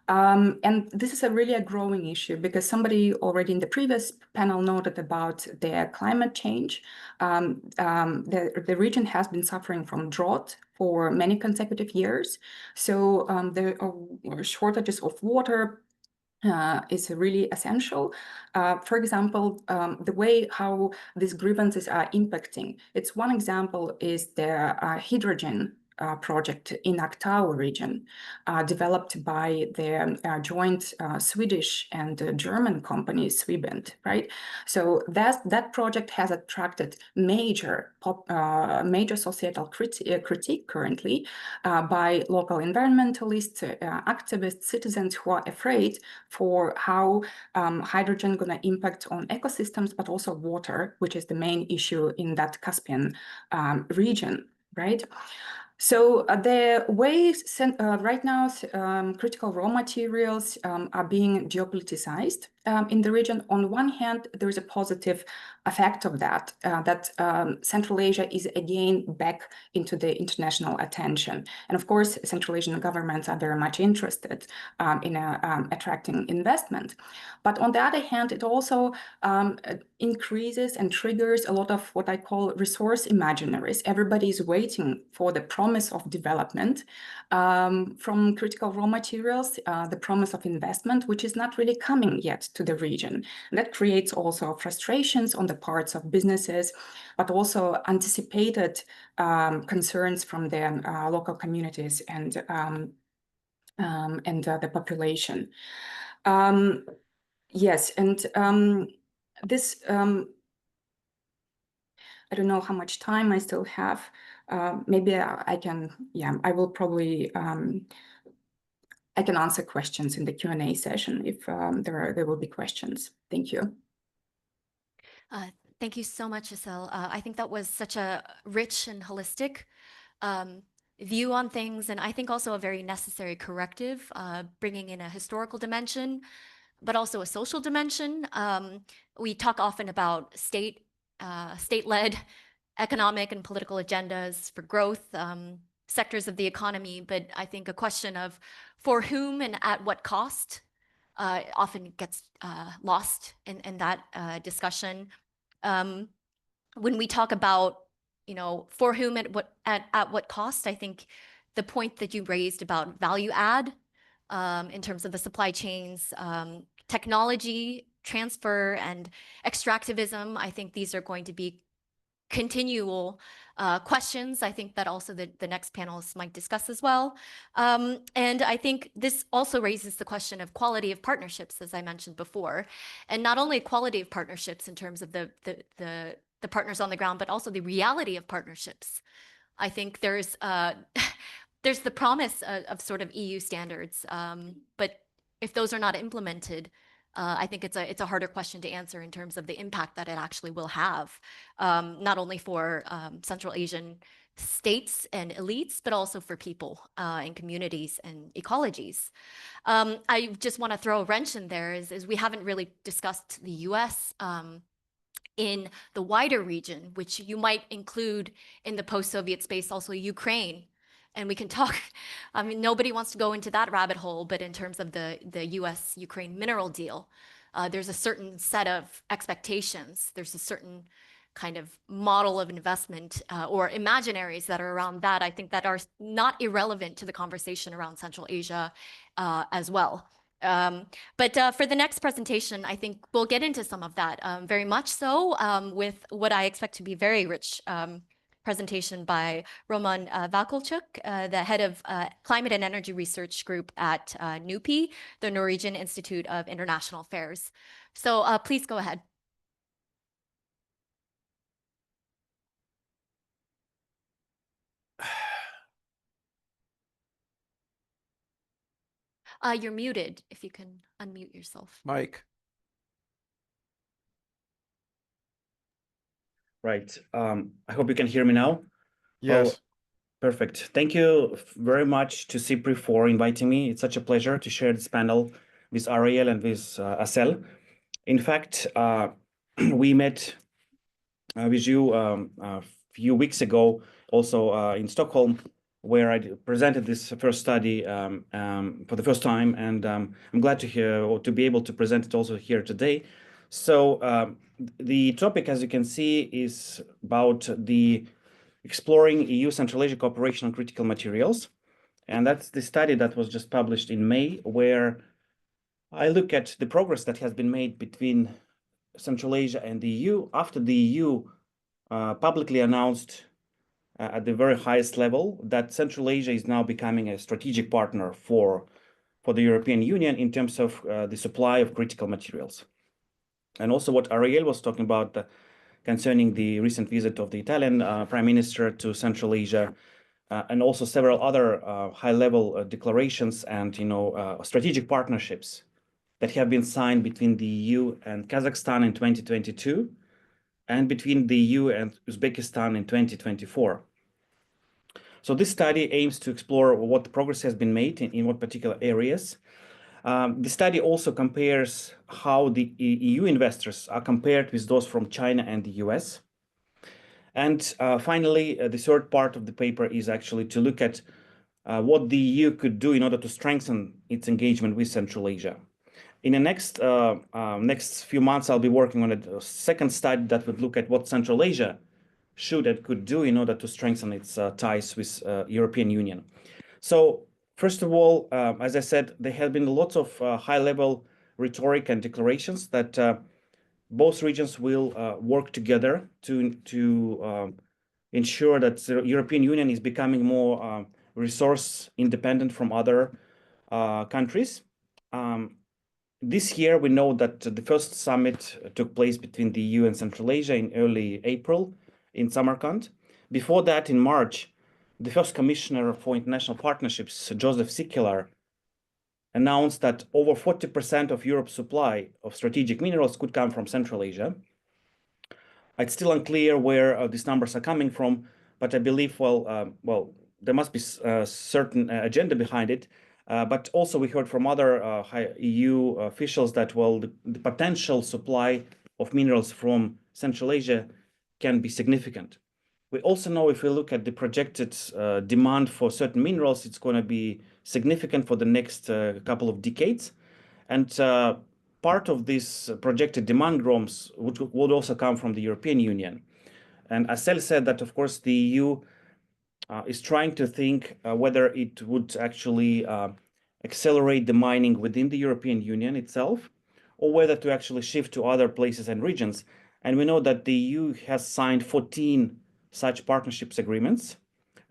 And this is really a growing issue, because somebody already in the previous panel noted about the climate change. The region has been suffering from drought for many consecutive years. So there are shortages of water, is really essential. For example, the way how these grievances are impacting. It's one example is the hydrogen project in Aktau region, developed by the joint Swedish and German company Swebent, right? So that project has attracted major societal critique currently by local environmentalists, activists, citizens who are afraid for how hydrogen gonna impact on ecosystems, but also water, which is the main issue in that Caspian region, right? So the ways right now critical raw materials are being geopoliticized in the region. On one hand, there is a positive effect of that, Central Asia is again back into the international attention. And of course, Central Asian governments are very much interested in attracting investment. But on the other hand, it also increases and triggers a lot of what I call resource imaginaries. Everybody is waiting for the promise of development from critical raw materials, the promise of investment, which is not really coming yet to the region. That creates also frustrations on the parts of businesses, but also anticipated concerns from the local communities and the population. Yes, and this, I don't know how much time I still have. Maybe I can, I will probably, I can answer questions in the Q&A session if there will be questions. Thank you. Thank you so much, Isel. I think that was such a rich and holistic view on things, and I think also a very necessary corrective, bringing in a historical dimension, but also a social dimension. We talk often about state-led economic and political agendas for growth, sectors of the economy, but I think a question of for whom and at what cost often gets lost in that discussion. When we talk about, for whom at what cost, I think the point that you raised about value add in terms of the supply chains, technology transfer and extractivism, I think these are going to be continual questions. I think that also the next panelists might discuss as well. And I think this also raises the question of quality of partnerships, as I mentioned before, and not only quality of partnerships in terms of the partners on the ground, but also the reality of partnerships. I think there's the promise of sort of EU standards, but if those are not implemented, I think it's a harder question to answer in terms of the impact that it actually will have, not only for Central Asian states and elites, but also for people and communities and ecologies. I just want to throw a wrench in there is we haven't really discussed the US in the wider region, which you might include in the post-Soviet space, also Ukraine. And we can talk, I mean, nobody wants to go into that rabbit hole, but in terms of the US-Ukraine mineral deal, there's a certain set of expectations. There's a certain kind of model of investment or imaginaries that are around that, I think that are not irrelevant to the conversation around Central Asia as well. But for the next presentation, I think we'll get into some of that very much so with what I expect to be very rich presentation by Roman Valkolchuk, the head of Climate and Energy Research Group at NUPI, the Norwegian Institute of International Affairs. So please go ahead. You're muted, if you can unmute yourself. Mike. Right. I hope you can hear me now. Yes. Oh, perfect. Thank you very much to SIPRI for inviting me. It's such a pleasure to share this panel with Ariel and with Asel. In fact, we met with you a few weeks ago, also in Stockholm, where I presented this first study for the first time, and I'm glad to hear or to be able to present it also here today. So the topic, as you can see, is about the exploring EU Central Asia cooperation on critical materials, and that's the study that was just published in May, where I look at the progress that has been made between Central Asia and the EU after the EU publicly announced at the very highest level that Central Asia is now becoming a strategic partner for the European Union in terms of the supply of critical materials. And also what Ariel was talking about concerning the recent visit of the Italian Prime Minister to Central Asia, and also several other high-level declarations and strategic partnerships that have been signed between the EU and Kazakhstan in 2022 and between the EU and Uzbekistan in 2024. So this study aims to explore what progress has been made in what particular areas. The study also compares how the EU investors are compared with those from China and the US. And finally, the third part of the paper is actually to look at what the EU could do in order to strengthen its engagement with Central Asia. In the next few months, I'll be working on a second study that would look at what Central Asia should and could do in order to strengthen its ties with European Union. So first of all, as I said, there have been lots of high-level rhetoric and declarations that both regions will work together to ensure that the European Union is becoming more resource independent from other countries. This year, we know that the first summit took place between the EU and Central Asia in early April in Samarkand. Before that, in March, the first Commissioner for International Partnerships, Joseph Sikkelar, announced that over 40% of Europe's supply of strategic minerals could come from Central Asia. It's still unclear where these numbers are coming from, but I believe, well, there must be a certain agenda behind it. But also we heard from other high EU officials that, well, the potential supply of minerals from Central Asia can be significant. We also know if we look at the projected demand for certain minerals, it's going to be significant for the next couple of decades. And part of this projected demand growth would also come from the European Union. And Asel said that, of course, the EU is trying to think whether it would actually accelerate the mining within the European Union itself, or whether to actually shift to other places and regions. And we know that the EU has signed 14 such partnerships agreements,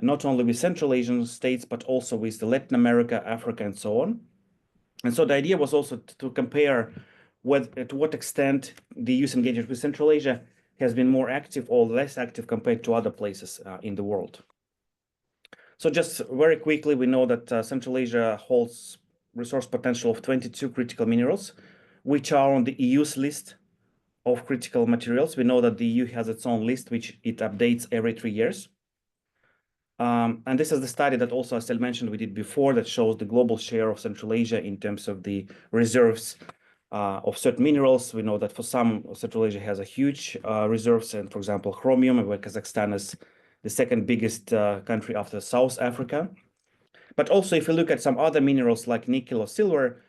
not only with Central Asian states, but also with Latin America, Africa, and so on. And so the idea was also to compare to what extent the EU's engagement with Central Asia has been more active or less active compared to other places in the world. So just very quickly, we know that Central Asia holds resource potential of 22 critical minerals, which are on the EU's list of critical materials. We know that the EU has its own list, which it updates every 3 years. And this is the study that also Asel mentioned we did before that shows the global share of Central Asia in terms of the reserves of certain minerals. We know that for some, Central Asia has a huge reserves, and for example, chromium, where Kazakhstan is the second biggest country after South Africa. But also if you look at some other minerals like nickel or silver,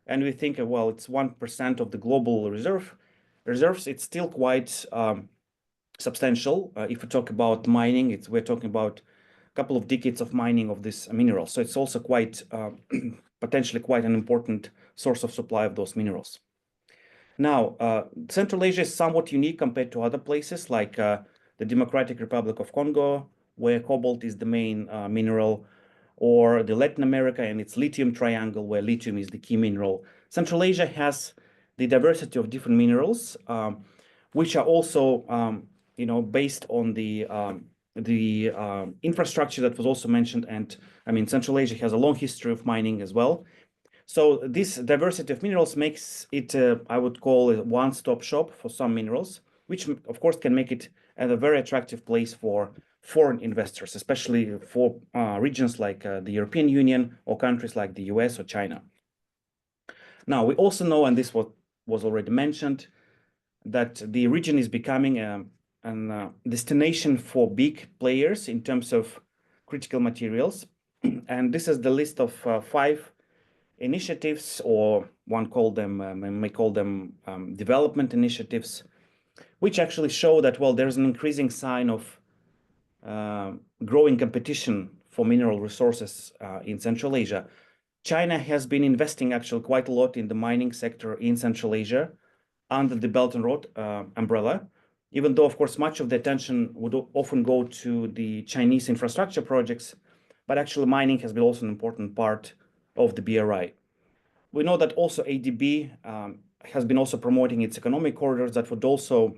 and we think, well, it's 1% of the global reserves, it's still quite substantial. If we talk about mining, we're talking about a couple of decades of mining of this mineral. So it's also quite potentially quite an important source of supply of those minerals. Now, Central Asia is somewhat unique compared to other places like the Democratic Republic of Congo, where cobalt is the main mineral, or the Latin America and its lithium triangle, where lithium is the key mineral. Central Asia has the diversity of different minerals, which are also, based on the infrastructure that was also mentioned. And I mean, Central Asia has a long history of mining as well. So this diversity of minerals makes it, I would call it, a one-stop shop for some minerals, which of course can make it a very attractive place for foreign investors, especially for regions like the European Union or countries like the US or China. Now, we also know, and this was already mentioned, that the region is becoming a destination for big players in terms of critical materials. And this is the list of 5 initiatives, or one may call them development initiatives, which actually show that, well, there's an increasing sign of growing competition for mineral resources in Central Asia. China has been investing actually quite a lot in the mining sector in Central Asia under the Belt and Road umbrella, even though, of course, much of the attention would often go to the Chinese infrastructure projects, but actually mining has been also an important part of the BRI. We know that also ADB has been also promoting its economic corridors that would also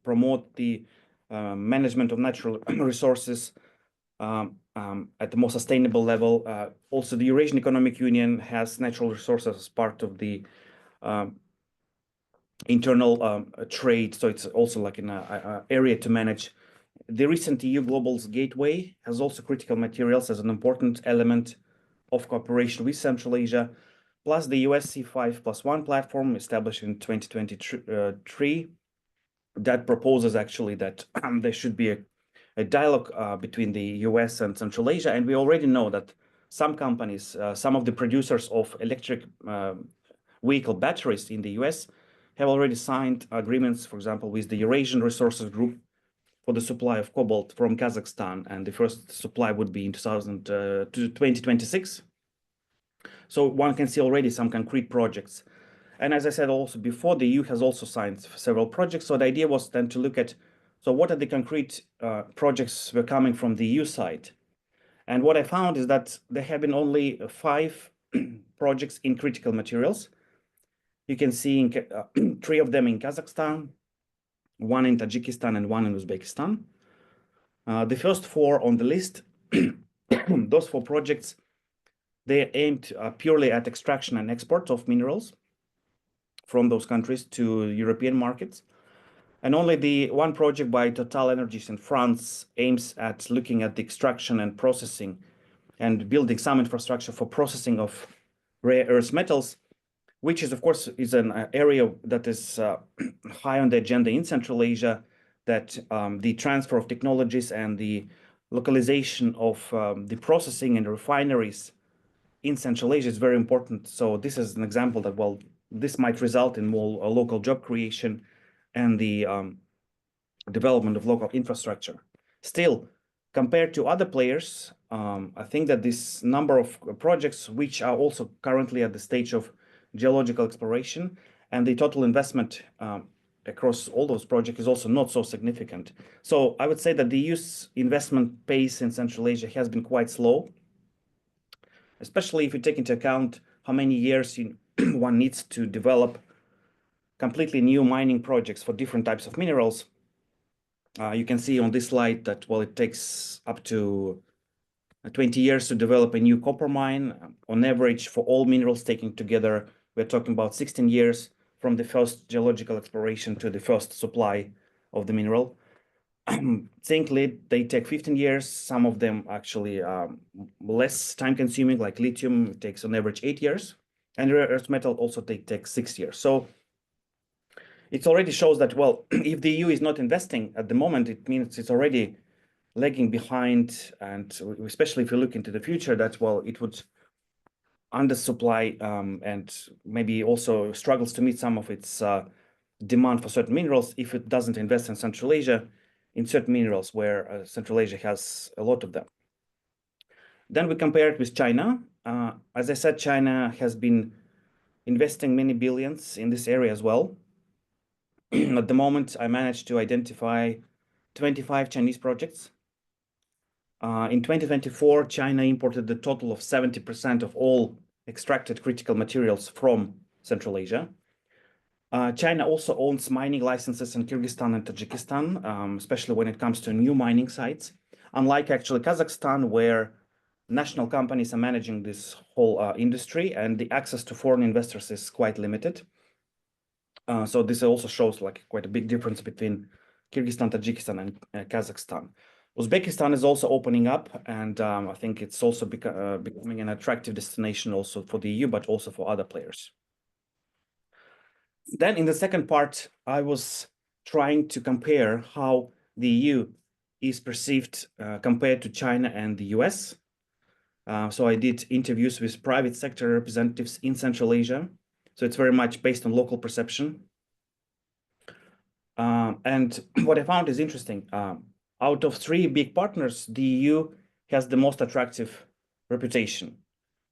promote the management of natural resources at the more sustainable level. Also, the Eurasian Economic Union has natural resources as part of the internal trade, so it's also like an area to manage. The recent EU Global Gateway has also critical materials as an important element of cooperation with Central Asia, plus the US C5+1 platform established in 2023 that proposes actually that there should be a dialogue between the US and Central Asia. And we already know that some companies, some of the producers of electric vehicle batteries in the US have already signed agreements, for example, with the Eurasian Resources Group for the supply of cobalt from Kazakhstan. And the first supply would be in 2026. So one can see already some concrete projects. And as I said also before, the EU has also signed several projects. So the idea was then to look at, so what are the concrete projects were coming from the EU side? And what I found is that there have been only 5 projects in critical materials. You can see 3 of them in Kazakhstan, 1 in Tajikistan, and 1 in Uzbekistan. The first 4 on the list, those 4 projects, they aimed purely at extraction and export of minerals from those countries to European markets. And only the 1 project by Total Energies in France aims at looking at the extraction and processing and building some infrastructure for processing of rare earth metals, which is, of course, is an area that is high on the agenda in Central Asia, that the transfer of technologies and the localization of the processing and refineries in Central Asia is very important. So this is an example that, well, this might result in more local job creation and the development of local infrastructure. Still, compared to other players, I think that this number of projects, which are also currently at the stage of geological exploration, and the total investment across all those projects is also not so significant. So I would say that the EU's investment pace in Central Asia has been quite slow, especially if you take into account how many years one needs to develop completely new mining projects for different types of minerals. You can see on this slide that, well, it takes up to 20 years to develop a new copper mine. On average, for all minerals taken together, we're talking about 16 years from the first geological exploration to the first supply of the mineral. Zinc, lead, they take 15 years. Some of them actually less time consuming, like lithium, it takes on average 8 years. And rare earth metal also takes 6 years. So it already shows that, well, if the EU is not investing at the moment, it means it's already lagging behind. And especially if you look into the future, that, well, it would undersupply and maybe also struggles to meet some of its demand for certain minerals if it doesn't invest in Central Asia, in certain minerals where Central Asia has a lot of them. Then we compare it with China. As I said, China has been investing many billions in this area as well. At the moment, I managed to identify 25 Chinese projects. In 2024, China imported the total of 70% of all extracted critical materials from Central Asia. China also owns mining licenses in Kyrgyzstan and Tajikistan, especially when it comes to new mining sites. Unlike actually Kazakhstan, where national companies are managing this whole industry and the access to foreign investors is quite limited. So this also shows like quite a big difference between Kyrgyzstan, Tajikistan, and Kazakhstan. Uzbekistan is also opening up, and I think it's also becoming an attractive destination also for the EU, but also for other players. Then in the second part, I was trying to compare how the EU is perceived compared to China and the US. So I did interviews with private sector representatives in Central Asia. So it's very much based on local perception. And what I found is interesting. Out of 3 big partners, the EU has the most attractive reputation.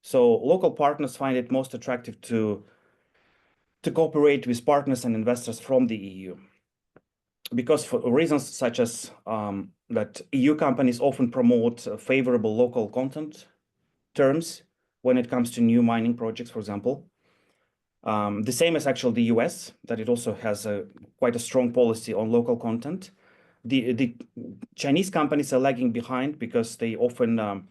So local partners find it most attractive to cooperate with partners and investors from the EU. Because for reasons such as that EU companies often promote favorable local content terms when it comes to new mining projects, for example. The same as actually the US, that it also has quite a strong policy on local content. The Chinese companies are lagging behind because they often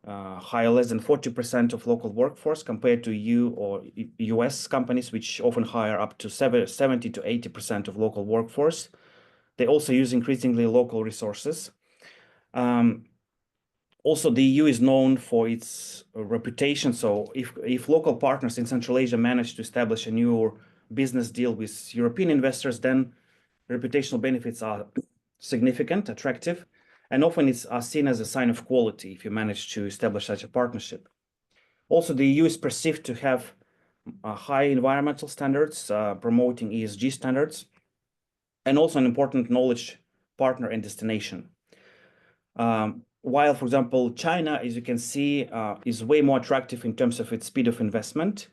hire less than 40% of local workforce compared to EU or US companies, which often hire up to 70 to 80% of local workforce. They also use increasingly local resources. Also, the EU is known for its reputation. So if local partners in Central Asia manage to establish a new business deal with European investors, then reputational benefits are significant, attractive, and often it's seen as a sign of quality if you manage to establish such a partnership. Also, the EU is perceived to have high environmental standards, promoting ESG standards, and also an important knowledge partner and destination. While, for example, China, as you can see, is way more attractive in terms of its speed of investment.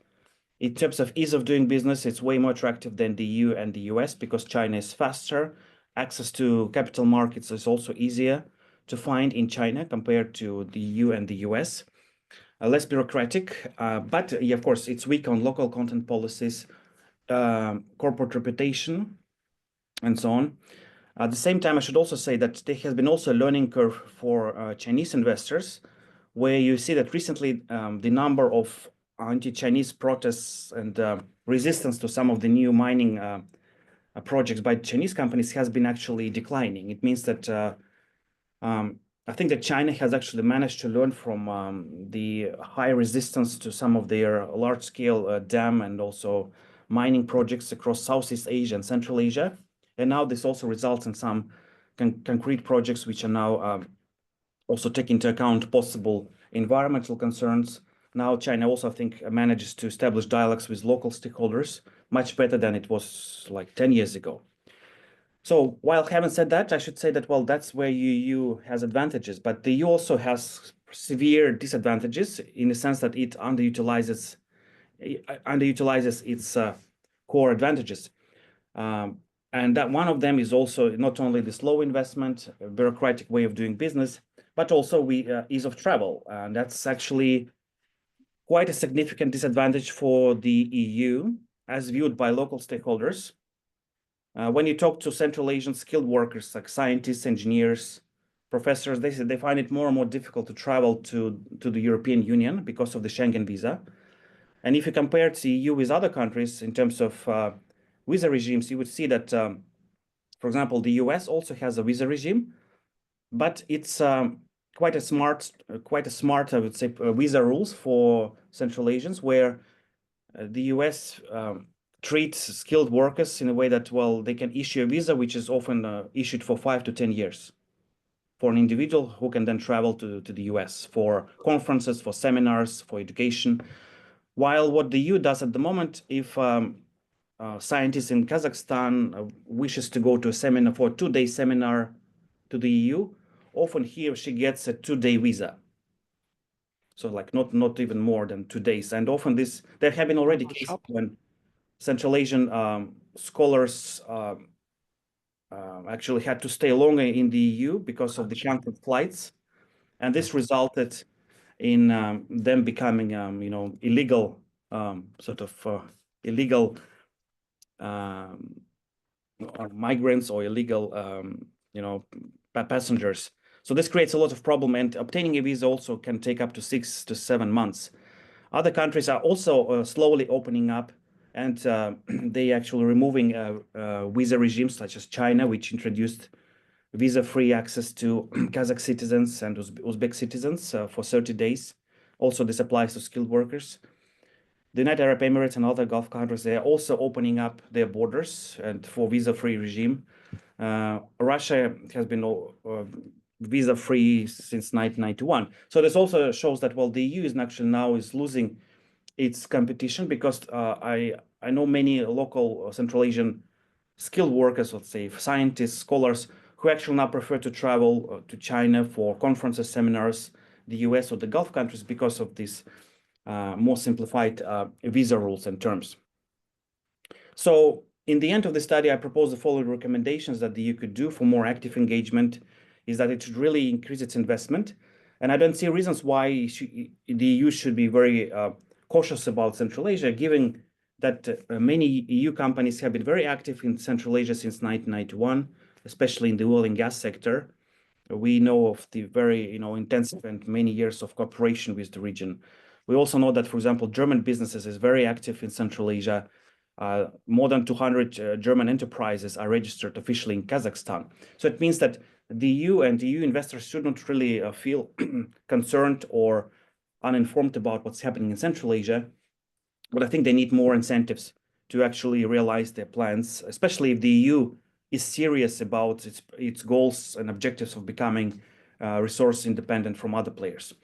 In terms of ease of doing business, it's way more attractive than the EU and the US because China is faster. Access to capital markets is also easier to find in China compared to the EU and the US. Less bureaucratic, but yeah, of course, it's weak on local content policies, corporate reputation, and so on. At the same time, I should also say that there has been also a learning curve for Chinese investors, where you see that recently the number of anti-Chinese protests and resistance to some of the new mining projects by Chinese companies has been actually declining. It means that I think that China has actually managed to learn from the high resistance to some of their large-scale dam and also mining projects across Southeast Asia and Central Asia. And now this also results in some concrete projects which are now also take into account possible environmental concerns. Now China also, I think, manages to establish dialogues with local stakeholders much better than it was like 10 years ago. So while having said that, I should say that, well, that's where EU has advantages, but the EU also has severe disadvantages in the sense that it underutilizes its core advantages. And that one of them is also not only the slow investment, bureaucratic way of doing business, but also ease of travel. And that's actually quite a significant disadvantage for the EU as viewed by local stakeholders. When you talk to Central Asian skilled workers like scientists, engineers, professors, they find it more and more difficult to travel to the European Union because of the Schengen visa. And if you compare the EU with other countries in terms of visa regimes, you would see that, for example, the US also has a visa regime, but it's quite a smart, I would say, visa rules for Central Asians, where the US treats skilled workers in a way that, well, they can issue a visa, which is often issued for 5 to 10 years for an individual who can then travel to the US for conferences, for seminars, for education. While what the EU does at the moment, if scientist in Kazakhstan wishes to go to a seminar for a 2-day seminar to the EU, often he or she gets a 2-day visa. So like not even more than 2 days. And often there have been already cases when Central Asian scholars actually had to stay longer in the EU because of the canceled flights. And this resulted in them becoming, illegal, illegal migrants or illegal, passengers. So this creates a lot of problem, and obtaining a visa also can take up to 6 to 7 months. Other countries are also slowly opening up, and they actually removing visa regimes such as China, which introduced visa-free access to Kazakh citizens and Uzbek citizens for 30 days. Also, this applies to skilled workers. The United Arab Emirates and other Gulf countries, they are also opening up their borders and for visa-free regime. Russia has been visa-free since 1991. So this also shows that, well, the EU is actually now losing its competition because I know many local Central Asian skilled workers, let's say scientists, scholars, who actually now prefer to travel to China for conferences, seminars, the US or the Gulf countries because of these more simplified visa rules and terms. So in the end of the study, I propose the following recommendations that the EU could do for more active engagement is that it should really increase its investment. And I don't see reasons why the EU should be very cautious about Central Asia, given that many EU companies have been very active in Central Asia since 1991, especially in the oil and gas sector. We know of the very intensive and many years of cooperation with the region. We also know that, for example, German businesses is very active in Central Asia. More than 200 German enterprises are registered officially in Kazakhstan. So it means that the EU and EU investors shouldn't really feel concerned or uninformed about what's happening in Central Asia. But I think they need more incentives to actually realize their plans, especially if the EU is serious about its goals and objectives of becoming resource independent from other players.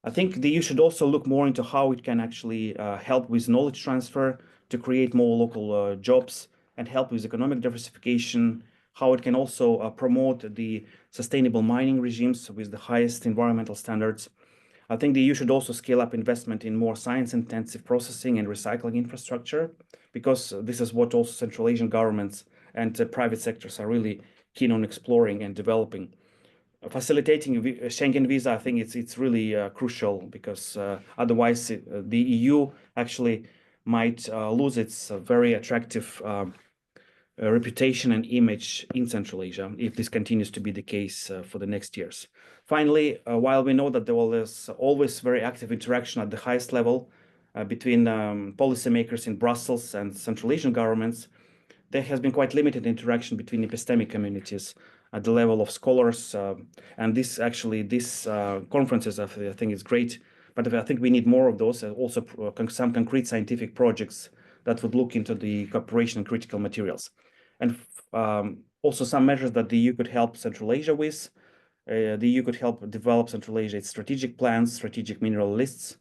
I think the EU should also look more into how it can actually help with knowledge transfer to create more local jobs and help with economic diversification, how it can also promote the sustainable mining regimes with the highest environmental standards. I think the EU should also scale up investment in more science-intensive processing and recycling infrastructure, because this is what also Central Asian governments and private sectors are really keen on exploring and developing. Facilitating Schengen visa, I think it's really crucial, because otherwise the EU actually might lose its very attractive reputation and image in Central Asia if this continues to be the case for the next years. Finally, while we know that there is always very active interaction at the highest level between policymakers in Brussels and Central Asian governments, there has been quite limited interaction between epistemic communities at the level of scholars. And these conferences, I think is great, but I think we need more of those, and also some concrete scientific projects that would look into the cooperation in critical materials. And also some measures that the EU could help Central Asia with. The EU could help develop Central Asia's strategic plans, strategic mineral lists.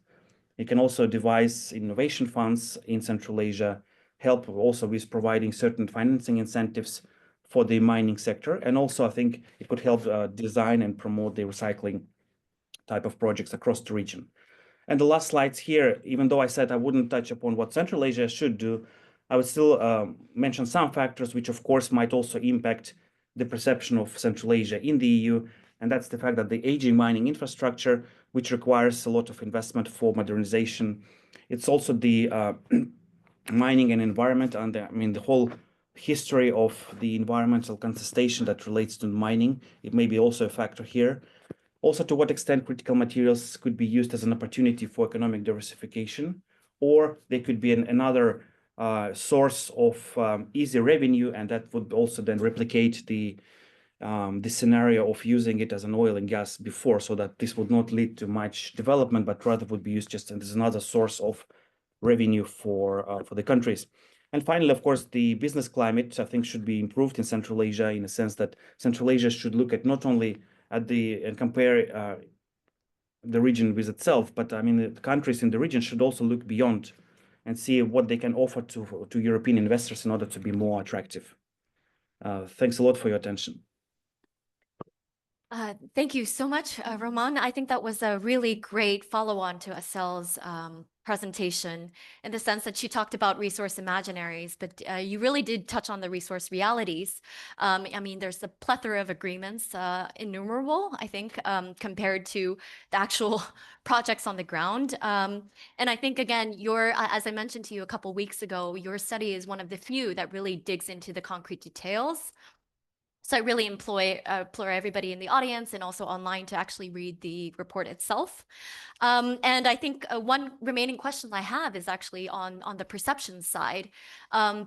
It can also devise innovation funds in Central Asia, help also with providing certain financing incentives for the mining sector. And also I think it could help design and promote the recycling type of projects across the region. And the last slides here, even though I said I wouldn't touch upon what Central Asia should do, I would still mention some factors which of course might also impact the perception of Central Asia in the EU. And that's the fact that the aging mining infrastructure, which requires a lot of investment for modernization. It's also the mining and environment, and the whole history of the environmental contestation that relates to mining. It may be also a factor here. Also, to what extent critical materials could be used as an opportunity for economic diversification, or they could be another source of easy revenue, and that would also then replicate the scenario of using it as an oil and gas before, so that this would not lead to much development, but rather would be used just as another source of revenue for the countries. And finally, of course, the business climate, I think, should be improved in Central Asia, in a sense that Central Asia should look at not only at and compare the region with itself, but the countries in the region should also look beyond and see what they can offer to European investors in order to be more attractive. Thanks a lot for your attention. Thank you so much, Roman. I think that was a really great follow-on to Asel's presentation, in the sense that she talked about resource imaginaries, but you really did touch on the resource realities. There's a plethora of agreements, innumerable, I think, compared to the actual projects on the ground. And I think, again, as I mentioned to you a couple weeks ago, your study is one of the few that really digs into the concrete details. So I really implore everybody in the audience and also online to actually read the report itself. And I think one remaining question I have is actually on the perception side,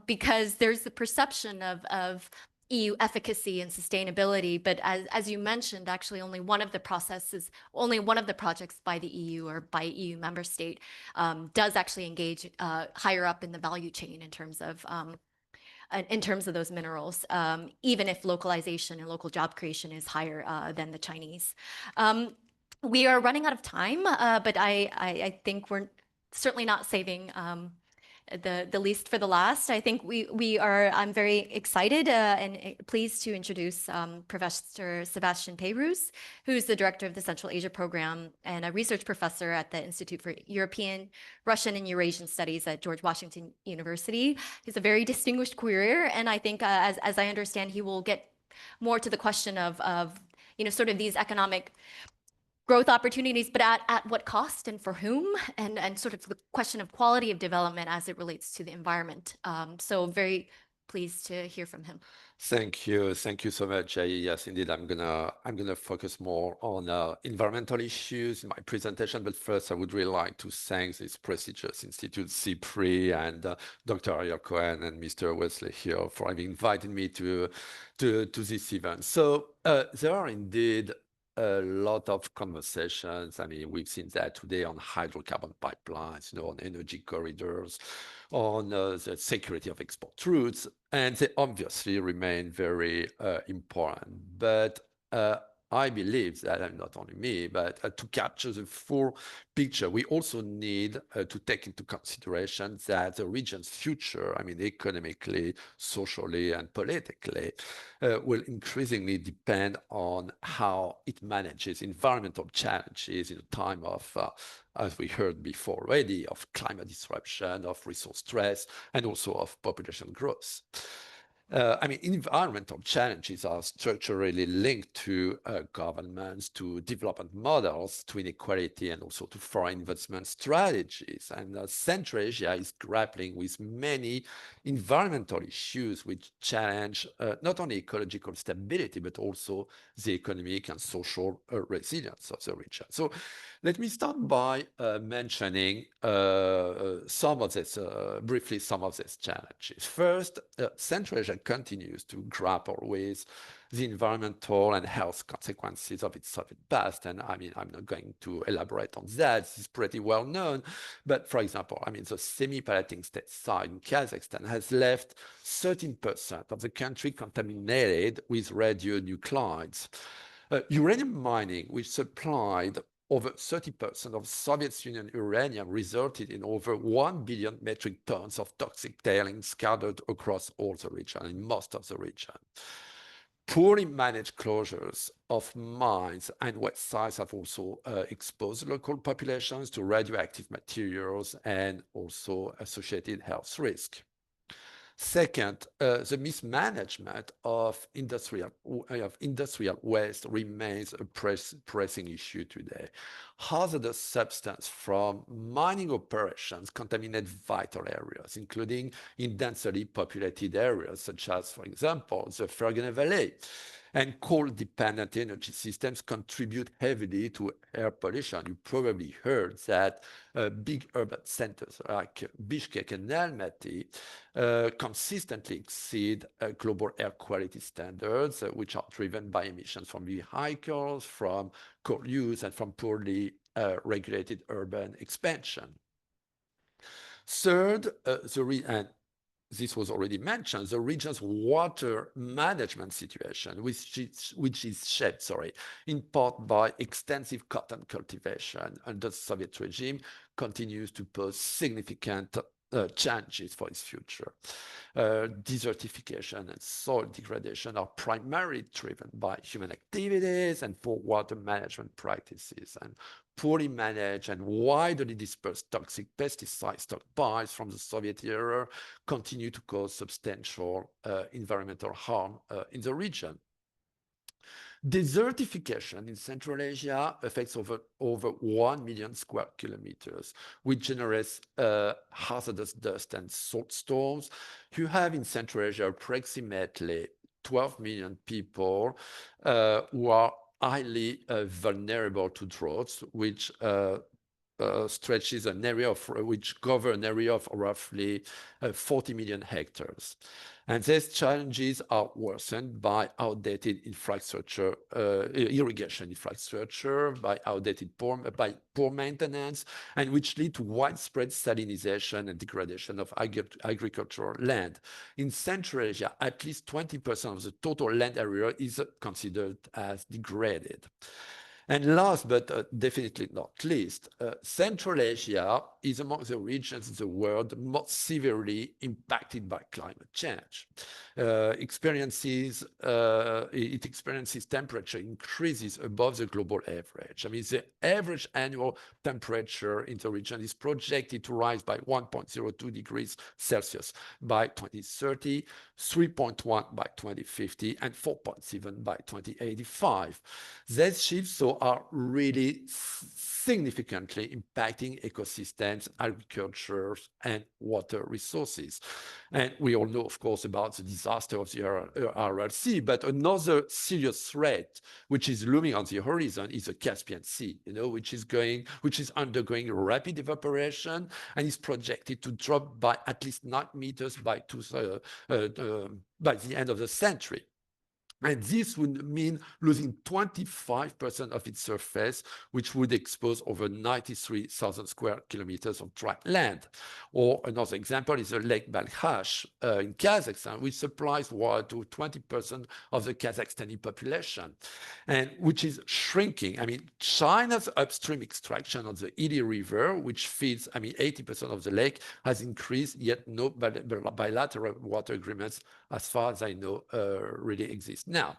because there's the perception of EU efficacy and sustainability, but as you mentioned, actually only one of the projects by the EU or by EU member state does actually engage higher up in the value chain in terms of those minerals, even if localization and local job creation is higher than the Chinese. We are running out of time, but I think we're certainly not saving the least for the last. I think I'm very excited and pleased to introduce Professor Sebastian Peyrus, who's the director of the Central Asia Program and a research professor at the Institute for European, Russian, and Eurasian Studies at George Washington University. He's a very distinguished career, and I think, as I understand, he will get more to the question of sort of these economic growth opportunities, but at what cost and for whom, and sort of the question of quality of development as it relates to the environment. So very pleased to hear from him. Thank you so much. Yes, indeed, I'm gonna focus more on environmental issues in my presentation. But first, I would really like to thank this prestigious institute, SIPRI, and Dr. Ariel Cohen and Mr. Wesley here for having invited me to this event. So there are indeed a lot of conversations. I mean, we've seen that today on hydrocarbon pipelines, on energy corridors, on the security of export routes, and they obviously remain very important. But I believe that, and not only me, but to capture the full picture, we also need to take into consideration that the region's future, I mean, economically, socially, and politically, will increasingly depend on how it manages environmental challenges in a time of, as we heard before already, of climate disruption, of resource stress, and also of population growth. I mean, environmental challenges are structurally linked to governments, to development models, to inequality, and also to foreign investment strategies. And Central Asia is grappling with many environmental issues which challenge not only ecological stability, but also the economic and social resilience of the region. So let me start by mentioning briefly some of these challenges. First, Central Asia continues to grapple with the environmental and health consequences of its Soviet past. And I mean, I'm not going to elaborate on that. This is pretty well known. But for example, I mean, the semi-Palatin state site in Kazakhstan has left 13% of the country contaminated with radionuclides. Uranium mining, which supplied over 30% of Soviet Union uranium, resulted in over 1 billion metric tons of toxic tailings scattered across all the region, in most of the region. Poorly managed closures of mines and west sites have also exposed local populations to radioactive materials and also associated health risk. Second, the mismanagement of industrial waste remains a pressing issue today. Hazardous substance from mining operations contaminate vital areas, including in densely populated areas, such as, for example, the Fergana Valley. And coal-dependent energy systems contribute heavily to air pollution. You probably heard that big urban centers like Bishkek and Almaty consistently exceed global air quality standards, which are driven by emissions from vehicles, from coal use, and from poorly regulated urban expansion. Third, this was already mentioned, the region's water management situation, which is shaped, in part by extensive cotton cultivation under the Soviet regime, continues to pose significant challenges for its future. Desertification and soil degradation are primarily driven by human activities and poor water management practices, and poorly managed and widely dispersed toxic pesticide stockpiles from the Soviet era continue to cause substantial environmental harm in the region. Desertification in Central Asia affects over 1 million square kilometers, which generates hazardous dust and salt storms. You have in Central Asia approximately 12 million people who are highly vulnerable to droughts, which stretches an area of, which cover an area of roughly 40 million hectares. And these challenges are worsened by outdated infrastructure, irrigation infrastructure, by poor maintenance, and which lead to widespread salinization and degradation of agricultural land. In Central Asia, at least 20% of the total land area is considered as degraded. And last but definitely not least, Central Asia is among the regions in the world most severely impacted by climate change. It experiences temperature increases above the global average. I mean, the average annual temperature in the region is projected to rise by 1.02 degrees Celsius by 2030, 3.1 by 2050, and 4.7 by 2085. These shifts are really significantly impacting ecosystems, agriculture, and water resources. And we all know, of course, about the disaster of the Aral Sea, but another serious threat which is looming on the horizon is the Caspian Sea, which is undergoing rapid evaporation and is projected to drop by at least 9 meters by the end of the century. And this would mean losing 25% of its surface, which would expose over 93,000 square kilometers of dry land. Or another example is the Lake Balkhash in Kazakhstan, which supplies water to 20% of the Kazakhstani population, and which is shrinking. I mean, China's upstream extraction on the Ili River, which feeds, 80% of the lake, has increased, yet no bilateral water agreements, as far as I know, really exist now.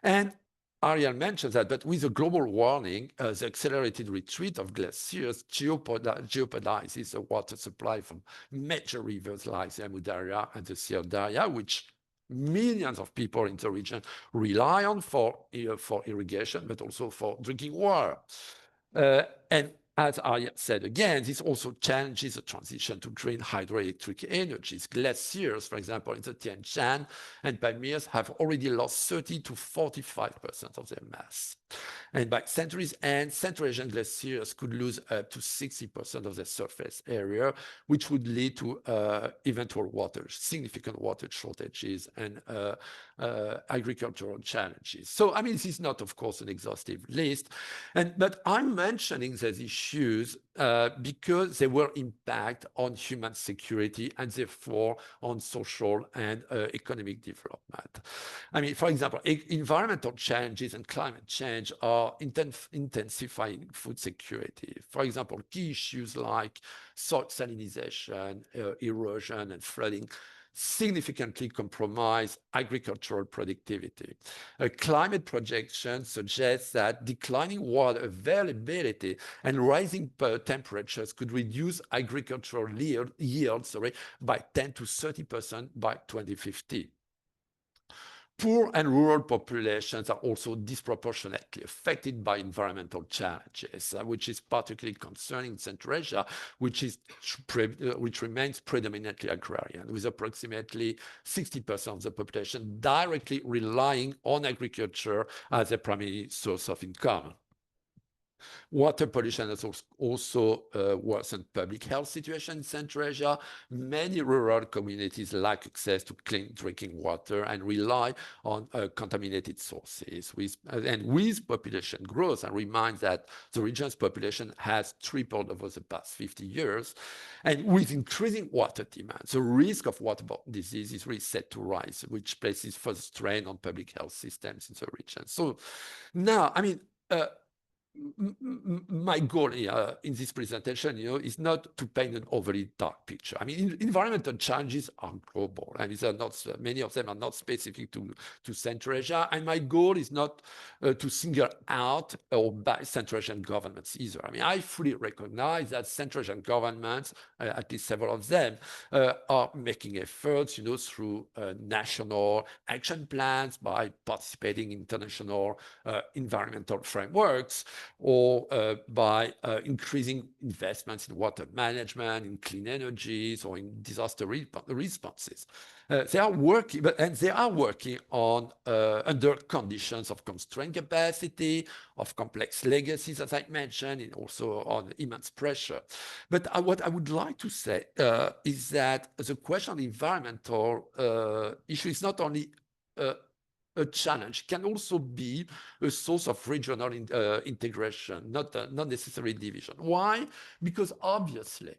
And Ariel mentioned that, but with the global warming, the accelerated retreat of glaciers jeopardizes the water supply from major rivers like the Amu Darya and the Sir Darya, which millions of people in the region rely on for irrigation, but also for drinking water. And as I said again, this also challenges the transition to green hydroelectric energies. Glaciers, for example, in the Tian Shan and Pamirs have already lost 30 to 45% of their mass. And by century's end, Central Asian glaciers could lose up to 60% of their surface area, which would lead to eventual significant water shortages and agricultural challenges. So, this is not, of course, an exhaustive list, but I'm mentioning these issues because they will impact on human security and therefore on social and economic development. For example, environmental challenges and climate change are intensifying food security. For example, key issues like soil salinization, erosion, and flooding significantly compromise agricultural productivity. Climate projections suggest that declining water availability and rising temperatures could reduce agricultural yields by 10 to 30% by 2050. Poor and rural populations are also disproportionately affected by environmental challenges, which is particularly concerning in Central Asia, which remains predominantly agrarian, with approximately 60% of the population directly relying on agriculture as a primary source of income. Water pollution has also worsened public health situation in Central Asia. Many rural communities lack access to clean drinking water and rely on contaminated sources. With population growth, I remind that the region's population has tripled over the past 50 years. And with increasing water demand, the risk of waterborne disease is really set to rise, which places further strain on public health systems in the region. So now, my goal here in this presentation, is not to paint an overly dark picture. Environmental challenges are global, and many of them are not specific to Central Asia. And my goal is not to single out or by Central Asian governments either. I fully recognize that Central Asian governments, at least several of them, are making efforts, through national action plans, by participating in international environmental frameworks, or by increasing investments in water management, in clean energies, or in disaster responses. They are working, on under conditions of constrained capacity, of complex legacies, as I mentioned, and also on immense pressure. But what I would like to say is that the question of environmental issue is not only a challenge, can also be a source of regional integration, not necessarily division. Why? Because obviously,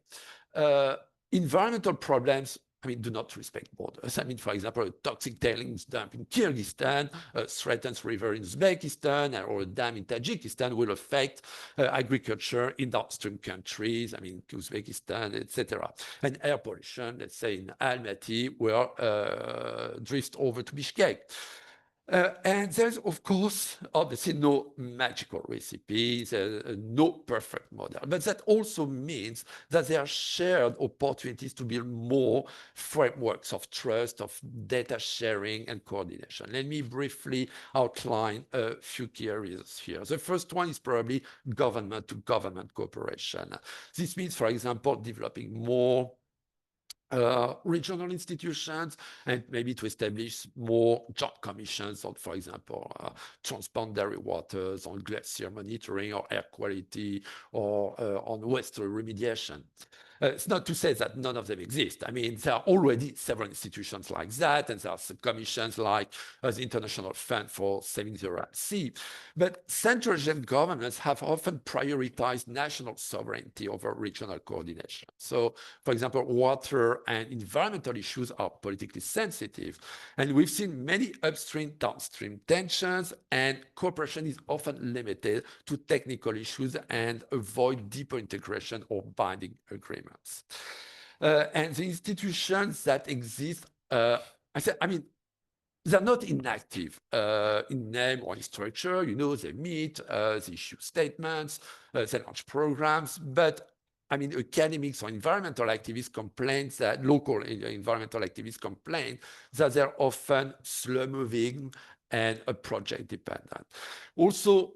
environmental problems I mean, do not respect borders. I mean, for example, a toxic tailings dump in Kyrgyzstan threatens river in Uzbekistan, or a dam in Tajikistan will affect agriculture in downstream countries, I mean, Uzbekistan, etc. And air pollution, let's say in Almaty, will drift over to Bishkek. And there's, of course, obviously no magical recipes, no perfect model. But that also means that there are shared opportunities to build more frameworks of trust, of data sharing and coordination. Let me briefly outline a few key areas here. The first one is probably government-to-government cooperation. This means, for example, developing more regional institutions, and maybe to establish more joint commissions on, for example, transboundary waters, on glacier monitoring or air quality, or on waste remediation. It's not to say that none of them exist. I mean, there are already several institutions like that, and there are commissions like the International Fund for Saving the Red Sea. But central Asian governments have often prioritized national sovereignty over regional coordination. So, for example, water and environmental issues are politically sensitive, and we've seen many upstream, downstream tensions, and cooperation is often limited to technical issues and avoid deeper integration or binding agreements. And the institutions that exist, I mean, they're not inactive in name or in structure. You know, they meet, they issue statements, they launch programs, but I mean, academics or environmental activists complain that local environmental activists complain that they're often slow-moving and project dependent. Also,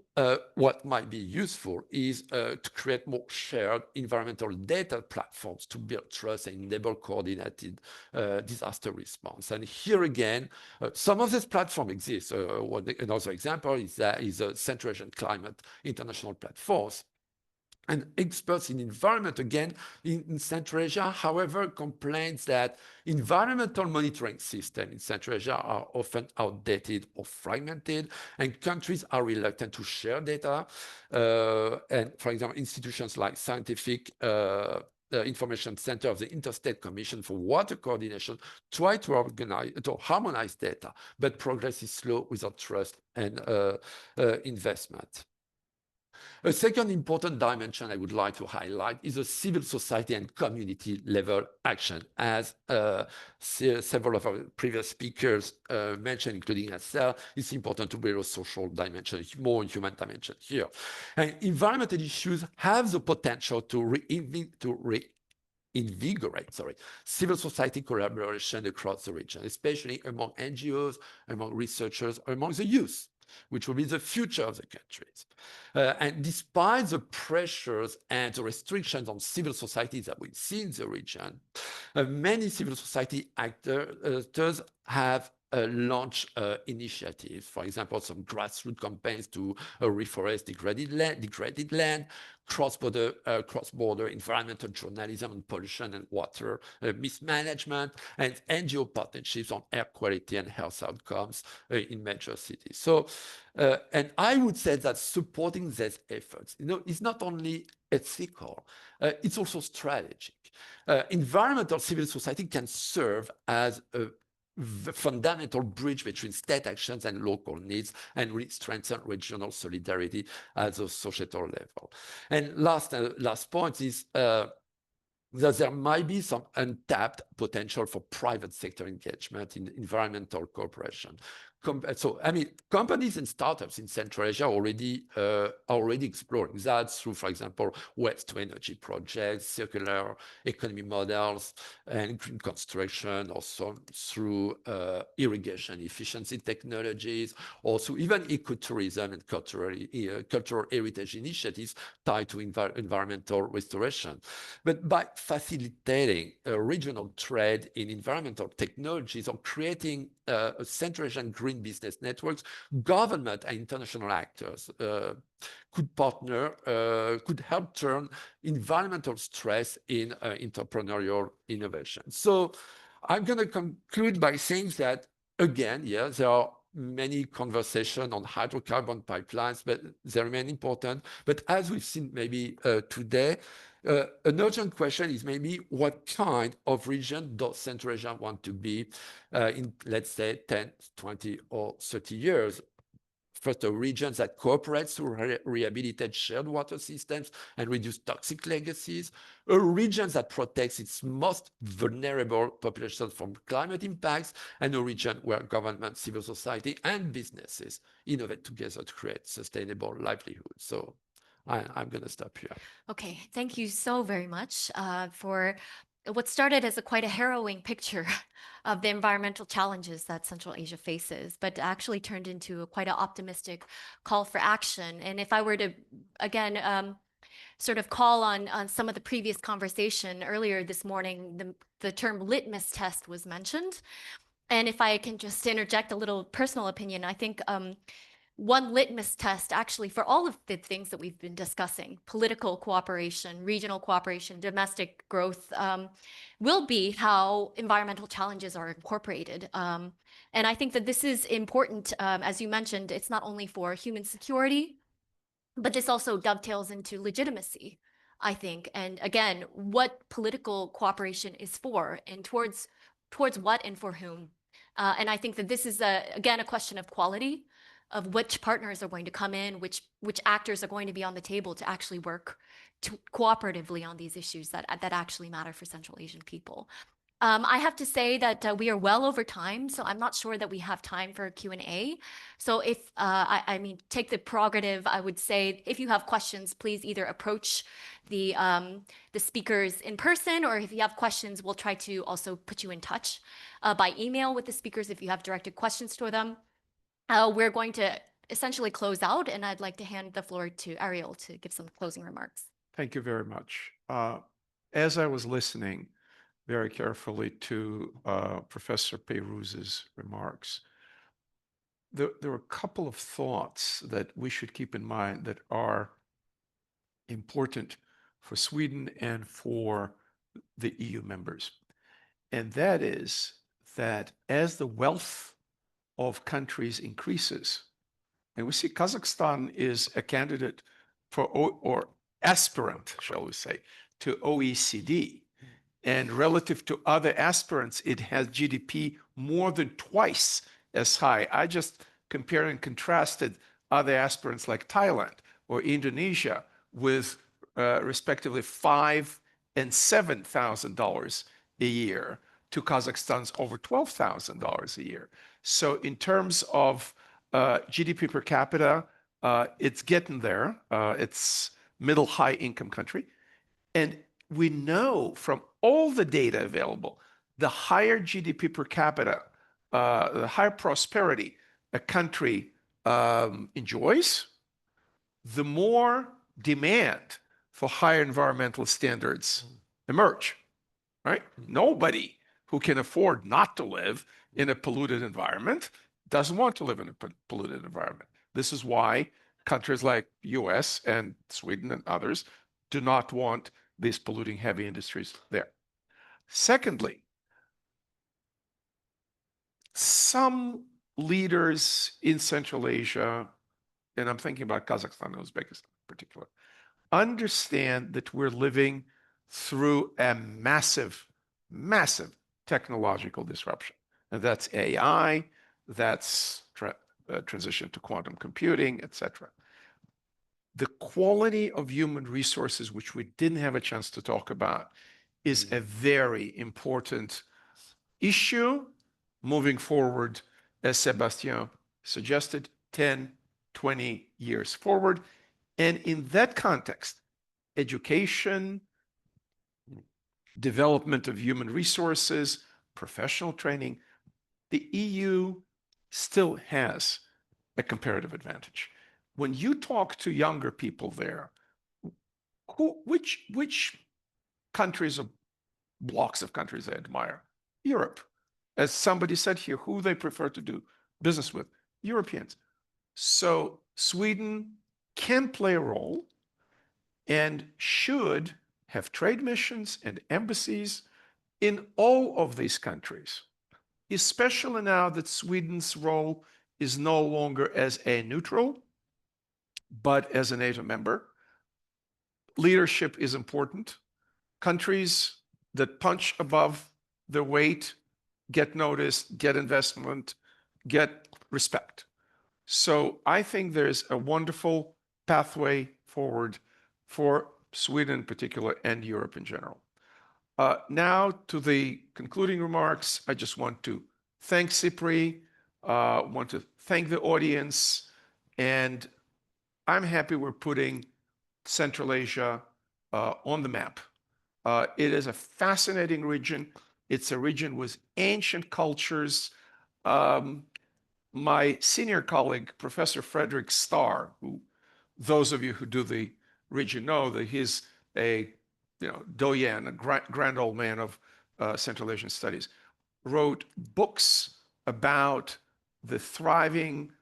what might be useful is to create more shared environmental data platforms to build trust and enable coordinated disaster response. And here again, some of this platform exists. Another example is a Central Asian Climate International Platforms. And experts in environment, again, in Central Asia, however, complains that environmental monitoring systems in Central Asia are often outdated or fragmented, and countries are reluctant to share data. And for example, institutions like Scientific Information Center of the Interstate Commission for Water Coordination try to harmonize data, but progress is slow without trust and investment. A second important dimension I would like to highlight is the civil society and community level action, as several of our previous speakers mentioned, including Estelle. It's important to build a social dimension, more human dimension here. And environmental issues have the potential to reinvigorate civil society collaboration across the region, especially among NGOs, among researchers, among the youth, which will be the future of the countries. And despite the pressures and the restrictions on civil society that we see in the region, many civil society actors have launch initiatives. For example, some grassroots campaigns to reforest degraded land, cross-border environmental journalism on pollution and water mismanagement, and NGO partnerships on air quality and health outcomes in major cities. So, and I would say that supporting these efforts, is not only ethical, it's also strategic. Environmental civil society can serve as a fundamental bridge between state actions and local needs, and really strengthen regional solidarity at the societal level. And last point is that there might be some untapped potential for private sector engagement in environmental cooperation. So, I mean, companies and startups in Central Asia are already exploring that through, for example, waste-to-energy projects, circular economy models, and green construction, also through irrigation efficiency technologies, also even ecotourism and cultural heritage initiatives tied to environmental restoration. But by facilitating regional trade in environmental technologies or creating Central Asian green business networks, government and international actors could partner, could help turn environmental stress in entrepreneurial innovation. So I'm going to conclude by saying that, again, there are many conversations on hydrocarbon pipelines, but they remain important. But as we've seen maybe today, An urgent question is maybe what kind of region does Central Asia want to be in, let's say, 10, 20, or 30 years? First, a region that cooperates to rehabilitate shared water systems and reduce toxic legacies, a region that protects its most vulnerable populations from climate impacts, and a region where government, civil society, and businesses innovate together to create sustainable livelihoods. So I'm going to stop here. Okay, thank you so very much for what started as quite a harrowing picture of the environmental challenges that Central Asia faces, but actually turned into quite an optimistic call for action. And if I were to, again, sort of call on some of the previous conversation earlier this morning, the term litmus test was mentioned. And if I can just interject a little personal opinion, I think one litmus test actually for all of the things that we've been discussing, political cooperation, regional cooperation, domestic growth, will be how environmental challenges are incorporated. And I think that this is important, as you mentioned, it's not only for human security, but this also dovetails into legitimacy, I think. And again, what political cooperation is for and towards what and for whom. And I think that this is, again, a question of quality, of which partners are going to come in, which actors are going to be on the table to actually work cooperatively on these issues that actually matter for Central Asian people. I have to say that we are well over time, so I'm not sure that we have time for Q&A. So if, I mean, take the prerogative, I would say, if you have questions, please either approach the speakers in person, or if you have questions, we'll try to also put you in touch by email with the speakers if you have directed questions to them. We're going to essentially close out, and I'd like to hand the floor to Ariel to give some closing remarks. Thank you very much. As I was listening very carefully to Professor Peyrouz's remarks, there were a couple of thoughts that we should keep in mind that are important for Sweden and for the EU members. And that is that as the wealth of countries increases, and we see Kazakhstan is a candidate for, or aspirant, shall we say, to OECD. And relative to other aspirants, it has GDP more than twice as high. I just compared and contrasted other aspirants like Thailand or Indonesia with respectively $5,000 and $7,000 a year to Kazakhstan's over $12,000 a year. So in terms of GDP per capita, it's getting there. It's middle high income country. And we know from all the data available, the higher GDP per capita, the higher prosperity a country enjoys, the more demand for higher environmental standards emerge, right? Nobody who can afford not to live in a polluted environment doesn't want to live in a polluted environment. This is why countries like US and Sweden and others do not want these polluting heavy industries there. Secondly, some leaders in Central Asia, and I'm thinking about Kazakhstan and Uzbekistan in particular, understand that we're living through a massive, massive technological disruption. And that's AI, that's transition to quantum computing, etc. The quality of human resources, which we didn't have a chance to talk about, is a very important issue moving forward, as Sebastian suggested, 10, 20 years forward. And in that context, education, development of human resources, professional training, the EU still has a comparative advantage. When you talk to younger people there, which countries or blocks of countries they admire? Europe. As somebody said here, who they prefer to do business with? Europeans. So Sweden can play a role and should have trade missions and embassies in all of these countries, especially now that Sweden's role is no longer as a neutral, but as a NATO member. leadership is important. Countries that punch above their weight get noticed, get investment, get respect. So I think there's a wonderful pathway forward for Sweden in particular and Europe in general. Now to the concluding remarks, I just want to thank SIPRI, want to thank the audience, and I'm happy we're putting Central Asia on the map. It is a fascinating region. It's a region with ancient cultures. My senior colleague, Professor Frederick Starr, who those of you who do the region know that he's a doyen, a grand old man of Central Asian studies, wrote books about the thriving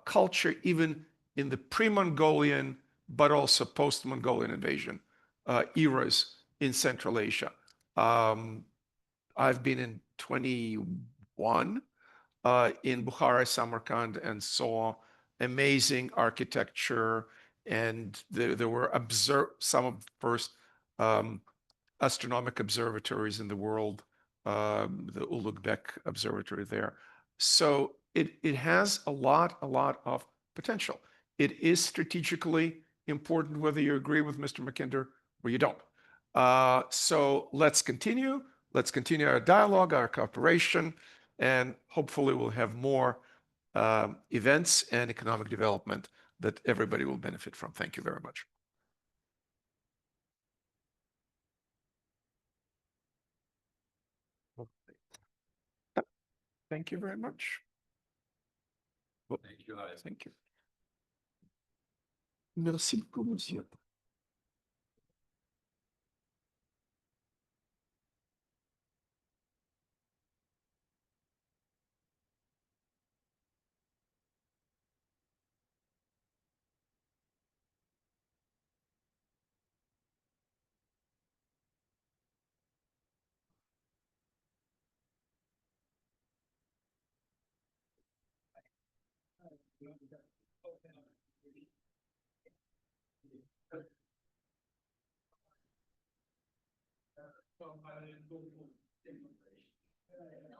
culture even in the pre-Mongolian but also post-Mongolian invasion eras in Central Asia. I've been in 21 in Bukhara, Samarkand, and saw amazing architecture, and there were some of the first astronomic observatories in the world, the Ulugh Observatory there. So it has a lot of potential. It is strategically important whether you agree with Mr. Mackinder or you don't. So let's continue our dialogue, our cooperation, and hopefully we'll have more events and economic development that everybody will benefit from. Thank you very much. Thank you very much. Thank you. Thank you. Merci beaucoup, monsieur.